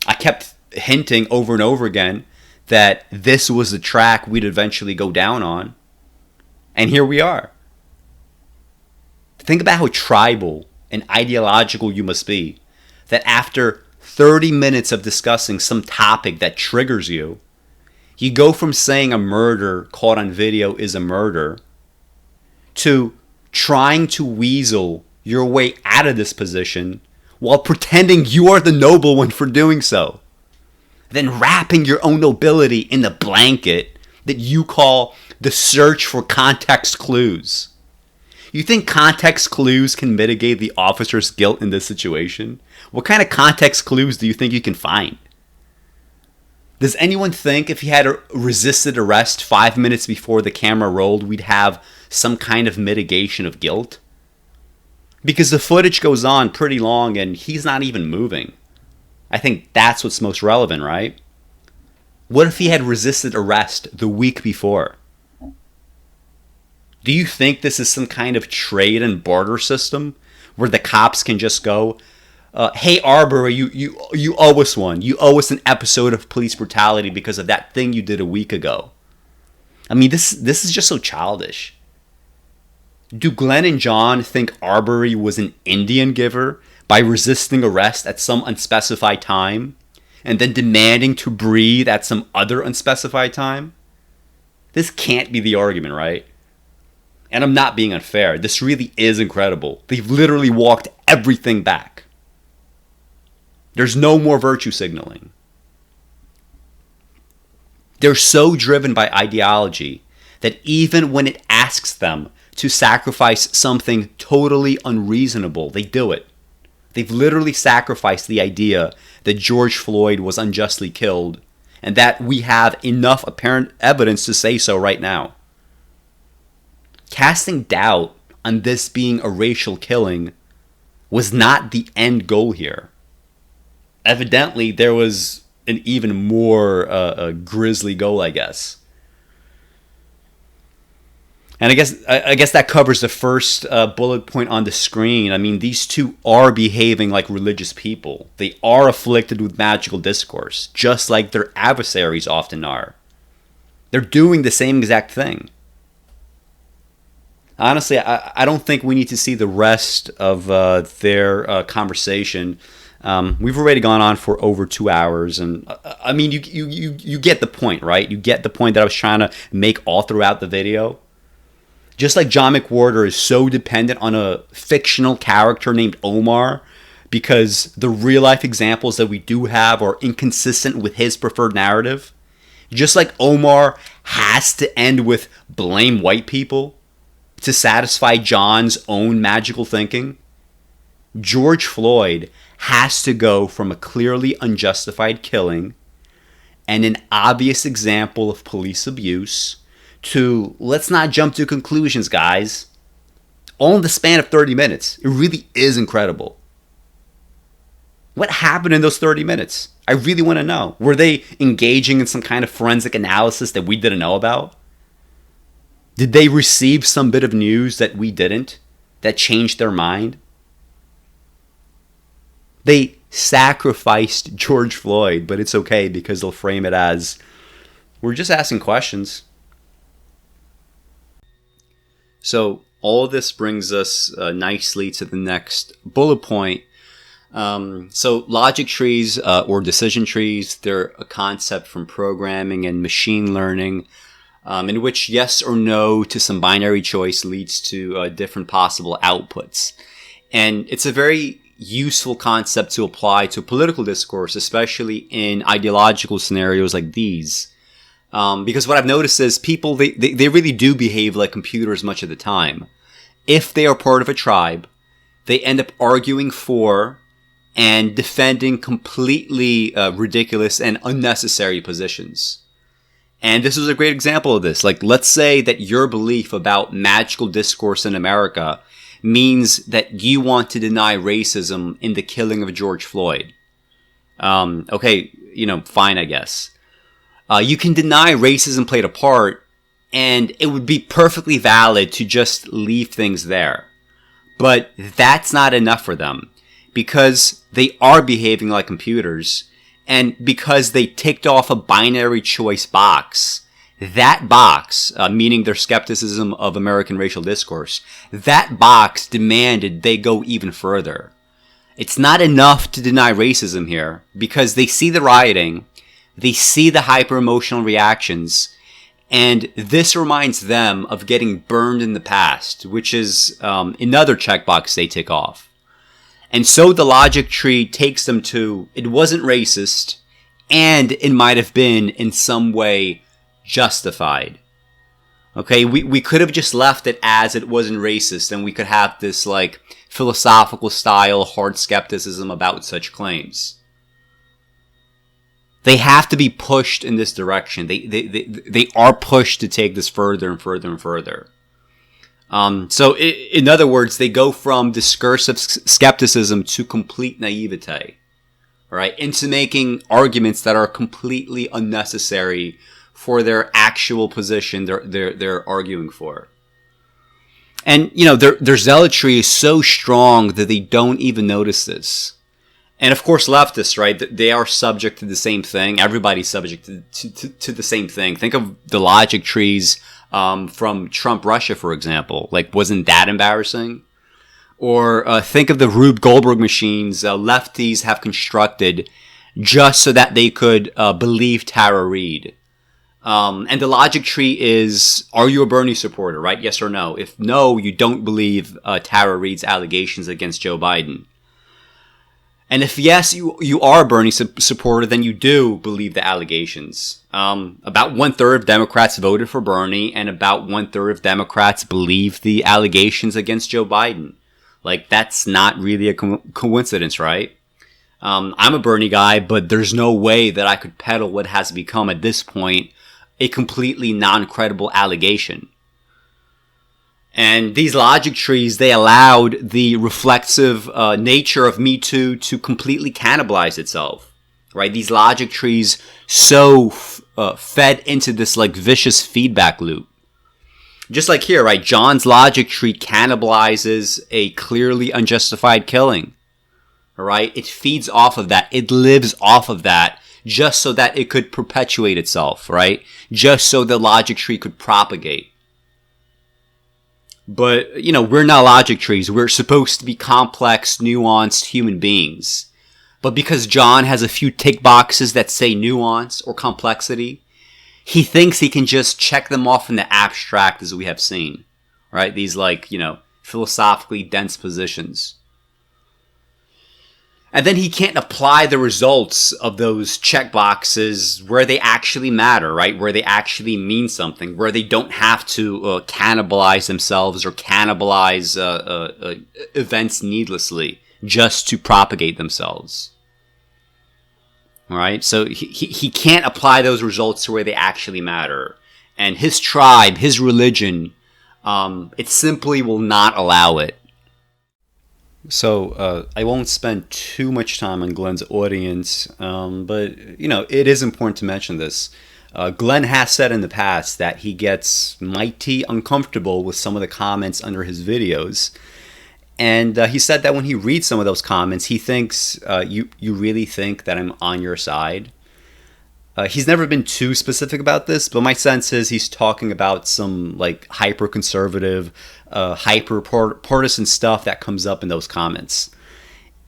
I kept hinting over and over again that this was the track we'd eventually go down on. And here we are. Think about how tribal and ideological you must be, that after 30 minutes of discussing some topic that triggers you, you go from saying a murder caught on video is a murder to trying to weasel your way out of this position while pretending you are the noble one for doing so. Then wrapping your own nobility in the blanket that you call the search for context clues. You think context clues can mitigate the officer's guilt in this situation? What kind of context clues do you think you can find? Does anyone think if he had resisted arrest 5 minutes before the camera rolled, we'd have some kind of mitigation of guilt? Because the footage goes on pretty long and he's not even moving. I think that's what's most relevant, right? What if he had resisted arrest the week before? Do you think this is some kind of trade and barter system where the cops can just go, hey, Arbery, you owe us one. You owe us an episode of police brutality because of that thing you did a week ago. I mean, this is just so childish. Do Glenn and John think Arbery was an Indian giver by resisting arrest at some unspecified time and then demanding to breathe at some other unspecified time? This can't be the argument, right? And I'm not being unfair. This really is incredible. They've literally walked everything back. There's no more virtue signaling. They're so driven by ideology that even when it asks them to sacrifice something totally unreasonable, they do it. They've literally sacrificed the idea that George Floyd was unjustly killed, and that we have enough apparent evidence to say so right now. Casting doubt on this being a racial killing was not the end goal here. Evidently, there was an even more grisly goal, I guess. And I guess that covers the first bullet point on the screen. I mean, these two are behaving like religious people. They are afflicted with magical discourse, just like their adversaries often are. They're doing the same exact thing. Honestly, I don't think we need to see the rest of their conversation. We've already gone on for over 2 hours, and I mean, you get the point, right? You get the point that I was trying to make all throughout the video. Just like John McWhorter is so dependent on a fictional character named Omar because the real-life examples that we do have are inconsistent with his preferred narrative. Just like Omar has to end with blame white people to satisfy John's own magical thinking, George Floyd has to go from a clearly unjustified killing and an obvious example of police abuse to, let's not jump to conclusions, guys, all in the span of 30 minutes. It really is incredible. What happened in those 30 minutes? I really want to know. Were they engaging in some kind of forensic analysis that we didn't know about? Did they receive some bit of news that we didn't, that changed their mind? They sacrificed George Floyd, but it's okay because they'll frame it as, we're just asking questions. So all of this brings us nicely to the next bullet point. So logic trees or decision trees, they're a concept from programming and machine learning in which yes or no to some binary choice leads to different possible outputs. And it's a very useful concept to apply to political discourse, especially in ideological scenarios like these. Because what I've noticed is people, they really do behave like computers much of the time. If they are part of a tribe, they end up arguing for and defending completely ridiculous and unnecessary positions. And this is a great example of this. Like, let's say that your belief about magical discourse in America means that you want to deny racism in the killing of George Floyd. Okay, fine, I guess. You can deny racism played a part, and it would be perfectly valid to just leave things there. But that's not enough for them, because they are behaving like computers, and because they ticked off a binary choice box. That box, meaning their skepticism of American racial discourse, that box demanded they go even further. It's not enough to deny racism here, because they see the rioting, they see the hyper-emotional reactions, and this reminds them of getting burned in the past, which is another checkbox they tick off. And so the logic tree takes them to, it wasn't racist, and it might have been in some way justified. Okay, we could have just left it as it wasn't racist, and we could have this like philosophical style hard skepticism about such claims. They have to be pushed in this direction. They are pushed to take this further and further and further. So in other words, they go from discursive skepticism to complete naivete, right? Into making arguments that are completely unnecessary for their actual position they're arguing for. And, their zealotry is so strong that they don't even notice this. And of course, leftists, right? They are subject to the same thing. Everybody's subject to the same thing. Think of the logic trees from Trump Russia, for example. Like, wasn't that embarrassing? Or think of the Rube Goldberg machines lefties have constructed just so that they could believe Tara Reid. And the logic tree is, are you a Bernie supporter, right? Yes or no? If no, you don't believe Tara Reid's allegations against Joe Biden. And if yes, you are a Bernie supporter, then you do believe the allegations. About 1/3 of Democrats voted for Bernie, and about 1/3 of Democrats believe the allegations against Joe Biden. Like, that's not really a coincidence, right? I'm a Bernie guy, but there's no way that I could peddle what has become at this point a completely non-credible allegation. And these logic trees, they allowed the reflexive nature of Me Too to completely cannibalize itself, right? These logic trees so fed into this like vicious feedback loop. Just like here, right? John's logic tree cannibalizes a clearly unjustified killing, all right? It feeds off of that. It lives off of that just so that it could perpetuate itself, right? Just so the logic tree could propagate. But, you know, we're not logic trees. We're supposed to be complex, nuanced human beings. But because John has a few tick boxes that say nuance or complexity, he thinks he can just check them off in the abstract, as we have seen, right? These, like, you know, philosophically dense positions. And then he can't apply the results of those check boxes where they actually matter, right? Where they actually mean something, where they don't have to cannibalize themselves or cannibalize events needlessly just to propagate themselves. All right? So he can't apply those results to where they actually matter. And his tribe, his religion, it simply will not allow it. So I won't spend too much time on Glenn's audience, but, you know, it is important to mention this. Glenn has said in the past that he gets mighty uncomfortable with some of the comments under his videos. And he said that when he reads some of those comments, he thinks, you really think that I'm on your side? He's never been too specific about this, but my sense is he's talking about some like hyper-conservative, hyper-partisan stuff that comes up in those comments.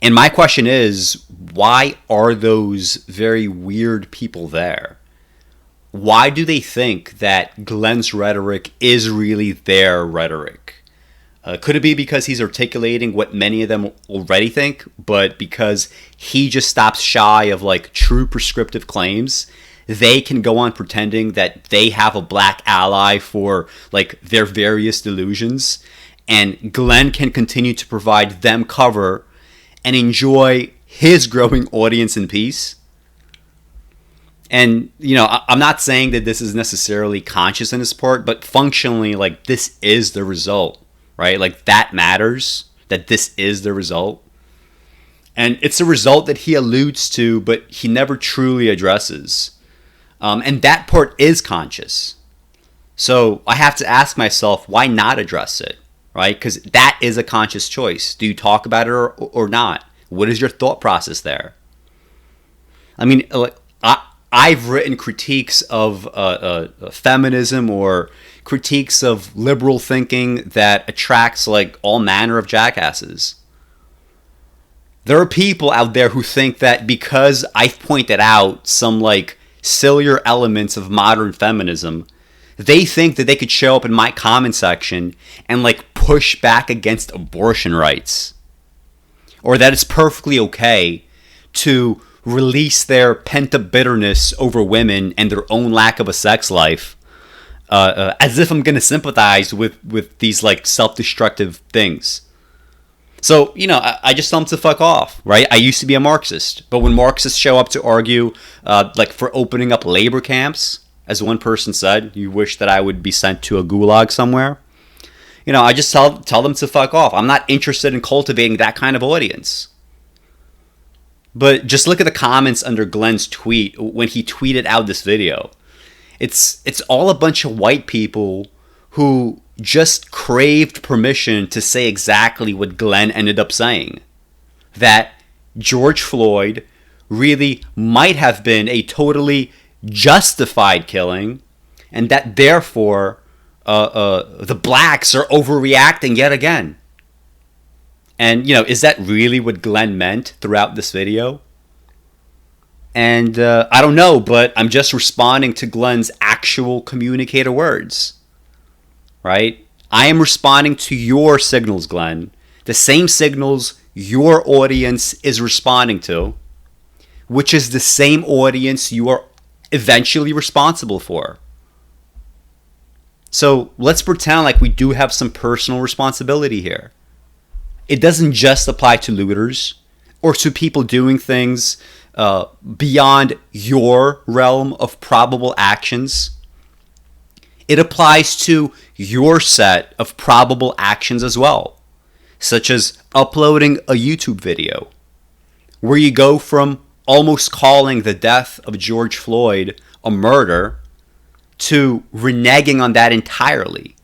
And my question is, why are those very weird people there? Why do they think that Glenn's rhetoric is really their rhetoric? Could it be because he's articulating what many of them already think, but because he just stops shy of like true prescriptive claims, they can go on pretending that they have a black ally for like their various delusions, and Glenn can continue to provide them cover and enjoy his growing audience in peace? And, you know, I'm not saying that this is necessarily conscious in his part, but functionally, like, this is the result. Right? Like, that matters, that this is the result. And it's a result that he alludes to, but he never truly addresses. And that part is conscious. So I have to ask myself, why not address it? Right? Because that is a conscious choice. Do you talk about it or not? What is your thought process there? I mean, I've written critiques of feminism or critiques of liberal thinking that attracts like all manner of jackasses. There are people out there who think that because I've pointed out some like sillier elements of modern feminism, they think that they could show up in my comment section and like push back against abortion rights. Or that it's perfectly okay to release their pent-up bitterness over women and their own lack of a sex life, as if I'm going to sympathize with these like self-destructive things. So, you know, I just tell them to fuck off, right? I used to be a Marxist, but when Marxists show up to argue, like for opening up labor camps, as one person said, you wish that I would be sent to a gulag somewhere. You know, I just tell them to fuck off. I'm not interested in cultivating that kind of audience. But just look at the comments under Glenn's tweet when he tweeted out this video. It's all a bunch of white people who just craved permission to say exactly what Glenn ended up saying. That George Floyd really might have been a totally justified killing, and that therefore the blacks are overreacting yet again. And, you know, is that really what Glenn meant throughout this video? And I don't know, but I'm just responding to Glenn's actual communicator words, right? I am responding to your signals, Glenn. The same signals your audience is responding to, which is the same audience you are eventually responsible for. So let's pretend like we do have some personal responsibility here. It doesn't just apply to looters or to people doing things beyond your realm of probable actions. It applies to your set of probable actions as well, such as uploading a YouTube video where you go from almost calling the death of George Floyd a murder to reneging on that entirely.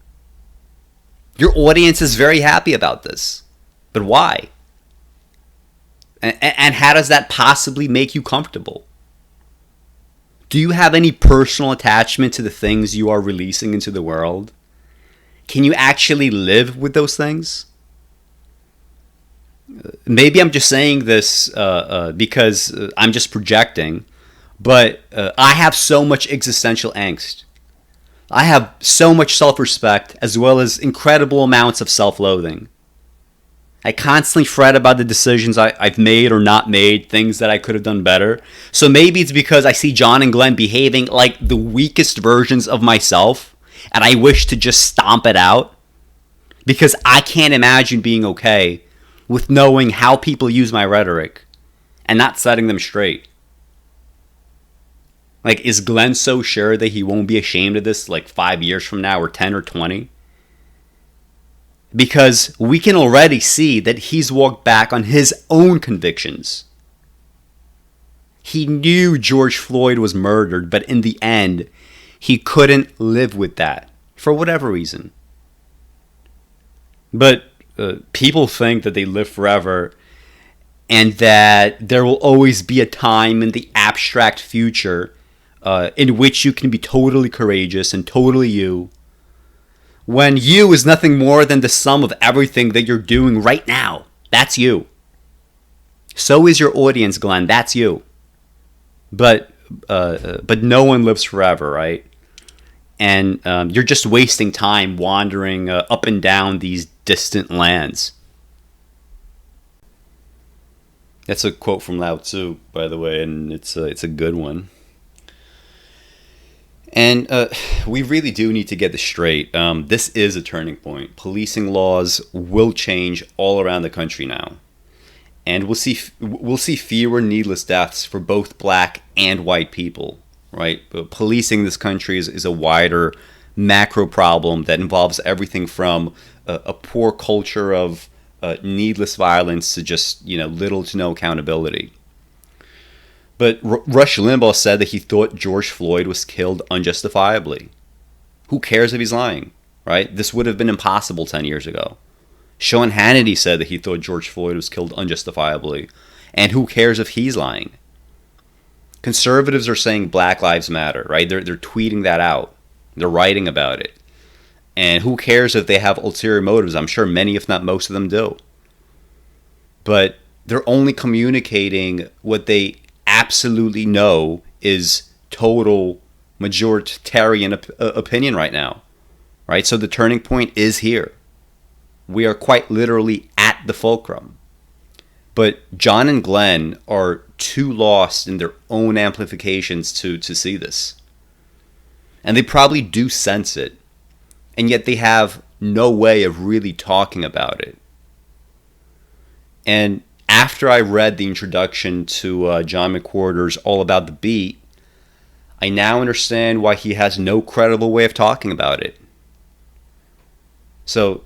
Your audience is very happy about this. But why? And how does that possibly make you comfortable? Do you have any personal attachment to the things you are releasing into the world? Can you actually live with those things? Maybe I'm just saying this because I'm just projecting, but I have so much existential angst. I have so much self-respect as well as incredible amounts of self-loathing. I constantly fret about the decisions I've made or not made, things that I could have done better. So maybe it's because I see John and Glenn behaving like the weakest versions of myself, and I wish to just stomp it out. Because I can't imagine being okay with knowing how people use my rhetoric and not setting them straight. Like, is Glenn so sure that he won't be ashamed of this like 5 years from now or 10 or 20? Because we can already see that he's walked back on his own convictions. He knew George Floyd was murdered, but in the end, he couldn't live with that for whatever reason. But people think that they live forever and that there will always be a time in the abstract future in which you can be totally courageous and totally you, when you is nothing more than the sum of everything that you're doing right now. That's you. So is your audience, Glenn. That's you. But no one lives forever, right? And you're just wasting time wandering up and down these distant lands. That's a quote from Lao Tzu, by the way, and it's a good one. And we really do need to get this straight. This is a turning point. Policing laws will change all around the country now. And we'll see fewer needless deaths for both black and white people, right? But policing this country is a wider macro problem that involves everything from a poor culture of needless violence to just little to no accountability. But Rush Limbaugh said that he thought George Floyd was killed unjustifiably. Who cares if he's lying, right? This would have been impossible 10 years ago. Sean Hannity said that he thought George Floyd was killed unjustifiably. And who cares if he's lying? Conservatives are saying Black Lives Matter, right? They're tweeting that out. They're writing about it. And who cares if they have ulterior motives? I'm sure many, if not most of them, do. But they're only communicating what they absolutely know is total majoritarian opinion right now, right? So the turning point is here. We are quite literally at the fulcrum. But John and Glenn are too lost in their own amplifications to see this. And they probably do sense it. And yet they have no way of really talking about it. And after I read the introduction to John McWhorter's All About the Beat, I now understand why he has no credible way of talking about it. So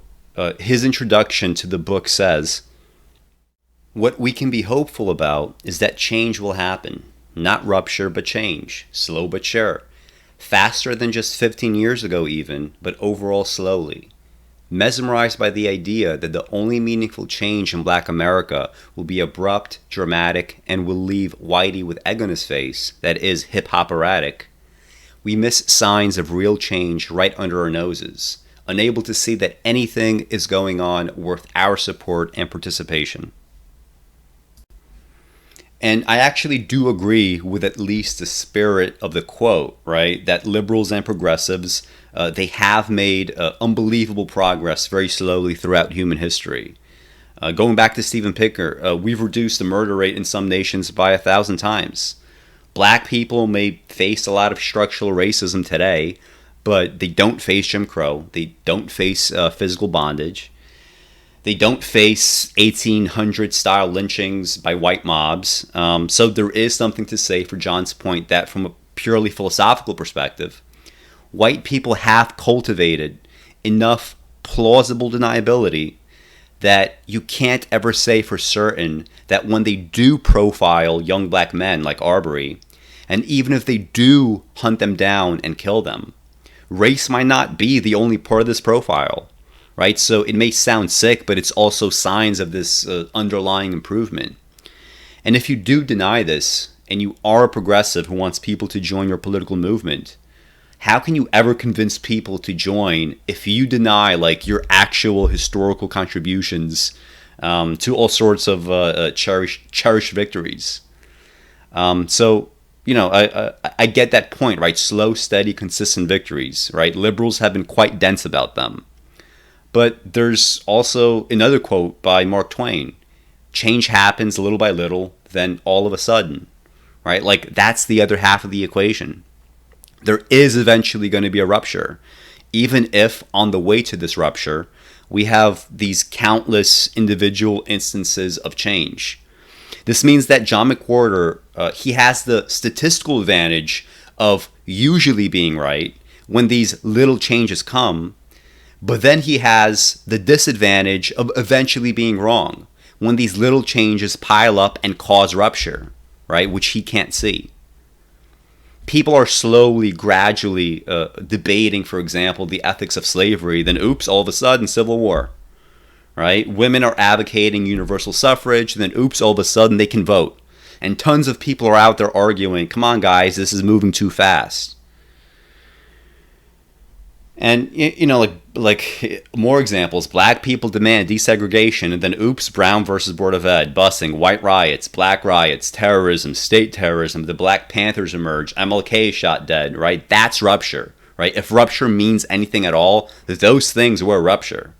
his introduction to the book says, what we can be hopeful about is that change will happen. Not rupture, but change. Slow but sure. Faster than just 15 years ago even, but overall slowly. Mesmerized by the idea that the only meaningful change in Black America will be abrupt, dramatic, and will leave Whitey with egg on his face, that is hip-hop erratic, we miss signs of real change right under our noses, unable to see that anything is going on worth our support and participation. And I actually do agree with at least the spirit of the quote, right? That liberals and progressives, they have made unbelievable progress very slowly throughout human history. Going back to Steven Pinker, we've reduced the murder rate in some nations by 1,000 times. Black people may face a lot of structural racism today, but they don't face Jim Crow. They don't face physical bondage. They don't face 1800 style lynchings by white mobs. So there is something to say for John's point that from a purely philosophical perspective, white people have cultivated enough plausible deniability that you can't ever say for certain that when they do profile young black men like Arbery, and even if they do hunt them down and kill them, race might not be the only part of this profile, right? So it may sound sick, but it's also signs of this underlying improvement. And if you do deny this, and you are a progressive who wants people to join your political movement, how can you ever convince people to join if you deny like your actual historical contributions to all sorts of cherished victories? So, you know, I get that point, right? Slow, steady, consistent victories, right? Liberals have been quite dense about them. But there's also another quote by Mark Twain: change happens little by little, then all of a sudden, right? Like, that's the other half of the equation. There is eventually going to be a rupture, even if on the way to this rupture, we have these countless individual instances of change. This means that John McWhorter, he has the statistical advantage of usually being right when these little changes come, but then he has the disadvantage of eventually being wrong when these little changes pile up and cause rupture, right, which he can't see. People are slowly, gradually debating, for example, the ethics of slavery, then oops, all of a sudden, civil war, right? Women are advocating universal suffrage, then oops, all of a sudden they can vote. And tons of people are out there arguing, come on guys, this is moving too fast. And, you know, like more examples, black people demand desegregation, and then oops, Brown versus Board of Ed, busing, white riots, black riots, terrorism, state terrorism, the Black Panthers emerge, MLK shot dead, right? That's rupture, right? If rupture means anything at all, those things were rupture,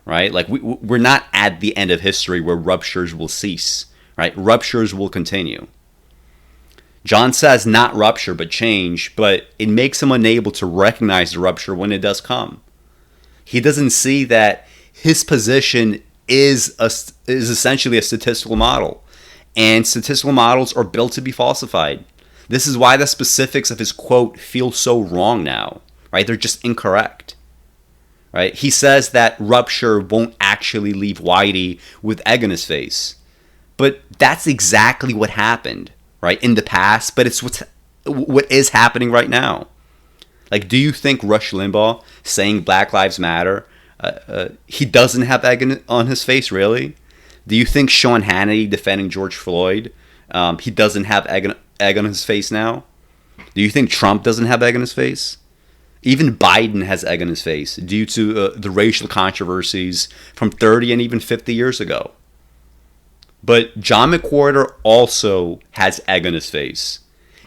right? Like we're not at the end of history where ruptures will cease, right? Ruptures will continue. John says not rupture, but change, but it makes him unable to recognize the rupture when it does come. He doesn't see that his position is essentially a statistical model, and statistical models are built to be falsified. This is why the specifics of his quote feel so wrong now, right? They're just incorrect, right? He says that rupture won't actually leave Whitey with egg on his face, but that's exactly what happened, right, in the past, but it's what is happening right now. Like, do you think Rush Limbaugh saying Black Lives Matter, he doesn't have egg on his face, really? Do you think Sean Hannity defending George Floyd, he doesn't have egg on his face now? Do you think Trump doesn't have egg on his face? Even Biden has egg on his face due to the racial controversies from 30 and even 50 years ago. But John McWhorter also has egg on his face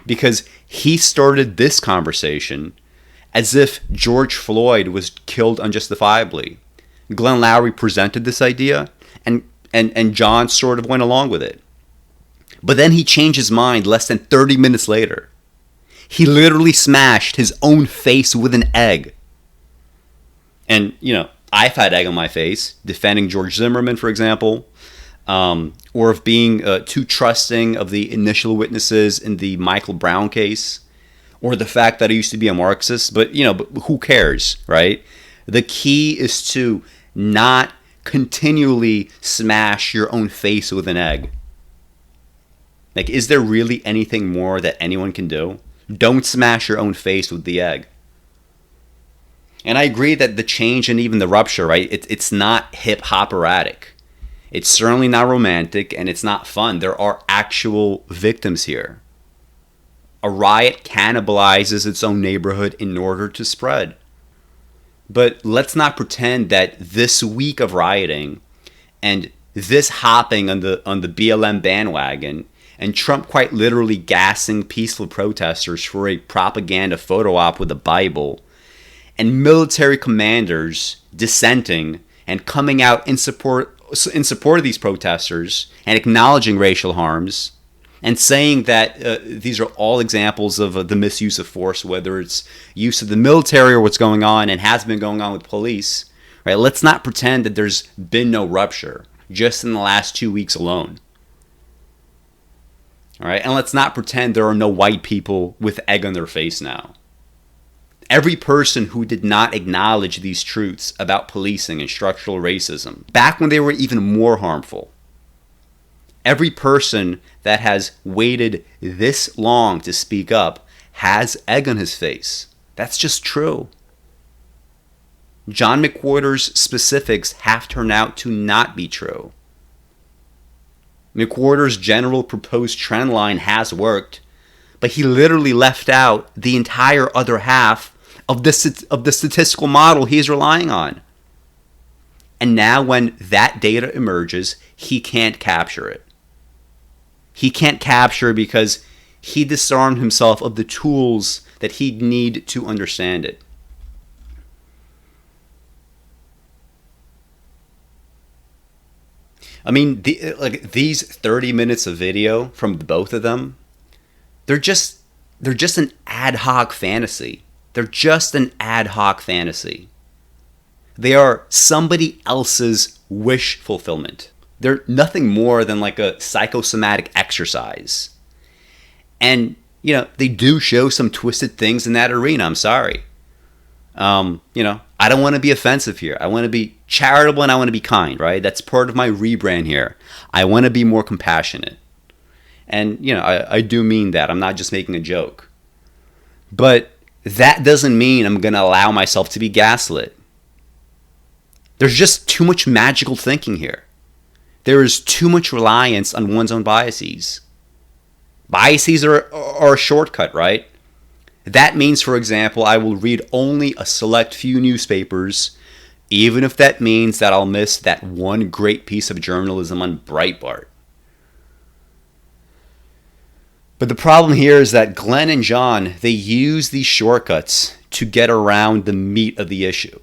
because he started this conversation as if George Floyd was killed unjustifiably. Glenn Loury presented this idea, and John sort of went along with it. But then he changed his mind less than 30 minutes later. He literally smashed his own face with an egg. And, you know, I've had egg on my face, defending George Zimmerman, for example, or of being too trusting of the initial witnesses in the Michael Brown case, or the fact that I used to be a Marxist. But, you know, but who cares, right? The key is to not continually smash your own face with an egg. Like, is there really anything more that anyone can do? Don't smash your own face with the egg. And I agree that the change and even the rupture, right, it's not hip-hop erratic. It's certainly not romantic, and it's not fun. There are actual victims here. A riot cannibalizes its own neighborhood in order to spread. But let's not pretend that this week of rioting and this hopping on the BLM bandwagon and Trump quite literally gassing peaceful protesters for a propaganda photo op with a Bible, and military commanders dissenting and coming out in support of these protesters and acknowledging racial harms and saying that these are all examples of the misuse of force, whether it's use of the military or what's going on and has been going on with police, right? Let's not pretend that there's been no rupture just in the last 2 weeks alone. All right, and let's not pretend there are no white people with egg on their face now. Every person who did not acknowledge these truths about policing and structural racism, back when they were even more harmful, every person that has waited this long to speak up has egg on his face. That's just true. John McWhorter's specifics have turned out to not be true. McWhorter's general proposed trend line has worked, but he literally left out the entire other half of the statistical model he's relying on. And now when that data emerges, he can't capture it. He can't capture it because he disarmed himself of the tools that he'd need to understand it. I mean, these 30 minutes of video from both of them, they're just an ad hoc fantasy. They're just an ad hoc fantasy. They are somebody else's wish fulfillment. They're nothing more than like a psychosomatic exercise. And, you know, they do show some twisted things in that arena. I'm sorry. You know, I don't want to be offensive here. I want to be charitable and I want to be kind, right? That's part of my rebrand here. I want to be more compassionate. And, you know, I do mean that. I'm not just making a joke. But that doesn't mean I'm going to allow myself to be gaslit. There's just too much magical thinking here. There is too much reliance on one's own biases. Biases are a shortcut, right? That means, for example, I will read only a select few newspapers, even if that means that I'll miss that one great piece of journalism on Breitbart. But the problem here is that Glenn and John, they use these shortcuts to get around the meat of the issue.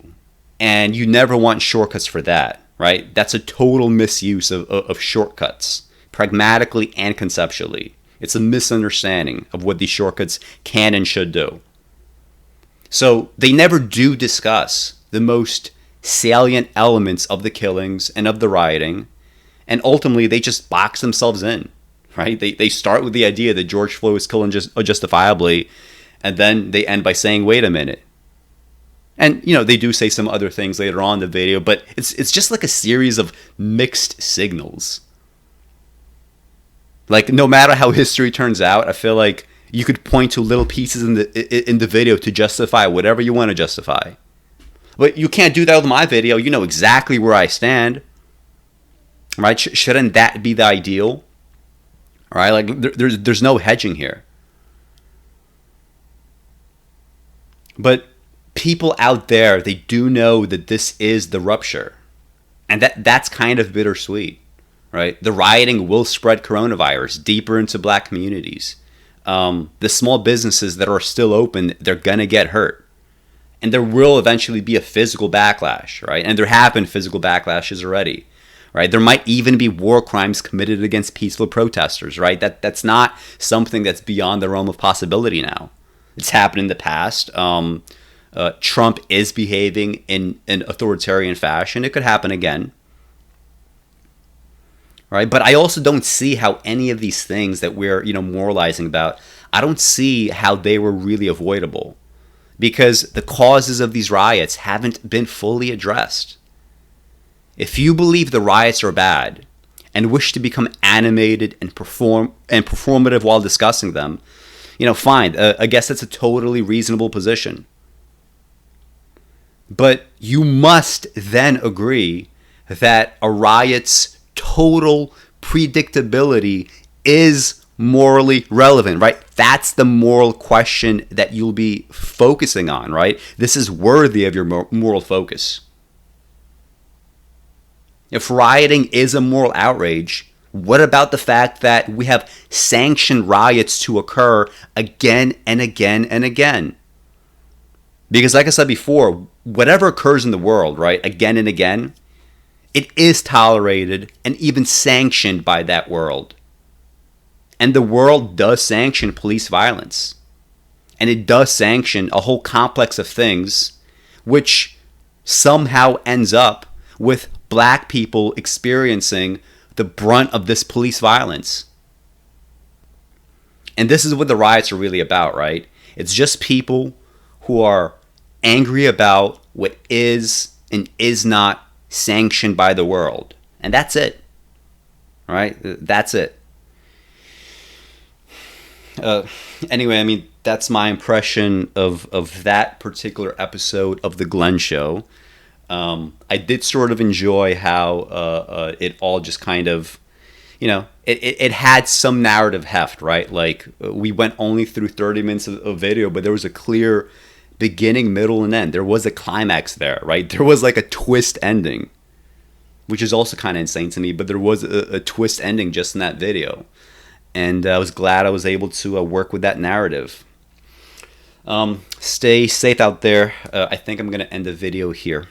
And you never want shortcuts for that, right? That's a total misuse of shortcuts, pragmatically and conceptually. It's a misunderstanding of what these shortcuts can and should do. So they never do discuss the most salient elements of the killings and of the rioting, and ultimately they just box themselves in, right? They start with the idea that George Floyd was killed justifiably, and then they end by saying, wait a minute. And, you know, they do say some other things later on in the video, but it's just like a series of mixed signals. Like, no matter how history turns out, I feel like you could point to little pieces in the video to justify whatever you want to justify. But you can't do that with my video. You know exactly where I stand. Right? Shouldn't that be the ideal? All right? Like, there's no hedging here. But people out there, they do know that this is the rupture. And that's kind of bittersweet. Right? The rioting will spread coronavirus deeper into black communities. The small businesses that are still open, they're going to get hurt. And there will eventually be a physical backlash, right? And there have been physical backlashes already, right? There might even be war crimes committed against peaceful protesters, right? That's not something that's beyond the realm of possibility now. It's happened in the past. Trump is behaving in an authoritarian fashion. It could happen again. Right? But I also don't see how any of these things that we're, moralizing about, I don't see how they were really avoidable, because the causes of these riots haven't been fully addressed. If you believe the riots are bad and wish to become animated and performative while discussing them, fine. I guess that's a totally reasonable position. But you must then agree that a riot's total predictability is morally relevant, right? That's the moral question that you'll be focusing on, right? This is worthy of your moral focus. If rioting is a moral outrage, what about the fact that we have sanctioned riots to occur again and again and again? Because like I said before, whatever occurs in the world, right, again and again, it is tolerated and even sanctioned by that world. And the world does sanction police violence. And it does sanction a whole complex of things which somehow ends up with black people experiencing the brunt of this police violence. And this is what the riots are really about, right? It's just people who are angry about what is and is not sanctioned by the world. And that's it. Right? That's it. Anyway, I mean, that's my impression of that particular episode of The Glenn Show. I did sort of enjoy how it all just kind of, it had some narrative heft, right? Like, we went only through 30 minutes of video, but there was a clear beginning, middle, and end. There was a climax there, right? There was like a twist ending, which is also kind of insane to me, but there was a twist ending just in that video. And I was glad I was able to work with that narrative. Stay safe out there. I think I'm going to end the video here.